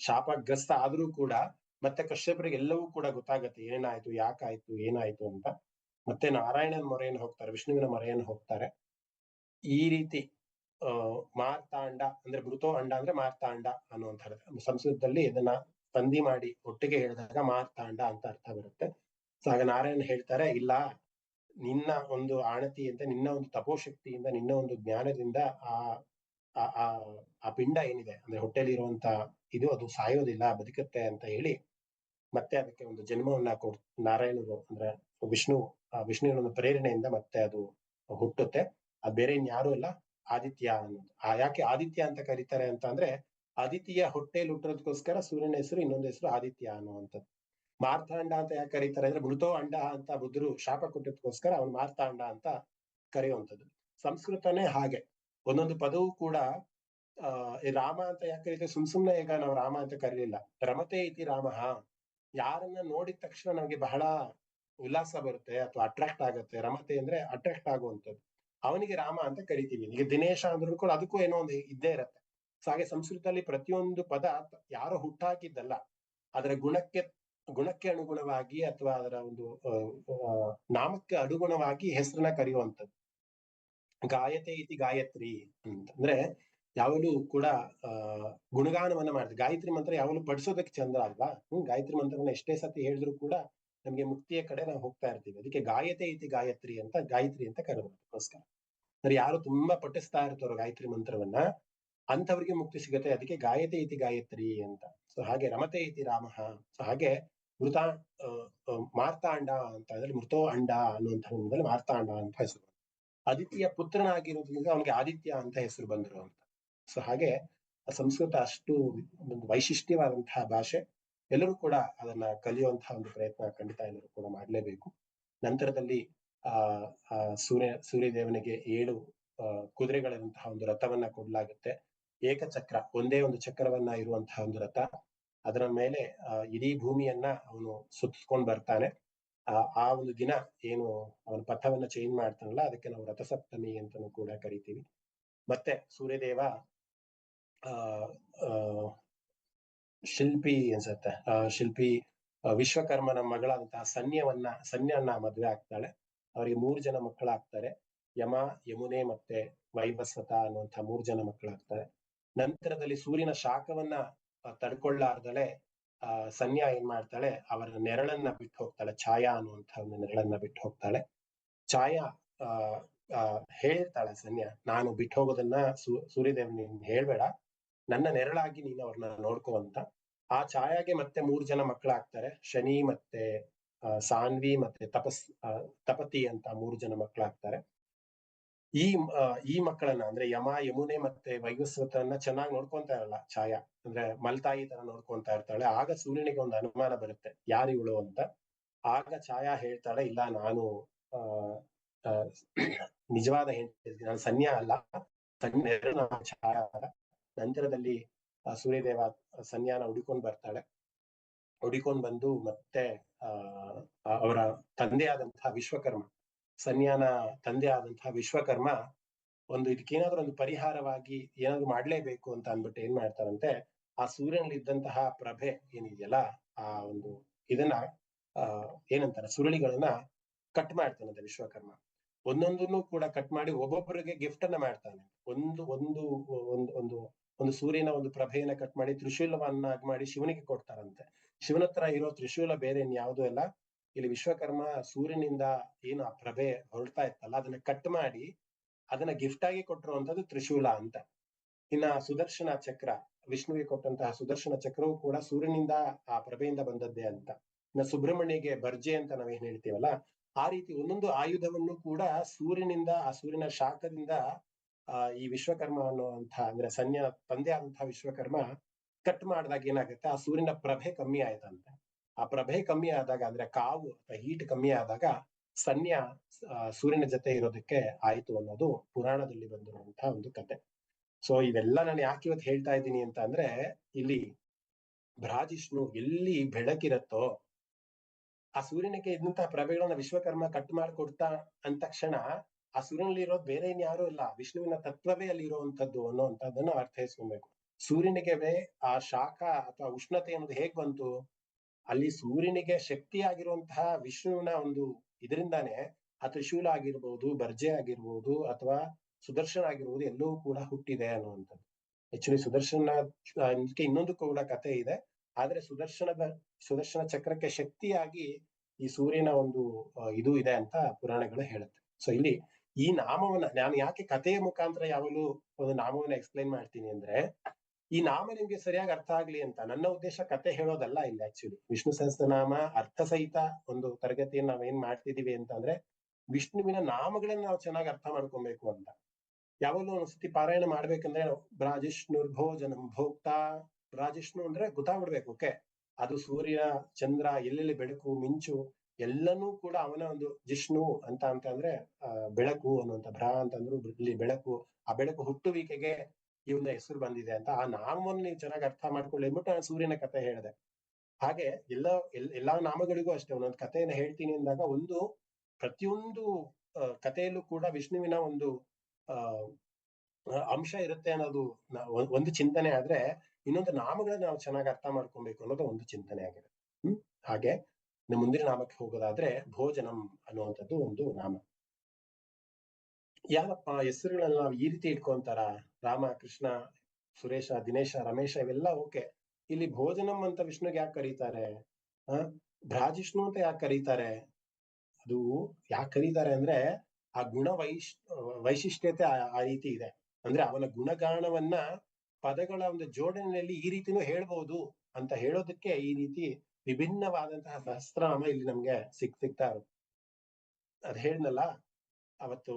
ಶಾಪಗ್ರಸ್ತ ಆದ್ರೂ ಕೂಡ ಮತ್ತೆ ಕಶ್ಯಪರಿಗೆ ಎಲ್ಲವೂ ಕೂಡ ಗೊತ್ತಾಗತ್ತೆ ಏನೇನಾಯ್ತು, ಯಾಕಾಯ್ತು, ಏನಾಯ್ತು ಅಂತ. ಮತ್ತೆ ನಾರಾಯಣನ ಮೊರೆಯನ್ನು ಹೋಗ್ತಾರೆ, ವಿಷ್ಣುವಿನ ಮೊರೆಯನ್ನು ಹೋಗ್ತಾರೆ. ಈ ರೀತಿ ಮಾರ್ತಾಂಡ ಅಂದ್ರೆ ಮೃತೋ ಅಂಡ ಅಂದ್ರೆ ಮಾರ್ತಾಂಡ ಅನ್ನುವಂಥದ್ದು. ಸಂಸ್ಕೃತದಲ್ಲಿ ಇದನ್ನ ಸಂಧಿ ಮಾಡಿ ಒಟ್ಟಿಗೆ ಹೇಳಿದಾಗ ಮಾರ್ತಾಂಡ ಅಂತ ಅರ್ಥ ಬರುತ್ತೆ. ಸೊ ಆಗ ನಾರಾಯಣ ಹೇಳ್ತಾರೆ, ಇಲ್ಲ, ನಿನ್ನ ಒಂದು ಆಣತಿಯಿಂದ, ನಿನ್ನ ಒಂದು ತಪೋಶಕ್ತಿಯಿಂದ, ನಿನ್ನ ಒಂದು ಜ್ಞಾನದಿಂದ ಆ ಪಿಂಡ ಏನಿದೆ ಅಂದ್ರೆ ಹೊಟ್ಟೆಲಿ ಇರುವಂತ ಇದು ಅದು ಸಾಯೋದಿಲ್ಲ, ಬದುಕುತ್ತೆ ಅಂತ ಹೇಳಿ ಮತ್ತೆ ಅದಕ್ಕೆ ಒಂದು ಜನ್ಮವನ್ನ ನಾರಾಯಣರು ಅಂದ್ರೆ ವಿಷ್ಣುವಿನ ಒಂದು ಪ್ರೇರಣೆಯಿಂದ ಮತ್ತೆ ಅದು ಹುಟ್ಟುತ್ತೆ. ಅದು ಬೇರೆ ಇನ್ಯಾರು ಅಲ್ಲ, ಆದಿತ್ಯ ಅನ್ನೋದು. ಯಾಕೆ ಆದಿತ್ಯ ಅಂತ ಕರೀತಾರೆ ಅಂತ ಅಂದ್ರೆ ಆದಿತ್ಯ ಹೊಟ್ಟೆಯಲ್ಲಿ ಹುಟ್ಟೋದಕ್ಕೋಸ್ಕರ ಸೂರ್ಯನ ಹೆಸರು, ಇನ್ನೊಂದು ಹೆಸರು ಆದಿತ್ಯ ಅನ್ನುವಂಥದ್ದು. ಮಾರ್ತಾಂಡ ಅಂತ ಯಾಕೆ ಕರೀತಾರೆ ಅಂದ್ರೆ ಮೃತೋ ಅಂಡ ಅಂತ ಬುದ್ಧರು ಶಾಪ ಕೊಟ್ಟಿದ್ದಕ್ಕೋಸ್ಕರ ಅವನು ಮಾರ್ತಾಂಡ ಅಂತ ಕರೆಯುವಂಥದ್ದು. ಸಂಸ್ಕೃತನೇ ಹಾಗೆ, ಒಂದೊಂದು ಪದವು ಕೂಡ ರಾಮ ಅಂತ ಯಾಕೆ ಕರೀತಾರೆ, ಸುಮ್ನೆ ಈಗ ನಾವು ರಾಮ ಅಂತ ಕರೀಲಿಲ್ಲ. ರಮತೆ ಇತಿ ರಾಮಃ, ಯಾರನ್ನ ನೋಡಿದ ತಕ್ಷಣ ನಮ್ಗೆ ಬಹಳ ಉಲ್ಲಾಸ ಬರುತ್ತೆ ಅಥವಾ ಅಟ್ರಾಕ್ಟ್ ಆಗುತ್ತೆ. ರಮತೆ ಅಂದ್ರೆ ಅಟ್ರಾಕ್ಟ್ ಆಗುವಂಥದ್ದು, ಅವನಿಗೆ ರಾಮ ಅಂತ ಕರಿತೀವಿ. ಈಗ ದಿನೇಶ ಅಂದ್ರೂ ಕೂಡ ಅದಕ್ಕೂ ಏನೋ ಒಂದು ಇದ್ದೇ ಇರತ್ತೆ. ಸೊ ಹಾಗೆ ಸಂಸ್ಕೃತದಲ್ಲಿ ಪ್ರತಿಯೊಂದು ಪದ ಯಾರೋ ಹುಟ್ಟಾಕಿದ್ದಲ್ಲ, ಅದರ ಗುಣಕ್ಕೆ ಅನುಗುಣವಾಗಿ ಅಥವಾ ಅದರ ಒಂದು ನಾಮಕ್ಕೆ ಅನುಗುಣವಾಗಿ ಹೆಸರನ್ನ ಕರೆಯುವಂಥದ್ದು. ಗಾಯತೆ ಇತಿ ಗಾಯತ್ರಿ ಅಂತಂದ್ರೆ ಯಾವಾಗಲೂ ಕೂಡ ಗುಣಗಾನವನ್ನ ಮಾಡ್ತಾರೆ. ಗಾಯತ್ರಿ ಮಂತ್ರ ಯಾವಾಗಲೂ ಪಡಿಸೋದಕ್ಕೆ ಚಂದ ಅಲ್ವಾ. ಗಾಯತ್ರಿ ಮಂತ್ರವನ್ನ ಎಷ್ಟೇ ಸತಿ ಹೇಳಿದ್ರು ಕೂಡ ನಮ್ಗೆ ಮುಕ್ತಿಯ ಕಡೆ ನಾವು ಹೋಗ್ತಾ ಇರ್ತೀವಿ. ಅದಕ್ಕೆ ಗಾಯತೆ ಇತಿ ಗಾಯತ್ರಿ ಅಂತ ಗಾಯತ್ರಿ ಅಂತ ಕರೆಯೋದಕ್ಕೋಸ್ಕರ. ಅಂದ್ರೆ ಯಾರು ತುಂಬಾ ಪಠಿಸ್ತಾ ಇರ್ತಾರೋ ಗಾಯತ್ರಿ ಮಂತ್ರವನ್ನ, ಅಂಥವ್ರಿಗೆ ಮುಕ್ತಿ ಸಿಗುತ್ತೆ. ಅದಕ್ಕೆ ಗಾಯತೆ ಇತಿ ಗಾಯತ್ರಿ ಅಂತ. ಸೊ ಹಾಗೆ ರಮತೆ ಇತಿ ರಾಮಃ. ಸೊ ಹಾಗೆ ಮಾರ್ತಾಂಡ ಅಂತ ಅಂದ್ರೆ ಮೃತೋ ಅಂಡ ಅನ್ನುವಂಥ ಮಾರ್ತಾಂಡ ಅಂತ ಹೆಸರು. ಆದಿತ್ಯ ಪುತ್ರನಾಗಿರೋದ್ರಿಂದ ಅವನಿಗೆ ಆದಿತ್ಯ ಅಂತ ಹೆಸರು ಬಂದರು ಅಂತ. ಸೊ ಹಾಗೆ ಸಂಸ್ಕೃತ ಅಷ್ಟು ಒಂದು ವೈಶಿಷ್ಟ್ಯವಾದಂತಹ ಭಾಷೆ. ಎಲ್ಲರೂ ಕೂಡ ಅದನ್ನ ಕಲಿಯುವಂತಹ ಒಂದು ಪ್ರಯತ್ನ ಖಂಡಿತ ಎಲ್ಲರೂ ಕೂಡ ಮಾಡಲೇಬೇಕು. ನಂತರದಲ್ಲಿ ಸೂರ್ಯದೇವನಿಗೆ 7 ಕುದುರೆಗಳಂತಹ ಒಂದು ರಥವನ್ನ ಕೊಡ್ಲಾಗುತ್ತೆ. ಏಕಚಕ್ರ, ಒಂದೇ ಒಂದು ಚಕ್ರವನ್ನ ಇರುವಂತಹ ಒಂದು ರಥ. ಅದರ ಮೇಲೆ ಇಡೀ ಭೂಮಿಯನ್ನ ಅವನು ಸುತ್ತಕೊಂಡು ಬರ್ತಾನೆ. ಆ ಒಂದು ದಿನ ಏನು ಅವನ ಪಥವನ್ನ ಚೇಂಜ್ ಮಾಡ್ತಾನಲ್ಲ, ಅದಕ್ಕೆ ನಾವು ರಥಸಪ್ತಮಿ ಅಂತಾನೂ ಕೂಡ ಕರಿತೀವಿ. ಮತ್ತೆ ಸೂರ್ಯದೇವ ಶಿಲ್ಪಿ ಅನ್ಸತ್ತೆ, ಶಿಲ್ಪಿ ವಿಶ್ವಕರ್ಮನ ಮಗಳಂತಹ ಸನ್ಯನ್ನ ಮದುವೆ ಆಗ್ತಾಳೆ. ಅವರಿಗೆ 3 ಜನ ಮಕ್ಕಳಾಗ್ತಾರೆ. ಯಮ, ಯಮುನೆ ಮತ್ತೆ ವೈವಸ್ವತ ಅನ್ನುವಂತಹ 3 ಜನ ಮಕ್ಕಳಾಗ್ತಾರೆ. ನಂತರದಲ್ಲಿ ಸೂರ್ಯನ ಶಾಖವನ್ನ ತಡ್ಕೊಳ್ಳಾರ್ದಲೆ ಸನ್ಯಾ ಏನ್ ಮಾಡ್ತಾಳೆ, ಅವರ ನೆರಳನ್ನ ಬಿಟ್ಟು ಹೋಗ್ತಾಳೆ. ಛಾಯಾ ಅನ್ನುವಂತಹ ಒಂದು ನೆರಳನ್ನ ಬಿಟ್ಟು ಹೋಗ್ತಾಳೆ. ಛಾಯಾ ಹೇಳ್ತಾಳೆ ಸನ್ಯಾ, ನಾನು ಬಿಟ್ಟು ಹೋಗೋದನ್ನ ಸೂರ್ಯದೇವ್ ನೀನ್ ಹೇಳ್ಬೇಡ, ನನ್ನ ನೆರಳಾಗಿ ನೀನು ಅವ್ರನ್ನ ನೋಡ್ಕೋ ಅಂತ. ಆ ಛಾಯಾಗೆ ಮತ್ತೆ 3 ಜನ ಮಕ್ಕಳಾಗ್ತಾರೆ. ಶನಿ ಮತ್ತೆ ಸಾನ್ವಿ ಮತ್ತೆ ತಪತಿ ಅಂತ 3 ಜನ ಮಕ್ಕಳಾಗ್ತಾರೆ. ಈ ಮಕ್ಕಳನ್ನ ಅಂದ್ರೆ ಯಮ, ಯಮುನೆ ಮತ್ತೆ ವೈವಸ್ವತನ್ನ ಚೆನ್ನಾಗಿ ನೋಡ್ಕೊಂತಾ ಇರಲ್ಲ ಛಾಯಾ, ಅಂದ್ರೆ ಮಲ್ತಾಯಿ ತರ ನೋಡ್ಕೊಂತಾ ಇರ್ತಾಳೆ. ಆಗ ಸೂರ್ಯನಿಗೆ ಒಂದು ಅನುಮಾನ ಬರುತ್ತೆ, ಯಾರು ಇವಳು ಅಂತ. ಆಗ ಛಾಯಾ ಹೇಳ್ತಾಳೆ, ಇಲ್ಲ, ನಾನು ನಿಜವಾದ ಹೆಂಡತಿ, ನಾನು ಸನ್ಯಾ ಅಲ್ಲ, ಛಾಯಾ. ನಂತರದಲ್ಲಿ ಸೂರ್ಯದೇವ ಸನ್ಯಾನ ಹುಡುಕೊಂಡು ಬರ್ತಾಳೆ. ಹುಡುಕೊಂಡು ಬಂದು ಮತ್ತೆ ಅವರ ತಂದೆಯಾದಂತಹ ವಿಶ್ವಕರ್ಮ, ಸನ್ಯಾನ ತಂದೆ ಆದಂತಹ ವಿಶ್ವಕರ್ಮ ಇದಕ್ಕೇನಾದ್ರೂ ಒಂದು ಪರಿಹಾರವಾಗಿ ಏನಾದ್ರು ಮಾಡ್ಲೇಬೇಕು ಅಂತ ಅಂದ್ಬಿಟ್ಟು ಏನ್ ಮಾಡ್ತಾರಂತೆ, ಆ ಸೂರ್ಯನಲ್ಲಿ ಇದ್ದಂತಹ ಪ್ರಭೆ ಏನಿದೆಯಲ್ಲ, ಆ ಒಂದು ಇದನ್ನ ಏನಂತಾರೆ, ಸುರುಳಿಗಳನ್ನ ಕಟ್ ಮಾಡ್ತಾನಂತೆ ವಿಶ್ವಕರ್ಮ. ಒಂದೊಂದನ್ನು ಕೂಡ ಕಟ್ ಮಾಡಿ ಒಬ್ಬೊಬ್ಬರಿಗೆ ಗಿಫ್ಟ್ ಅನ್ನ ಮಾಡ್ತಾನೆ. ಒಂದು ಒಂದು ಒಂದು ಒಂದು ಒಂದು ಸೂರ್ಯನ ಒಂದು ಪ್ರಭೆಯನ್ನ ಕಟ್ ಮಾಡಿ ತ್ರಿಶೂಲವನ್ನಾಗಿ ಮಾಡಿ ಶಿವನಿಗೆ ಕೊಡ್ತಾರಂತೆ. ಶಿವನ ಹತ್ರ ಇರೋ ತ್ರಿಶೂಲ ಬೇರೆ ಇನ್ಯಾವುದೂ ಅಲ್ಲ. ಇಲ್ಲಿ ವಿಶ್ವಕರ್ಮ ಸೂರ್ಯನಿಂದ ಏನು ಆ ಪ್ರಭೆ ಹೊರಡ್ತಾ ಇತ್ತಲ್ಲ ಅದನ್ನ ಕಟ್ ಮಾಡಿ ಅದನ್ನ ಗಿಫ್ಟ್ ಆಗಿ ಕೊಟ್ಟಿರುವಂತದ್ದು ತ್ರಿಶೂಲ ಅಂತ. ಇನ್ನ ಸುದರ್ಶನ ಚಕ್ರ, ವಿಷ್ಣುವಿಗೆ ಕೊಟ್ಟಂತಹ ಸುದರ್ಶನ ಚಕ್ರವು ಕೂಡ ಸೂರ್ಯನಿಂದ ಆ ಪ್ರಭೆಯಿಂದ ಬಂದದ್ದೇ ಅಂತ. ಇನ್ನ ಸುಬ್ರಹ್ಮಣ್ಯಗೆ ಬರ್ಜೆ ಅಂತ ನಾವೇನ್ ಹೇಳ್ತೀವಲ್ಲ, ಆ ರೀತಿ ಒಂದೊಂದು ಆಯುಧವನ್ನು ಕೂಡ ಸೂರ್ಯನಿಂದ, ಆ ಸೂರ್ಯನ ಶಾಖದಿಂದ ಈ ವಿಶ್ವಕರ್ಮ ಅನ್ನುವಂಥ ಅಂದ್ರೆ ಸನ್ಯ ತಂದೆ ಆದಂತಹ ವಿಶ್ವಕರ್ಮ ಕಟ್ ಮಾಡಿದಾಗ ಏನಾಗುತ್ತೆ, ಆ ಸೂರ್ಯನ ಪ್ರಭೆ ಕಮ್ಮಿ ಆಯ್ತಂತೆ. ಆ ಪ್ರಭೆ ಕಮ್ಮಿ ಆದಾಗ ಅಂದ್ರೆ ಕಾವು ಅಥವಾ ಹೀಟ್ ಕಮ್ಮಿ ಆದಾಗ ಸನ್ಯ ಸೂರ್ಯನ ಜೊತೆ ಇರೋದಕ್ಕೆ ಆಯ್ತು ಅನ್ನೋದು ಪುರಾಣದಲ್ಲಿ ಬಂದಿರುವಂತಹ ಒಂದು ಕತೆ. ಸೊ ಇವೆಲ್ಲ ನಾನು ಯಾಕೆ ಇವತ್ತು ಹೇಳ್ತಾ ಇದ್ದೀನಿ ಅಂತ ಅಂದ್ರೆ, ಇಲ್ಲಿ ಭ್ರಾಜಿಷ್ಣು ಎಲ್ಲಿ ಬೆಳಕಿರತ್ತೋ ಆ ಸೂರ್ಯನಿಗೆ ಇದ್ದಂತಹ ಪ್ರಭೆಗಳನ್ನ ವಿಶ್ವಕರ್ಮ ಕಟ್ ಮಾಡಿ ಕೊಡ್ತಾ ಅಂದ ತಕ್ಷಣ ಆ ಸೂರ್ಯನಲ್ಲಿ ಇರೋದು ಬೇರೆ ಇನ್ಯಾರೂ ಇಲ್ಲ, ವಿಷ್ಣುವಿನ ತತ್ವವೇ ಅಲ್ಲಿ ಇರುವಂತದ್ದು ಅನ್ನುವಂಥದ್ದನ್ನ ಅರ್ಥೈಸ್ಕೊಬೇಕು. ಸೂರ್ಯನಿಗೆ ಆ ಶಾಖ ಅಥವಾ ಉಷ್ಣತೆ ಅನ್ನೋದು ಹೇಗ್ ಬಂತು? ಅಲ್ಲಿ ಸೂರ್ಯನಿಗೆ ಶಕ್ತಿಯಾಗಿರುವಂತಹ ವಿಷ್ಣುವಿನ ಒಂದು ಇದರಿಂದಾನೇ ಆ ತ್ರಿಶೂಲ ಆಗಿರ್ಬೋದು, ಬರ್ಜೆ ಆಗಿರ್ಬೋದು, ಅಥವಾ ಸುದರ್ಶನ ಆಗಿರ್ಬೋದು, ಎಲ್ಲವೂ ಕೂಡ ಹುಟ್ಟಿದೆ ಅನ್ನುವಂಥದ್ದು. ಆಕ್ಚುಲಿ ಸುದರ್ಶನ ಇನ್ನೊಂದು ಕೂಡ ಕತೆ ಇದೆ. ಆದ್ರೆ ಸುದರ್ಶನ ಚಕ್ರಕ್ಕೆ ಶಕ್ತಿಯಾಗಿ ಈ ಸೂರ್ಯನ ಒಂದು ಇದು ಇದೆ ಅಂತ ಪುರಾಣಗಳು ಹೇಳುತ್ತೆ. ಸೊ ಇಲ್ಲಿ ಈ ನಾಮವನ್ನ ನಾನು ಯಾಕೆ ಕಥೆಯ ಮುಖಾಂತರ ಯಾವಾಗಲೂ ಒಂದು ನಾಮವನ್ನ ಎಕ್ಸ್ಪ್ಲೈನ್ ಮಾಡ್ತೀನಿ ಅಂದ್ರೆ, ಈ ನಾಮ ನಿಮ್ಗೆ ಸರಿಯಾಗಿ ಅರ್ಥ ಆಗ್ಲಿ ಅಂತ. ನನ್ನ ಉದ್ದೇಶ ಕತೆ ಹೇಳೋದಲ್ಲ ಇಲ್ಲಿ. ಆಕ್ಚುಲಿ ವಿಷ್ಣು ಸಹಸ್ರನಾಮ ಅರ್ಥ ಸಹಿತ ಒಂದು ತರಗತಿಯನ್ನು ನಾವೇನ್ ಮಾಡ್ತಿದೀವಿ ಅಂತ ಅಂದ್ರೆ, ವಿಷ್ಣುವಿನ ನಾಮಗಳನ್ನ ನಾವು ಚೆನ್ನಾಗಿ ಅರ್ಥ ಮಾಡ್ಕೊಬೇಕು ಅಂತ. ಯಾವಾಗಲೂ ಒಂದ್ಸತಿ ಪಾರಾಯಣ ಮಾಡ್ಬೇಕಂದ್ರೆ ಬ್ರಾಜಿಷ್ಣುರ್ ಭೋಜನಂ ಭೋಕ್ತಾ, ಬ್ರಾಜಿಷ್ಣು ಅಂದ್ರೆ ಗೊತ್ತಾಗ್ಬಿಡ್ಬೇಕು. ಓಕೆ, ಅದು ಸೂರ್ಯ ಚಂದ್ರ ಎಲ್ಲೆಲ್ಲಿ ಬೆಳಕು ಮಿಂಚು ಎಲ್ಲನೂ ಕೂಡ ಅವನ ಒಂದು ಜಿಷ್ಣು ಅಂತ ಅಂದ್ರೆ ಬೆಳಕು ಅನ್ನುವಂತ. ಭ್ರಾ ಅಂತಂದ್ರು ಇಲ್ಲಿ ಬೆಳಕು, ಆ ಬೆಳಕು ಹುಟ್ಟುವಿಕೆಗೆ ಈ ಒಂದು ಹೆಸರು ಬಂದಿದೆ ಅಂತ. ಆ ನಾಮವನ್ನು ನೀವು ಚೆನ್ನಾಗಿ ಅರ್ಥ ಮಾಡ್ಕೊಳ್ಳಿ ಅಂದ್ಬಿಟ್ಟು ನಾನು ಸೂರ್ಯನ ಕಥೆ ಹೇಳಿದೆ. ಹಾಗೆ ಎಲ್ಲಾ ನಾಮಗಳಿಗೂ ಅಷ್ಟೇ ಒಂದೊಂದು ಕಥೆಯನ್ನು ಹೇಳ್ತೀನಿ ಅಂದಾಗ ಒಂದು ಪ್ರತಿಯೊಂದು ಕಥೆಯಲ್ಲೂ ಕೂಡ ವಿಷ್ಣುವಿನ ಒಂದು ಅಂಶ ಇರುತ್ತೆ ಅನ್ನೋದು ಒಂದು ಚಿಂತನೆ ಆದ್ರೆ, ಇನ್ನೊಂದು ನಾಮಗಳನ್ನ ನಾವು ಚೆನ್ನಾಗಿ ಅರ್ಥ ಮಾಡ್ಕೊಬೇಕು ಅನ್ನೋದು ಒಂದು ಚಿಂತನೆ ಆಗಿದೆ. ಹಾಗೆ ಮುಂದಿನ ನಾಮಕ್ಕೆ ಹೋಗೋದಾದ್ರೆ ಭೋಜನಂ ಅನ್ನುವಂಥದ್ದು ಒಂದು ನಾಮ. ಯಾರಪ್ಪ ಹೆಸರುಗಳನ್ನ ನಾವು ಈ ರೀತಿ ಇಟ್ಕೊಂತಾರ? ರಾಮ, ಕೃಷ್ಣ, ಸುರೇಶ, ದಿನೇಶ, ರಮೇಶ ಇವೆಲ್ಲ ಓಕೆ. ಇಲ್ಲಿ ಭೋಜನಂ ಅಂತ ವಿಷ್ಣುಗೆ ಯಾಕೆ ಕರೀತಾರೆ? ಭ್ರಾಜಿಷ್ಣು ಅಂತ ಯಾಕೆ ಕರೀತಾರೆ? ಅದು ಯಾಕೆ ಕರೀತಾರೆ ಅಂದ್ರೆ, ಆ ಗುಣ ವೈಶಿಷ್ಟ್ಯತೆ ಆ ರೀತಿ ಇದೆ. ಅಂದ್ರೆ ಅವನ ಗುಣಗಾನವನ್ನ ಪದಗಳ ಒಂದು ಜೋಡಣೆಯಲ್ಲಿ ಈ ರೀತಿನೂ ಹೇಳ್ಬಹುದು ಅಂತ ಹೇಳೋದಕ್ಕೆ ಈ ರೀತಿ ವಿಭಿನ್ನವಾದಂತಹ ಸಹಸ್ರನಾಮ ಇಲ್ಲಿ ನಮ್ಗೆ ಸಿಗ್ತಾ ಇರುತ್ತೆ. ಅದ್ ಹೇಳಿದ್ನಲ್ಲ ಅವತ್ತು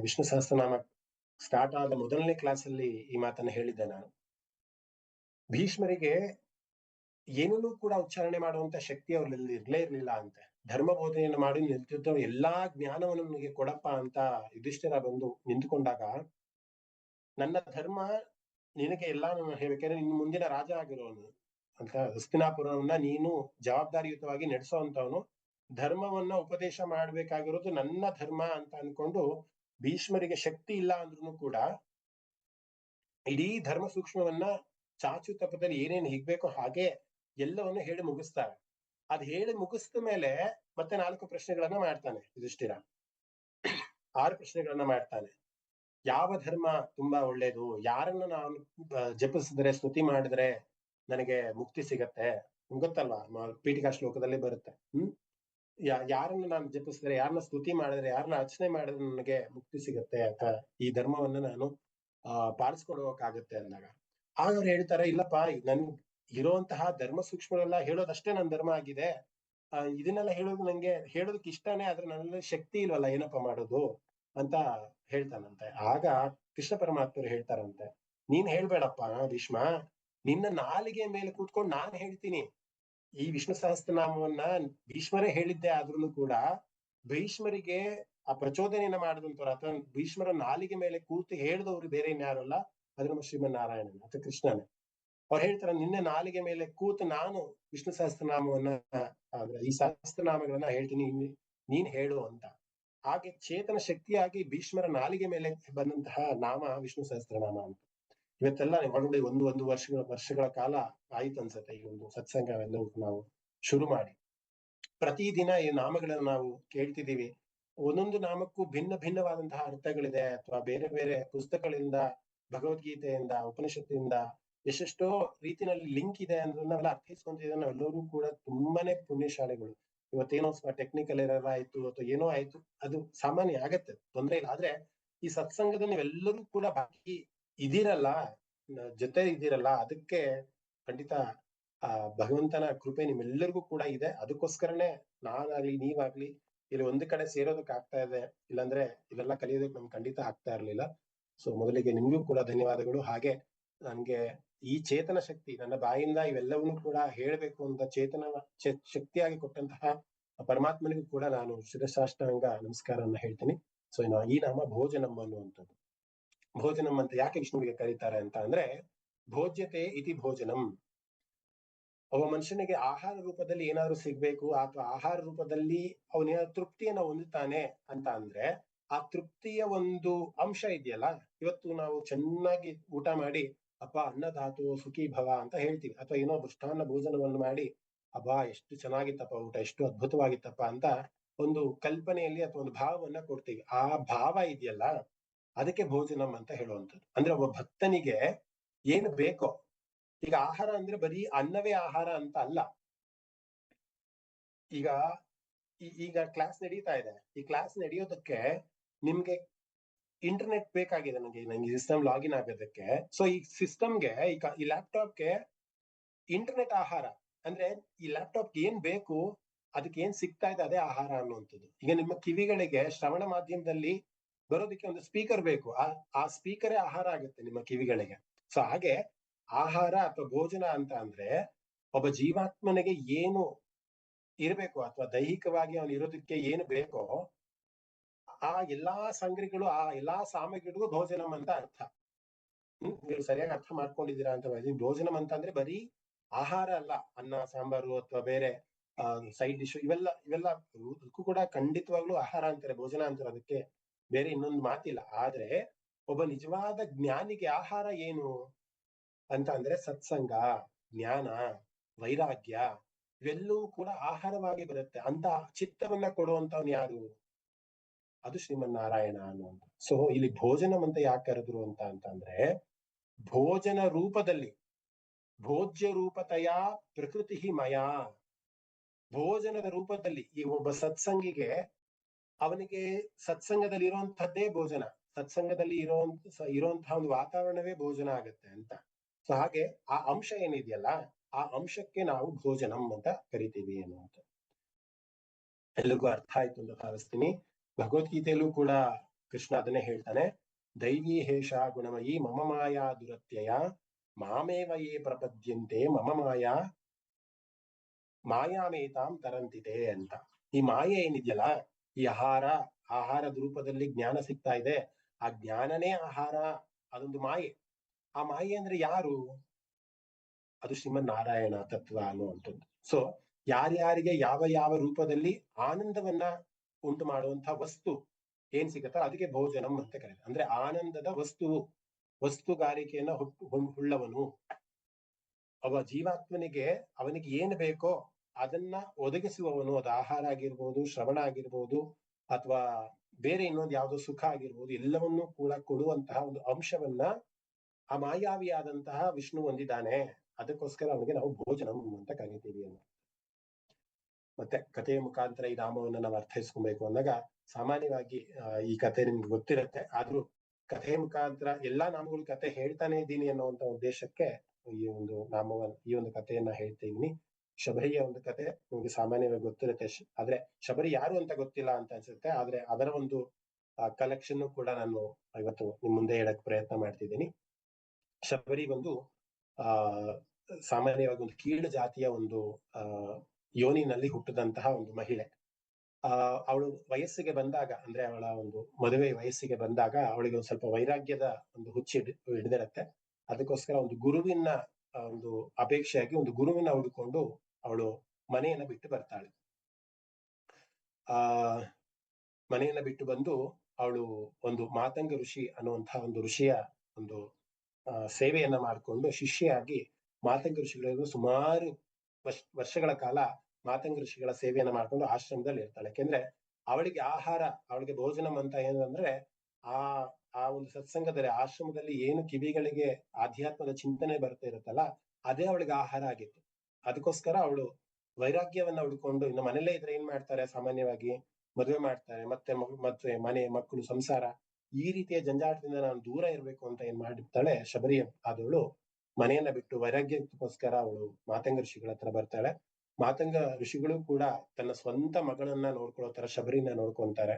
ವಿಷ್ಣು ಸಹಸ್ರನಾಮ ಸ್ಟಾರ್ಟ್ ಆದ ಮೊದಲನೇ ಕ್ಲಾಸ್ ಅಲ್ಲಿ ಈ ಮಾತನ್ನ ಹೇಳಿದ್ದೆ ನಾನು. ಭೀಷ್ಮರಿಗೆ ಏನನ್ನೂ ಕೂಡ ಉಚ್ಚಾರಣೆ ಮಾಡುವಂತ ಶಕ್ತಿ ಅವ್ರಲ್ಲಿ ಇರ್ಲೇ ಇರ್ಲಿಲ್ಲ ಅಂತೆ. ಧರ್ಮ ಬೋಧನೆಯನ್ನು ಮಾಡಿ ನಿಂತಿದ್ದ ಎಲ್ಲಾ ಜ್ಞಾನವನ್ನು ನನಗೆ ಕೊಡಪ್ಪ ಅಂತ ಯುಧಿಷ್ಠಿರ ಬಂದು ನಿಂತ್ಕೊಂಡಾಗ, ನನ್ನ ಧರ್ಮ ನಿನಗೆ ಎಲ್ಲಾ ಹೇಳ್ಬೇಕಾದ್ರೆ ನಿನ್ ಮುಂದಿನ ರಾಜ ಆಗಿರೋನು ಅಂತ, ಹಸ್ತಿನಾಪುರವನ್ನ ನೀನು ಜವಾಬ್ದಾರಿಯುತವಾಗಿ ನಡೆಸೋಂತವನು, ಧರ್ಮವನ್ನ ಉಪದೇಶ ಮಾಡ್ಬೇಕಾಗಿರೋದು ನನ್ನ ಧರ್ಮ ಅಂತ ಅನ್ಕೊಂಡು ಭೀಷ್ಮರಿಗೆ ಶಕ್ತಿ ಇಲ್ಲ ಅಂದ್ರೂ ಕೂಡ ಇಡೀ ಧರ್ಮ ಸೂಕ್ಷ್ಮವನ್ನ ಚಾಚು ತಪ್ಪದಲ್ಲಿ ಏನೇನು ಹಿಗ್ಬೇಕೋ ಹಾಗೆ ಎಲ್ಲವನ್ನು ಹೇಳಿ ಮುಗಿಸ್ತಾರೆ. ಅದ್ ಹೇಳಿ ಮುಗಿಸಿದ ಮೇಲೆ ಮತ್ತೆ 4 ಪ್ರಶ್ನೆಗಳನ್ನ ಮಾಡ್ತಾನೆ ಯುಧಿಷ್ಠಿರ. 6 ಪ್ರಶ್ನೆಗಳನ್ನ ಮಾಡ್ತಾನೆ. ಯಾವ ಧರ್ಮ ತುಂಬಾ ಒಳ್ಳೇದು? ಯಾರನ್ನ ನಾನು ಜಪಿಸಿದ್ರೆ, ಸ್ತುತಿ ಮಾಡಿದ್ರೆ ನನಗೆ ಮುಕ್ತಿ ಸಿಗತ್ತೆ? ಗೊತ್ತಲ್ವಾ, ಪೀಠಿಕಾ ಶ್ಲೋಕದಲ್ಲಿ ಬರುತ್ತೆ. ಯಾರನ್ನ ನಾನು ಜಪಿಸಿದ್ರೆ, ಯಾರನ್ನ ಸ್ತುತಿ ಮಾಡಿದ್ರೆ, ಯಾರನ್ನ ಅರ್ಚನೆ ಮಾಡಿದ್ರೆ ನನಗೆ ಮುಕ್ತಿ ಸಿಗತ್ತೆ ಅಂತ, ಈ ಧರ್ಮವನ್ನ ನಾನು ಪಾಲಿಸ್ಕೊಂಡು ಹೋಗಕ್ಕಾಗತ್ತೆ ಅಂದಾಗ, ಆಗ ಅವ್ರು ಹೇಳ್ತಾರೆ, ಇಲ್ಲಪ್ಪ ನನ್ ಇರುವಂತಹ ಧರ್ಮ ಸೂಕ್ಷ್ಮಗಳೆಲ್ಲ ಹೇಳೋದಷ್ಟೇ ನನ್ ಧರ್ಮ ಆಗಿದೆ. ಇದನ್ನೆಲ್ಲ ನಂಗೆ ಹೇಳೋದಕ್ಕೆ ಇಷ್ಟನೇ, ಆದ್ರೆ ನನ್ನಲ್ಲಿ ಶಕ್ತಿ ಇಲ್ವಲ್ಲ, ಏನಪ್ಪಾ ಮಾಡೋದು ಅಂತ ಹೇಳ್ತಾನಂತೆ. ಆಗ ಕೃಷ್ಣ ಪರಮಾತ್ಮರು ಹೇಳ್ತಾರಂತೆ, ನೀನ್ ಹೇಳ್ಬೇಡಪ್ಪ ಭೀಷ್ಮ, ನಿನ್ನ ನಾಲಿಗೆ ಮೇಲೆ ಕೂತ್ಕೊಂಡು ನಾನ್ ಹೇಳ್ತೀನಿ. ಈ ವಿಷ್ಣು ಸಹಸ್ರನಾಮವನ್ನ ಭೀಷ್ಮರೇ ಹೇಳಿದ್ದೆ ಆದ್ರೂ ಕೂಡ ಭೀಷ್ಮರಿಗೆ ಆ ಪ್ರಚೋದನೆಯನ್ನ ಮಾಡಿದಂತವ್ರು ಅಥವಾ ಭೀಷ್ಮರ ನಾಲಿಗೆ ಮೇಲೆ ಕೂತು ಹೇಳಿದವ್ರು ಬೇರೆ ಇನ್ಯಾರಲ್ಲ, ಅದು ನಮ್ಮ ಶ್ರೀಮನ್ನಾರಾಯಣನ ಅಥವಾ ಕೃಷ್ಣನೇ. ಅವ್ರು ಹೇಳ್ತಾರೆ, ನಿನ್ನ ನಾಲಿಗೆ ಮೇಲೆ ಕೂತು ನಾನು ವಿಷ್ಣು ಸಹಸ್ರನಾಮವನ್ನ ಈ ಸಹಸ್ರನಾಮಗಳನ್ನ ಹೇಳ್ತೀನಿ, ನೀನ್ ಹೇಳು ಅಂತ. ಹಾಗೆ ಚೇತನ ಶಕ್ತಿಯಾಗಿ ಭೀಷ್ಮರ ನಾಲಿಗೆ ಮೇಲೆ ಬಂದಂತಹ ನಾಮ ವಿಷ್ಣು ಸಹಸ್ರನಾಮ ಅಂತ. ಇವತ್ತೆಲ್ಲ ಒಳಗಡೆ ಒಂದು ವರ್ಷಗಳ ಕಾಲ ಆಯ್ತು ಅನ್ಸತ್ತೆ ಈ ಒಂದು ಸತ್ಸಂಗವೆಲ್ಲವೂ ನಾವು ಶುರು ಮಾಡಿ. ಪ್ರತಿದಿನ ಈ ನಾಮಗಳನ್ನ ನಾವು ಕೇಳ್ತಿದೀವಿ. ಒಂದೊಂದು ನಾಮಕ್ಕೂ ಭಿನ್ನವಾದಂತಹ ಅರ್ಥಗಳಿದೆ, ಅಥವಾ ಬೇರೆ ಬೇರೆ ಪುಸ್ತಕಗಳಿಂದ ಭಗವದ್ಗೀತೆಯಿಂದ, ಉಪನಿಷತ್ತಿಂದ ಎಷ್ಟೆಷ್ಟೋ ರೀತಿಯಲ್ಲಿ ಲಿಂಕ್ ಇದೆ ಅಂದ್ರೆ ನಾವೆಲ್ಲ ಅರ್ಥೈಸ್ಕೊಂತಿದ್ರೆ ನಾವೆಲ್ಲರೂ ಕೂಡ ತುಂಬಾನೇ ಪುಣ್ಯಶಾಲಿಗಳು. ಇವತ್ತೇನೋ ಟೆಕ್ನಿಕಲ್ ಎರರ್ ಆಯ್ತು ಅಥವಾ ಏನೋ ಆಯ್ತು, ಅದು ಸಾಮಾನ್ಯ ಆಗತ್ತೆ, ತೊಂದ್ರೆ ಇಲ್ಲ. ಆದ್ರೆ ಈ ಸತ್ಸಂಗದಲ್ಲಿ ನೀವೆಲ್ಲರೂ ಕೂಡ ಬಾಕಿ ಇದೀರಲ್ಲ, ಜೊತೆ ಇದೀರಲ್ಲ, ಅದಕ್ಕೆ ಖಂಡಿತ ಆ ಭಗವಂತನ ಕೃಪೆ ನಿಮ್ಮೆಲ್ಲರಿಗೂ ಕೂಡ ಇದೆ. ಅದಕ್ಕೋಸ್ಕರನೇ ನಾನಾಗ್ಲಿ ನೀವಾಗ್ಲಿ ಇಲ್ಲಿ ಒಂದು ಕಡೆ ಸೇರೋದಕ್ಕೆ ಆಗ್ತಾ ಇದೆ. ಇಲ್ಲಾಂದ್ರೆ ಇವೆಲ್ಲ ಕಲಿಯೋದಕ್ಕೆ ನಮ್ಗೆ ಖಂಡಿತ ಆಗ್ತಾ ಇರ್ಲಿಲ್ಲ. ಸೊ ಮೊದಲಿಗೆ ನಿಮ್ಗೂ ಕೂಡ ಧನ್ಯವಾದಗಳು. ಹಾಗೆ ನನ್ಗೆ ಈ ಚೇತನ ಶಕ್ತಿ, ನನ್ನ ಬಾಯಿಂದ ಇವೆಲ್ಲವನ್ನೂ ಕೂಡ ಹೇಳ್ಬೇಕು ಅಂತ ಶಕ್ತಿಯಾಗಿ ಕೊಟ್ಟಂತಹ ಪರಮಾತ್ಮನಿಗೂ ಕೂಡ ನಾನು ಶಿರಸಾಷ್ಟಾಂಗ ನಮಸ್ಕಾರವನ್ನ ಹೇಳ್ತೀನಿ. ಸೊ ಈ ನಾಮ ಭೋಜನಂ ಅನ್ನುವಂಥದ್ದು. ಭೋಜನಂ ಅಂತ ಯಾಕೆ ವಿಷ್ಣುವಿಗೆ ಕರೀತಾರೆ ಅಂತ ಅಂದ್ರೆ, ಭೋಜ್ಯತೆ ಇತಿ ಭೋಜನಂ. ಒಬ್ಬ ಮನುಷ್ಯನಿಗೆ ಆಹಾರ ರೂಪದಲ್ಲಿ ಏನಾದ್ರು ಸಿಗ್ಬೇಕು ಅಥವಾ ಆಹಾರ ರೂಪದಲ್ಲಿ ಅವನೇನಾದ್ರು ತೃಪ್ತಿಯನ್ನ ಹೊಂದುತ್ತಾನೆ ಅಂತ ಅಂದ್ರೆ, ಆ ತೃಪ್ತಿಯ ಒಂದು ಅಂಶ ಇದೆಯಲ್ಲ, ಇವತ್ತು ನಾವು ಚೆನ್ನಾಗಿ ಊಟ ಮಾಡಿ ಅಪ್ಪ ಅನ್ನದಾತು ಸುಖಿ ಭವ ಅಂತ ಹೇಳ್ತೀವಿ, ಅಥವಾ ಏನೋ ಮೃಷ್ಟಾನ್ನ ಭೋಜನವನ್ನು ಮಾಡಿ ಅಬ್ಬಾ ಎಷ್ಟು ಚೆನ್ನಾಗಿತ್ತಪ್ಪ ಊಟ, ಎಷ್ಟು ಅದ್ಭುತವಾಗಿತ್ತಪ್ಪ ಅಂತ ಒಂದು ಕಲ್ಪನೆಯಲ್ಲಿ ಅಥವಾ ಒಂದು ಭಾವವನ್ನ ಕೊಡ್ತೀವಿ. ಆ ಭಾವ ಇದೆಯಲ್ಲ, ಅದಕ್ಕೆ ಭೋಜನಂ ಅಂತ ಹೇಳುವಂಥದ್ದು. ಅಂದ್ರೆ ಒಬ್ಬ ಭಕ್ತನಿಗೆ ಏನು ಬೇಕೋ, ಈಗ ಆಹಾರ ಅಂದ್ರೆ ಬರೀ ಅನ್ನವೇ ಆಹಾರ ಅಂತ ಅಲ್ಲ. ಈಗ ಕ್ಲಾಸ್ ನಡೀತಾ ಇದೆ, ಈ ಕ್ಲಾಸ್ ನಡೆಯೋದಕ್ಕೆ ನಿಮ್ಗೆ ಇಂಟರ್ನೆಟ್ ಬೇಕಾಗಿದೆ. ನಂಗೆ ಸಿಸ್ಟಮ್ ಲಾಗಿನ್ ಆಗೋದಕ್ಕೆ. ಸೊ ಈ ಸಿಸ್ಟಮ್ಗೆ, ಈಗ ಈ ಲ್ಯಾಪ್ಟಾಪ್ಗೆ ಇಂಟರ್ನೆಟ್ ಆಹಾರ. ಅಂದ್ರೆ ಈ ಲ್ಯಾಪ್ಟಾಪ್ಗೆ ಏನ್ ಬೇಕು, ಅದಕ್ಕೆ ಏನ್ ಸಿಗ್ತಾ ಇದೆ ಅದೇ ಆಹಾರ ಅನ್ನುವಂಥದ್ದು. ಈಗ ನಿಮ್ಮ ಕಿವಿಗಳಿಗೆ ಶ್ರವಣ ಮಾಧ್ಯಮದಲ್ಲಿ ಬರೋದಕ್ಕೆ ಒಂದು ಸ್ಪೀಕರ್ ಬೇಕು, ಆ ಸ್ಪೀಕರೇ ಆಹಾರ ಆಗುತ್ತೆ ನಿಮ್ಮ ಕಿವಿಗಳಿಗೆ. ಸೊ ಹಾಗೆ ಆಹಾರ ಅಥವಾ ಭೋಜನ ಅಂತ ಅಂದ್ರೆ ಒಬ್ಬ ಜೀವಾತ್ಮನಿಗೆ ಏನು ಇರಬೇಕು ಅಥವಾ ದೈಹಿಕವಾಗಿ ಅವನು ಇರೋದಕ್ಕೆ ಏನು ಬೇಕೋ ಆ ಎಲ್ಲಾ ಸಂಗ್ರಿಗಳು, ಆ ಎಲ್ಲಾ ಸಾಮಗ್ರಿಗಳಿಗೂ ಭೋಜನಂ ಅಂತ ಅರ್ಥ. ನೀವು ಸರಿಯಾಗಿ ಅರ್ಥ ಮಾಡ್ಕೊಂಡಿದ್ದೀರಾ ಅಂತ ಭಾವಿಸ್ತೀನಿ. ಭೋಜನಂ ಅಂತ ಅಂದ್ರೆ ಬರೀ ಆಹಾರ ಅಲ್ಲ, ಅನ್ನ ಸಾಂಬಾರು ಅಥವಾ ಬೇರೆ ಸೈಡ್ ಡಿಶ್, ಇವೆಲ್ಲಕ್ಕೂ ಕೂಡ ಖಂಡಿತವಾಗ್ಲೂ ಆಹಾರ ಅಂತಾರೆ, ಭೋಜನ ಅಂತಾರೆ, ಅದಕ್ಕೆ ಬೇರೆ ಇನ್ನೊಂದು ಮಾತಿಲ್ಲ. ಆದ್ರೆ ಒಬ್ಬ ನಿಜವಾದ ಜ್ಞಾನಿಗೆ ಆಹಾರ ಏನು ಅಂತ ಅಂದ್ರೆ ಸತ್ಸಂಗ, ಜ್ಞಾನ, ವೈರಾಗ್ಯ ಇವೆಲ್ಲವೂ ಕೂಡ ಆಹಾರವಾಗಿ ಬರುತ್ತೆ. ಅಂತ ಚಿತ್ತವನ್ನ ಕೊಡುವಂತವ್ನು ಯಾರು? ಅದು ಶ್ರೀಮನ್ನಾರಾಯಣ ಅನ್ನುವಂಥ. ಸೊ ಇಲ್ಲಿ ಭೋಜನಂ ಅಂತ ಯಾಕೆ ಕರೆದ್ರು ಅಂತಂದ್ರೆ, ಭೋಜನ ರೂಪದಲ್ಲಿ, ಭೋಜ್ಯ ರೂಪತೆಯ ಪ್ರಕೃತಿ ಮಯ, ಭೋಜನದ ರೂಪದಲ್ಲಿ ಈ ಒಬ್ಬ ಸತ್ಸಂಗಿಗೆ, ಅವನಿಗೆ ಸತ್ಸಂಗದಲ್ಲಿ ಇರುವಂತಹದ್ದೇ ಭೋಜನ, ಸತ್ಸಂಗದಲ್ಲಿ ಇರುವಂತಹ ಒಂದು ವಾತಾವರಣವೇ ಭೋಜನ ಆಗತ್ತೆ ಅಂತ. ಸೊ ಹಾಗೆ ಆ ಅಂಶ ಏನಿದೆಯಲ್ಲ, ಆ ಅಂಶಕ್ಕೆ ನಾವು ಭೋಜನಂ ಅಂತ ಕರಿತೀವಿ ಅನ್ನುವಂಥ. ಎಲ್ರಿಗೂ ಅರ್ಥ ಆಯ್ತು ಅಂತ ಭಾವಿಸ್ತೀನಿ. ಭಗವದ್ಗೀತೆಯಲ್ಲೂ ಕೂಡ ಕೃಷ್ಣ ಅದನ್ನೇ ಹೇಳ್ತಾನೆ, ದೈವೀ ಹೇಷ ಗುಣಮಯಿ ಮಮ ಮಾಯಾ ದುರತ್ಯಯ ಮಾಮೇವ ಯೇ ಪ್ರಪದ್ಯಂತೆ ಮಮ ಮಾಯಾಮೇತಾಂ ತರಂತಿದೆ ಅಂತ. ಈ ಮಾಯೆ ಏನಿದೆಯಲ್ಲ, ಈ ಆಹಾರದ ರೂಪದಲ್ಲಿ ಜ್ಞಾನ ಸಿಗ್ತಾ ಇದೆ, ಆ ಜ್ಞಾನನೇ ಆಹಾರ, ಅದೊಂದು ಮಾಯೆ. ಆ ಮಾಯೆ ಅಂದ್ರೆ ಯಾರು? ಅದು ಶ್ರೀಮನ್ನಾರಾಯಣ ತತ್ವ ಅನ್ನುವಂಥದ್ದು. ಸೊ ಯಾರ್ಯಾರಿಗೆ ಯಾವ ಯಾವ ರೂಪದಲ್ಲಿ ಆನಂದವನ್ನ ಉಂಟು ಮಾಡುವಂತಹ ವಸ್ತು ಏನ್ ಸಿಗತ್ತ, ಅದಕ್ಕೆ ಭೋಜನಂ ಅಂತ ಕರೀತಾರೆ. ಅಂದ್ರೆ ಆನಂದದ ವಸ್ತುಗಾರಿಕೆಯನ್ನ ಉಳ್ಳವನು ಅವ ಜೀವಾತ್ಮನಿಗೆ, ಅವನಿಗೆ ಏನ್ ಬೇಕೋ ಅದನ್ನ ಒದಗಿಸುವವನು. ಅದು ಆಹಾರ ಆಗಿರ್ಬೋದು, ಶ್ರವಣ ಆಗಿರ್ಬೋದು, ಅಥವಾ ಬೇರೆ ಇನ್ನೊಂದು ಯಾವ್ದೋ ಸುಖ ಆಗಿರ್ಬೋದು, ಎಲ್ಲವನ್ನೂ ಕೂಡ ಕೊಡುವಂತಹ ಒಂದು ಅಂಶವನ್ನ ಆ ಮಾಯಾವಿಯಾದಂತಹ ವಿಷ್ಣು ಹೊಂದಿದ್ದಾನೆ. ಅದಕ್ಕೋಸ್ಕರ ಅವನಿಗೆ ನಾವು ಭೋಜನಂ ಅಂತ ಕರಿತೀವಿ ಅನ್ನೋ. ಮತ್ತೆ ಕಥೆಯ ಮುಖಾಂತರ ಈ ನಾಮವನ್ನು ನಾವು ಅರ್ಥೈಸ್ಕೊಬೇಕು ಅಂದಾಗ, ಸಾಮಾನ್ಯವಾಗಿ ಈ ಕಥೆ ನಿಮ್ಗೆ ಗೊತ್ತಿರುತ್ತೆ, ಆದ್ರೂ ಕಥೆಯ ಮುಖಾಂತರ ಎಲ್ಲಾ ನಾಮಗಳು ಕಥೆ ಹೇಳ್ತಾನೆ ಇದ್ದೀನಿ ಅನ್ನುವಂತ ಉದ್ದೇಶಕ್ಕೆ ಈ ಒಂದು ಕಥೆಯನ್ನ ಹೇಳ್ತಾ ಇದೀನಿ. ಶಬರಿಯ ಒಂದು ಕಥೆ ನಿಮ್ಗೆ ಸಾಮಾನ್ಯವಾಗಿ ಗೊತ್ತಿರುತ್ತೆ, ಆದ್ರೆ ಶಬರಿ ಯಾರು ಅಂತ ಗೊತ್ತಿಲ್ಲ ಅಂತ ಅನ್ಸುತ್ತೆ. ಆದ್ರೆ ಅದರ ಒಂದು ಕಲೆಕ್ಷನ್ ಕೂಡ ನಾನು ಇವತ್ತು ನಿಮ್ ಮುಂದೆ ಹೇಳಕ್ ಪ್ರಯತ್ನ ಮಾಡ್ತಿದ್ದೀನಿ. ಶಬರಿ ಒಂದು ಸಾಮಾನ್ಯವಾಗಿ ಒಂದು ಕೀಳು ಜಾತಿಯ ಒಂದು ಯೋನಿನಲ್ಲಿ ಹುಟ್ಟಿದಂತಹ ಒಂದು ಮಹಿಳೆ. ಅವಳು ವಯಸ್ಸಿಗೆ ಬಂದಾಗ, ಅಂದ್ರೆ ಅವಳ ಒಂದು ಮದುವೆ ವಯಸ್ಸಿಗೆ ಬಂದಾಗ ಅವಳಿಗೆ ಒಂದು ಸ್ವಲ್ಪ ವೈರಾಗ್ಯದ ಒಂದು ಹುಚ್ಚು ಹಿಡಿದಿರತ್ತೆ. ಅದಕ್ಕೋಸ್ಕರ ಒಂದು ಗುರುವಿನ ಒಂದು ಅಪೇಕ್ಷೆಯಾಗಿ ಒಂದು ಗುರುವಿನ ಹುಡುಕೊಂಡು ಅವಳು ಮನೆಯನ್ನ ಬಿಟ್ಟು ಬರ್ತಾಳೆ. ಮನೆಯನ್ನ ಬಿಟ್ಟು ಬಂದು ಅವಳು ಒಂದು ಮಾತಂಗ ಋಷಿ ಅನ್ನುವಂತಹ ಒಂದು ಋಷಿಯ ಒಂದು ಸೇವೆಯನ್ನ ಮಾಡಿಕೊಂಡು ಶಿಷ್ಯೆಯಾಗಿ ಮಾತಂಗ ಋಷಿಗಳಿಗೂ ಸುಮಾರು ವರ್ಷಗಳ ಕಾಲ ಮಾತಂಗ ಋಷಿಗಳ ಸೇವೆಯನ್ನ ಮಾಡ್ಕೊಂಡು ಆಶ್ರಮದಲ್ಲಿ ಇರ್ತಾಳೆ. ಯಾಕೆಂದ್ರೆ ಅವಳಿಗೆ ಭೋಜನಂ ಅಂತ ಏನಂದ್ರೆ ಆ ಒಂದು ಸತ್ಸಂಗದಲ್ಲಿ ಆಶ್ರಮದಲ್ಲಿ ಏನು ಕಿವಿಗಳಿಗೆ ಆಧ್ಯಾತ್ಮದ ಚಿಂತನೆ ಬರ್ತಾ ಇರುತ್ತಲ್ಲ, ಅದೇ ಅವಳಿಗೆ ಆಹಾರ ಆಗಿತ್ತು. ಅದಕ್ಕೋಸ್ಕರ ಅವಳು ವೈರಾಗ್ಯವನ್ನ ಹುಡ್ಕೊಂಡು, ಇನ್ನು ಮನೇಲೇ ಇದ್ರೆ ಏನ್ ಮಾಡ್ತಾರೆ ಸಾಮಾನ್ಯವಾಗಿ, ಮದುವೆ ಮಾಡ್ತಾರೆ, ಮತ್ತೆ ಮನೆ ಮಕ್ಕಳು ಸಂಸಾರ, ಈ ರೀತಿಯ ಜಂಜಾಟದಿಂದ ನಾನು ದೂರ ಇರ್ಬೇಕು ಅಂತ ಏನ್ ಮಾಡಿರ್ತಾಳೆ ಶಬರಿ ಆದವಳು, ಮನೆಯನ್ನ ಬಿಟ್ಟು ವೈರಾಗ್ಯಕ್ಕೋಸ್ಕರ ಅವಳು ಮಾತಂಗ ಋಷಿಗಳ ಹತ್ರ ಬರ್ತಾಳೆ. ಮಾತಂಗ ಋಷಿಗಳು ಕೂಡ ತನ್ನ ಸ್ವಂತ ಮಗಳನ್ನ ನೋಡ್ಕೊಳ್ಳೋ ತರ ಶಬರಿನ ನೋಡ್ಕೊಂತಾರೆ.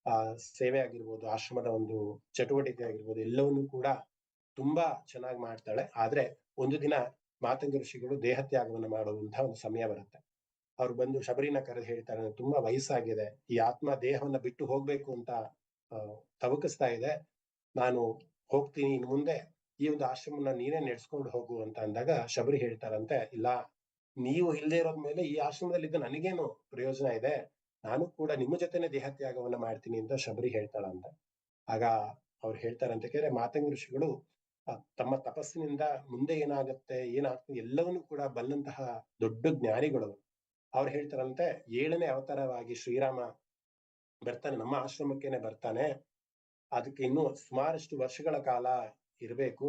ಆ ಸೇವೆ ಆಗಿರ್ಬೋದು, ಆಶ್ರಮದ ಒಂದು ಚಟುವಟಿಕೆ ಆಗಿರ್ಬೋದು, ಎಲ್ಲವನ್ನೂ ಕೂಡ ತುಂಬಾ ಚೆನ್ನಾಗಿ ಮಾಡ್ತಾಳೆ. ಆದ್ರೆ ಒಂದು ದಿನ ಮಾತಂಗ ಋಷಿಗಳು ದೇಹತ್ಯಾಗವನ್ನು ಮಾಡುವಂತಹ ಒಂದು ಸಮಯ ಬರುತ್ತೆ. ಅವ್ರು ಬಂದು ಶಬರಿನ ಕರೆದು ಹೇಳ್ತಾರೆ, ನನಗೆ ತುಂಬಾ ವಯಸ್ಸಾಗಿದೆ, ಈ ಆತ್ಮ ದೇಹವನ್ನ ಬಿಟ್ಟು ಹೋಗ್ಬೇಕು ಅಂತ ತವಕಿಸ್ತಾ ಇದೆ, ನಾನು ಹೋಗ್ತೀನಿ, ಇನ್ನು ಮುಂದೆ ಈ ಒಂದು ಆಶ್ರಮನ ನೀನೇ ನಡೆಸ್ಕೊಂಡು ಹೋಗು ಅಂತ ಅಂದಾಗ ಶಬರಿ ಹೇಳ್ತಾರಂತೆ, ಇಲ್ಲ, ನೀವು ಇಲ್ಲದೆ ಇರೋದ್ಮೇಲೆ ಈ ಆಶ್ರಮದಲ್ಲಿದ್ದ ನನಗೇನು ಪ್ರಯೋಜನ ಇದೆ, ನಾನು ಕೂಡ ನಿಮ್ಮ ಜೊತೆನೆ ದೇಹತ್ಯಾಗವನ್ನ ಮಾಡ್ತೀನಿ ಅಂತ ಶಬರಿ ಹೇಳ್ತಾಳಂತೆ. ಆಗ ಅವ್ರು ಹೇಳ್ತಾರಂತೆ, ಕೇಳಿದ್ರೆ ಮಾತಂಗ ಋಷಿಗಳು ತಮ್ಮ ತಪಸ್ಸಿನಿಂದ ಮುಂದೆ ಏನಾಗ್ತದೆ ಎಲ್ಲವನ್ನೂ ಕೂಡ ಬಲ್ಲಂತಹ ದೊಡ್ಡ ಜ್ಞಾನಿಗಳು. ಅವ್ರು ಹೇಳ್ತಾರಂತೆ, 7ನೇ ಅವತಾರವಾಗಿ ಶ್ರೀರಾಮ ಬರ್ತಾನೆ, ನಮ್ಮ ಆಶ್ರಮಕ್ಕೇನೆ ಬರ್ತಾನೆ, ಅದಕ್ಕೆ ಇನ್ನೂ ಸುಮಾರಷ್ಟು ವರ್ಷಗಳ ಕಾಲ ಇರಬೇಕು.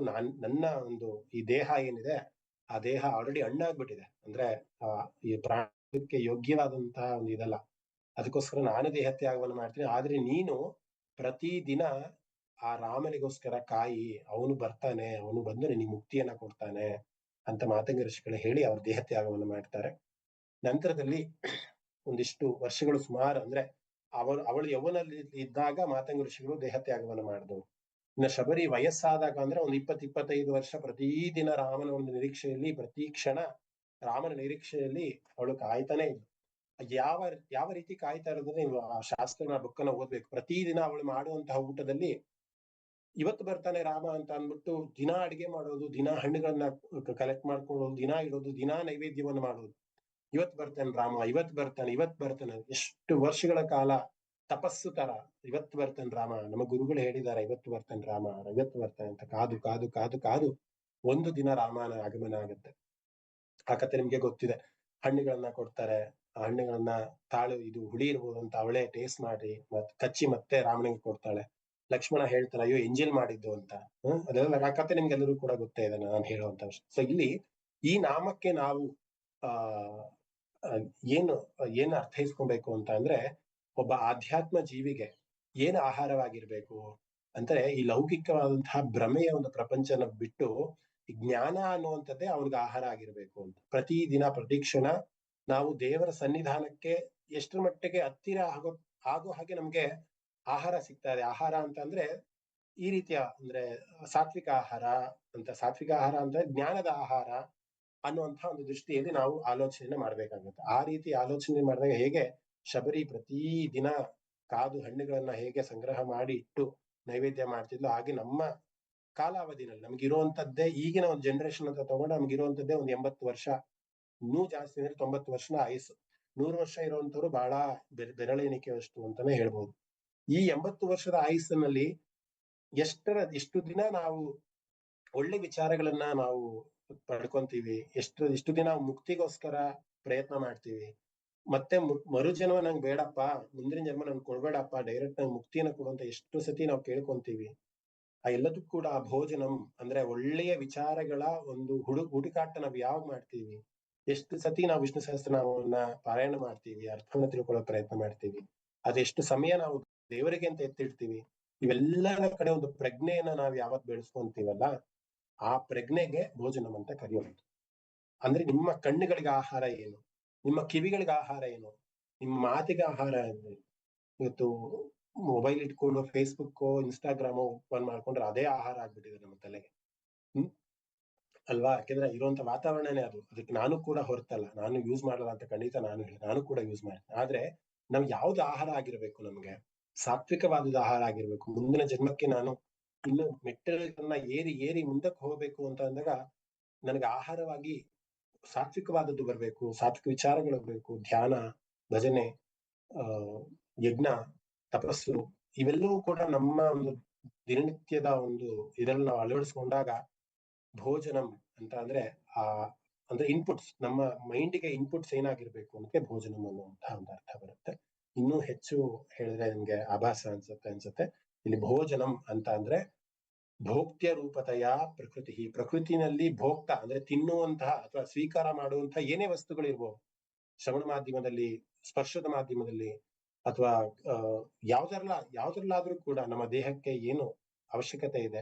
ನನ್ನ ಒಂದು ಈ ದೇಹ ಏನಿದೆ, ಆ ದೇಹ ಆಲ್ರೆಡಿ ಹಣ್ಣಾಗ್ಬಿಟ್ಟಿದೆ, ಅಂದ್ರೆ ಈ ಪ್ರಾಣಕ್ಕೆ ಯೋಗ್ಯವಾದಂತಹ ಒಂದು ಇದಲ್ಲ, ಅದಕ್ಕೋಸ್ಕರ ನಾನು ದೇಹತ್ಯಾಗವನ್ನು ಮಾಡ್ತೀನಿ. ಆದ್ರೆ ನೀನು ಪ್ರತಿದಿನ ಆ ರಾಮನಿಗೋಸ್ಕರ ಕಾಯಿ, ಅವನು ಬರ್ತಾನೆ, ಅವನು ಬಂದು ನಿನಗೆ ಮುಕ್ತಿಯನ್ನ ಕೊಡ್ತಾನೆ ಅಂತ ಮಾತಂಗ ಋಷಿಗಳು ಹೇಳಿ ಅವ್ರ ದೇಹತ್ಯಾಗವನ್ನು ಮಾಡ್ತಾರೆ. ನಂತರದಲ್ಲಿ ಒಂದಿಷ್ಟು ವರ್ಷಗಳು ಸುಮಾರು, ಅಂದ್ರೆ ಅವಳು ಯೌವನಲ್ಲಿ ಇದ್ದಾಗ ಮಾತಂಗ ಋಷಿಗಳು ದೇಹತ್ಯಾಗವನ್ನು ಮಾಡಿದವು. ಇನ್ನು ಶಬರಿ ವಯಸ್ಸಾದಾಗ, ಅಂದ್ರೆ ಒಂದು 20-25 ವರ್ಷ ಪ್ರತಿದಿನ ರಾಮನ ಒಂದು ನಿರೀಕ್ಷೆಯಲ್ಲಿ, ಪ್ರತಿ ಕ್ಷಣ ರಾಮನ ನಿರೀಕ್ಷೆಯಲ್ಲಿ ಅವಳು ಕಾಯ್ತಾನೆ ಇದ್ಲು. ಯಾವ ಯಾವ ರೀತಿ ಕಾಯ್ತಾ ಇರೋದ್ರೆ, ನೀವು ಆ ಶಾಸ್ತ್ರನ ಬುಕ್ಕನ್ನ ಓದ್ಬೇಕು. ಪ್ರತಿದಿನ ಅವಳು ಮಾಡುವಂತಹ ಊಟದಲ್ಲಿ ಇವತ್ತು ಬರ್ತಾನೆ ರಾಮ ಅಂತ ಅಂದ್ಬಿಟ್ಟು ದಿನ ಅಡಿಗೆ ಮಾಡೋದು, ದಿನ ಹಣ್ಣುಗಳನ್ನ ಕಲೆಕ್ಟ್ ಮಾಡ್ಕೊಳ್ಳೋದು, ದಿನ ಇಡೋದು, ದಿನ ನೈವೇದ್ಯವನ್ನು ಮಾಡೋದು. ಇವತ್ ಬರ್ತಾನೆ ರಾಮ, ಇವತ್ ಬರ್ತಾನೆ. ಎಷ್ಟು ವರ್ಷಗಳ ಕಾಲ ತಪಸ್ಸು ತರ, ಇವತ್ತು ಬರ್ತಾನೆ ರಾಮ, ನಮ್ಮ ಗುರುಗಳು ಹೇಳಿದ್ದಾರೆ ಇವತ್ತು ಬರ್ತಾನೆ ರಾಮ, ಇವತ್ತು ಬರ್ತಾನೆ ಅಂತ ಕಾದು ಕಾದು ಕಾದು ಕಾದು ಒಂದು ದಿನ ರಾಮನ ಆಗಮನ ಆಗುತ್ತೆ. ಆ ಕಥೆ ನಿಮ್ಗೆ ಗೊತ್ತಿದೆ. ಹಣ್ಣುಗಳನ್ನ ಕೊಡ್ತಾರೆ, ಆ ಹಣ್ಣುಗಳನ್ನ ಇದು ಹುಳಿ ಇರ್ಬೋದು ಅಂತ ಅವಳೇ ಟೇಸ್ಟ್ ಮಾಡಿ ಕಚ್ಚಿ ಮತ್ತೆ ರಾಮನಿಗೆ ಕೊಡ್ತಾಳೆ. ಲಕ್ಷ್ಮಣ ಹೇಳ್ತಾರೆ, ಅಯ್ಯೋ ಎಂಜಿಲ್ ಮಾಡಿದ್ದು ಅಂತ. ಅದೆಲ್ಲ ಆ ಕಥೆ ನಿಮ್ಗೆಲ್ಲರೂ ಕೂಡ ಗೊತ್ತೇ ಇದೆ, ನಾನು ಹೇಳುವಂತ ವಿಷಯ. ಸೊ ಇಲ್ಲಿ ಈ ನಾಮಕ್ಕೆ ನಾವು ಆ ಏನು ಅರ್ಥೈಸ್ಕೊಬೇಕು ಅಂತ ಅಂದ್ರೆ, ಒಬ್ಬ ಆಧ್ಯಾತ್ಮ ಜೀವಿಗೆ ಏನು ಆಹಾರವಾಗಿರ್ಬೇಕು ಅಂದ್ರೆ, ಈ ಲೌಕಿಕವಾದಂತಹ ಭ್ರಮೆಯ ಒಂದು ಪ್ರಪಂಚನ ಬಿಟ್ಟು ಜ್ಞಾನ ಅನ್ನುವಂಥದ್ದೇ ಅವನಿಗೆ ಆಹಾರ ಆಗಿರ್ಬೇಕು ಅಂತ. ಪ್ರತಿದಿನ ಪ್ರತಿಕ್ಷಣ ನಾವು ದೇವರ ಸನ್ನಿಧಾನಕ್ಕೆ ಎಷ್ಟರ ಮಟ್ಟಿಗೆ ಹತ್ತಿರ ಆಗೋ ಹಾಗೆ ನಮ್ಗೆ ಆಹಾರ ಸಿಗ್ತಾ ಇದೆ. ಆಹಾರ ಅಂತ ಅಂದ್ರೆ ಈ ರೀತಿಯ, ಅಂದ್ರೆ ಸಾತ್ವಿಕ ಆಹಾರ ಅಂದ್ರೆ ಜ್ಞಾನದ ಆಹಾರ ಅನ್ನುವಂತಹ ಒಂದು ದೃಷ್ಟಿಯಲ್ಲಿ ನಾವು ಆಲೋಚನೆ ಮಾಡ್ಬೇಕಾಗುತ್ತೆ. ಆ ರೀತಿ ಆಲೋಚನೆ ಮಾಡಿದಾಗ ಹೇಗೆ ಶಬರಿ ಪ್ರತಿ ದಿನ ಕಾದು ಹಣ್ಣುಗಳನ್ನ ಹೇಗೆ ಸಂಗ್ರಹ ಮಾಡಿ ಇಟ್ಟು ನೈವೇದ್ಯ ಮಾಡ್ತಿದ್ಲು, ಹಾಗೆ ನಮ್ಮ ಕಾಲಾವಧಿನಲ್ಲಿ ನಮ್ಗಿರುವಂತದ್ದೇ, ಈಗಿನ ಒಂದು ಜನರೇಷನ್ ಅಂತ ತಗೊಂಡು ನಮ್ಗಿರುವಂತದ್ದೇ ಒಂದು 80 ವರ್ಷ, ಇನ್ನೂ ಜಾಸ್ತಿ ಅಂದ್ರೆ 90 ವರ್ಷದ ಆಯುಸ್ಸು. 100 ವರ್ಷ ಇರುವಂತವ್ರು ಬಹಳ ಬೆರಳೆಣಿಕೆಯಷ್ಟು ಅಂತಾನೆ ಹೇಳ್ಬೋದು. ಈ 80 ವರ್ಷದ ಆಯುಸ್ಸಿನಲ್ಲಿ ಎಷ್ಟು ದಿನ ನಾವು ಒಳ್ಳೆ ವಿಚಾರಗಳನ್ನ ನಾವು ಪಡ್ಕೊಂತೀವಿ, ಎಷ್ಟು ದಿನ ಮುಕ್ತಿಗೋಸ್ಕರ ಪ್ರಯತ್ನ ಮಾಡ್ತೀವಿ, ಮತ್ತೆ ಮರುಜನ್ಮ ನಂಗೆ ಬೇಡಪ್ಪ, ಮುಂದಿನ ಜನ್ಮ ನನ್ಗೆ ಕೊಡ್ಬೇಡಪ್ಪ, ಡೈರೆಕ್ಟ್ ನಂಗೆ ಮುಕ್ತಿಯನ್ನ ಕೊಡುವಂತ ಎಷ್ಟು ಸತಿ ನಾವು ಕೇಳ್ಕೊಂತೀವಿ. ಆ ಎಲ್ಲದಕ್ಕೂ ಕೂಡ ಆ ಭೋಜನಂ ಅಂದ್ರೆ ಒಳ್ಳೆಯ ವಿಚಾರಗಳ ಒಂದು ಹುಡುಕಾಟ ನಾವು ಯಾವಾಗ ಮಾಡ್ತೀವಿ, ಎಷ್ಟು ಸತಿ ನಾವು ವಿಷ್ಣು ಸಹಸ್ರನಾಮವನ್ನ ಪಾರಾಯಣ ಮಾಡ್ತೀವಿ, ಅರ್ಥವನ್ನ ತಿಳ್ಕೊಳ್ಳೋ ಪ್ರಯತ್ನ ಮಾಡ್ತೀವಿ, ಅದೆಷ್ಟು ಸಮಯ ನಾವು ದೇವರಿಗೆ ಅಂತ ಎತ್ತಿಡ್ತೀವಿ, ಇವೆಲ್ಲರ ಕಡೆ ಒಂದು ಪ್ರಜ್ಞೆಯನ್ನ ನಾವು ಯಾವತ್ ಬೆಳೆಸ್ಕೊಂತೀವಲ್ಲ, ಆ ಪ್ರಜ್ಞೆಗೆ ಭೋಜನಂ ಅಂತ ಕರೆಯೋದು. ಅಂದ್ರೆ ನಿಮ್ಮ ಕಣ್ಣುಗಳಿಗೆ ಆಹಾರ ಏನು, ನಿಮ್ಮ ಕಿವಿಗಳಿಗೆ ಆಹಾರ ಏನು, ನಿಮ್ಮ ಮಾತಿಗೆ ಆಹಾರ ಏನು. ಇವತ್ತು ಮೊಬೈಲ್ ಇಟ್ಕೊಂಡು ಫೇಸ್ಬುಕ್ ಇನ್ಸ್ಟಾಗ್ರಾಮ್ ಓಪನ್ ಮಾಡ್ಕೊಂಡ್ರೆ ಅದೇ ಆಹಾರ ಆಗ್ಬಿಟ್ಟಿದೆ ನಮ್ಮ ತಲೆಗೆ. ಅಲ್ವಾ? ಯಾಕೆಂದ್ರೆ ಇರುವಂತ ವಾತಾವರಣನೇ ಅದು. ಅದಕ್ಕೆ ನಾನು ಕೂಡ ಹೊರತಲ್ಲ, ನಾನು ಯೂಸ್ ಮಾಡಲ್ಲ ಅಂತ ಖಂಡಿತ ನಾನು ಕೂಡ ಯೂಸ್ ಮಾಡ್ತೀನಿ. ಆದ್ರೆ ನಮ್ಗೆ ಯಾವ್ದು ಆಹಾರ ಆಗಿರ್ಬೇಕು, ನಮ್ಗೆ ಸಾತ್ವಿಕವಾದ ಆಹಾರ ಆಗಿರ್ಬೇಕು. ಮುಂದಿನ ಜನ್ಮಕ್ಕೆ ನಾನು ಇನ್ನು ಮೆಟ್ಟಲನ್ನ ಏರಿ ಮುಂದಕ್ಕೆ ಹೋಗ್ಬೇಕು ಅಂತ ಅಂದಾಗ ನನಗೆ ಆಹಾರವಾಗಿ ಸಾತ್ವಿಕವಾದದ್ದು ಬರ್ಬೇಕು, ಸಾತ್ವಿಕ ವಿಚಾರಗಳು ಬೇಕು. ಧ್ಯಾನ, ಭಜನೆ, ಯಜ್ಞ, ತಪಸ್ಸು, ಇವೆಲ್ಲವೂ ಕೂಡ ನಮ್ಮ ಒಂದು ದಿನನಿತ್ಯದ ಒಂದು ಇದರಲ್ಲಿ ನಾವು ಅಳವಡಿಸ್ಕೊಂಡಾಗ ಭೋಜನಂ ಅಂತ ಅಂದ್ರೆ ಇನ್ಪುಟ್ಸ್, ನಮ್ಮ ಮೈಂಡ್ಗೆ ಇನ್ಪುಟ್ಸ್ ಏನಾಗಿರ್ಬೇಕು ಅಂತ ಭೋಜನಂ ಅನ್ನುವಂತಹ ಒಂದು ಅರ್ಥ ಬರುತ್ತೆ. ಇನ್ನೂ ಹೆಚ್ಚು ಹೇಳಿದ್ರೆ ನಿಮ್ಗೆ ಆಭಾಸ ಅನ್ಸುತ್ತೆ. ಇಲ್ಲಿ ಭೋಜನಂ ಅಂತ ಅಂದ್ರೆ ಭೋಕ್ತ್ಯ ರೂಪತೆಯ ಪ್ರಕೃತಿ, ಪ್ರಕೃತಿನಲ್ಲಿ ಭೋಕ್ತ ಅಂದ್ರೆ ತಿನ್ನುವಂತಹ ಅಥವಾ ಸ್ವೀಕಾರ ಮಾಡುವಂತಹ ಏನೇ ವಸ್ತುಗಳು ಇರ್ಬೋದು, ಶ್ರವಣ ಮಾಧ್ಯಮದಲ್ಲಿ, ಸ್ಪರ್ಶದ ಮಾಧ್ಯಮದಲ್ಲಿ, ಅಥವಾ ಯಾವ್ದ್ರಲ್ಲಾದ್ರೂ ಕೂಡ ನಮ್ಮ ದೇಹಕ್ಕೆ ಏನು ಅವಶ್ಯಕತೆ ಇದೆ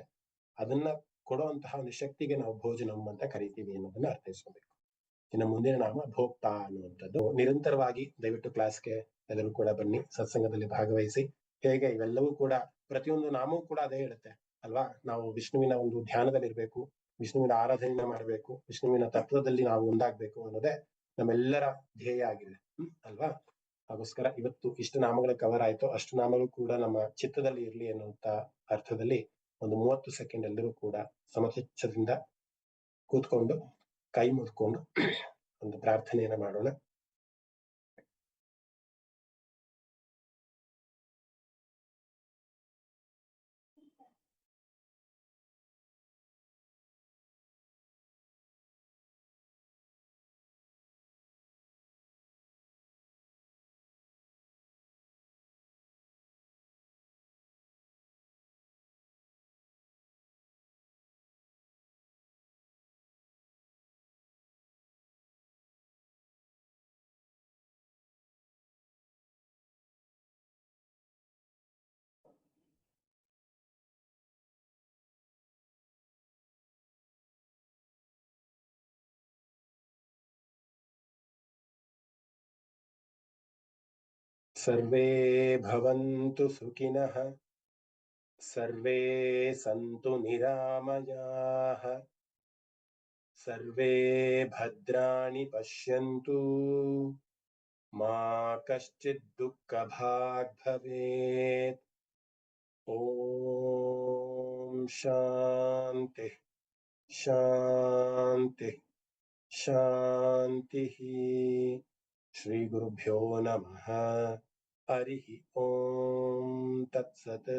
ಅದನ್ನ ಕೊಡುವಂತಹ ಒಂದು ಶಕ್ತಿಗೆ ನಾವು ಭೋಜನಂ ಅಂತ ಕರಿತೀವಿ ಅನ್ನೋದನ್ನ ಅರ್ಥೈಸ್ಕೊಬೇಕು. ಇನ್ನು ಮುಂದಿನ ನಾಮ ಭೋಕ್ತ ಅನ್ನುವಂಥದ್ದು. ನಿರಂತರವಾಗಿ ದಯವಿಟ್ಟು ಕ್ಲಾಸ್ಗೆ ಎಲ್ಲರೂ ಕೂಡ ಬನ್ನಿ, ಸತ್ಸಂಗದಲ್ಲಿ ಭಾಗವಹಿಸಿ. ಹೇಗೆ ಇವೆಲ್ಲವೂ ಕೂಡ ಪ್ರತಿಯೊಂದು ನಾಮವೂ ಕೂಡ ಅದೇ ಹೇಳುತ್ತೆ ಅಲ್ವಾ, ನಾವು ವಿಷ್ಣುವಿನ ಒಂದು ಧ್ಯಾನದಲ್ಲಿರ್ಬೇಕು, ವಿಷ್ಣುವಿನ ಆರಾಧನೆಯನ್ನ ಮಾಡಬೇಕು, ವಿಷ್ಣುವಿನ ತತ್ವದಲ್ಲಿ ನಾವು ಒಂದಾಗ್ಬೇಕು ಅನ್ನೋದೇ ನಮ್ಮೆಲ್ಲರ ಧ್ಯೇಯ ಆಗಿದೆ ಅಲ್ವಾ. ಅದಕ್ಕೋಸ್ಕರ ಇವತ್ತು ಇಷ್ಟು ನಾಮಗಳು ಕವರ್ ಆಯ್ತು, ಅಷ್ಟು ನಾಮಗಳು ಕೂಡ ನಮ್ಮ ಚಿತ್ತದಲ್ಲಿ ಇರ್ಲಿ ಅನ್ನುವಂತ ಅರ್ಥದಲ್ಲಿ ಒಂದು 30 ಸೆಕೆಂಡ್ ಎಲ್ಲರೂ ಕೂಡ ಸಮಚಿತ್ತದಿಂದ ಕೂತ್ಕೊಂಡು ಕೈ ಮುದ್ಕೊಂಡು ಒಂದು ಪ್ರಾರ್ಥನೆಯನ್ನ ಮಾಡೋಣ. ಸರ್ವೇ ಭವಂತು ಸುಖಿನಃ, ಸರ್ವೇ ಸಂತು ನಿರಾಮಯಾಃ, ಸರ್ವೇ ಭದ್ರಾಣಿ ಪಶ್ಯಂತು, ಮಾ ಕಶ್ಚಿತ್ ದುಃಖಭಾಗ್ ಭವೇತ್. ಓಂ ಶಾಂತಿ ಶಾಂತಿ ಶಾಂತಿ. ಶ್ರೀ ಗುರುಭ್ಯೋ ನಮಃ. ಹರಿ ಓಂ ತತ್ಸತ್.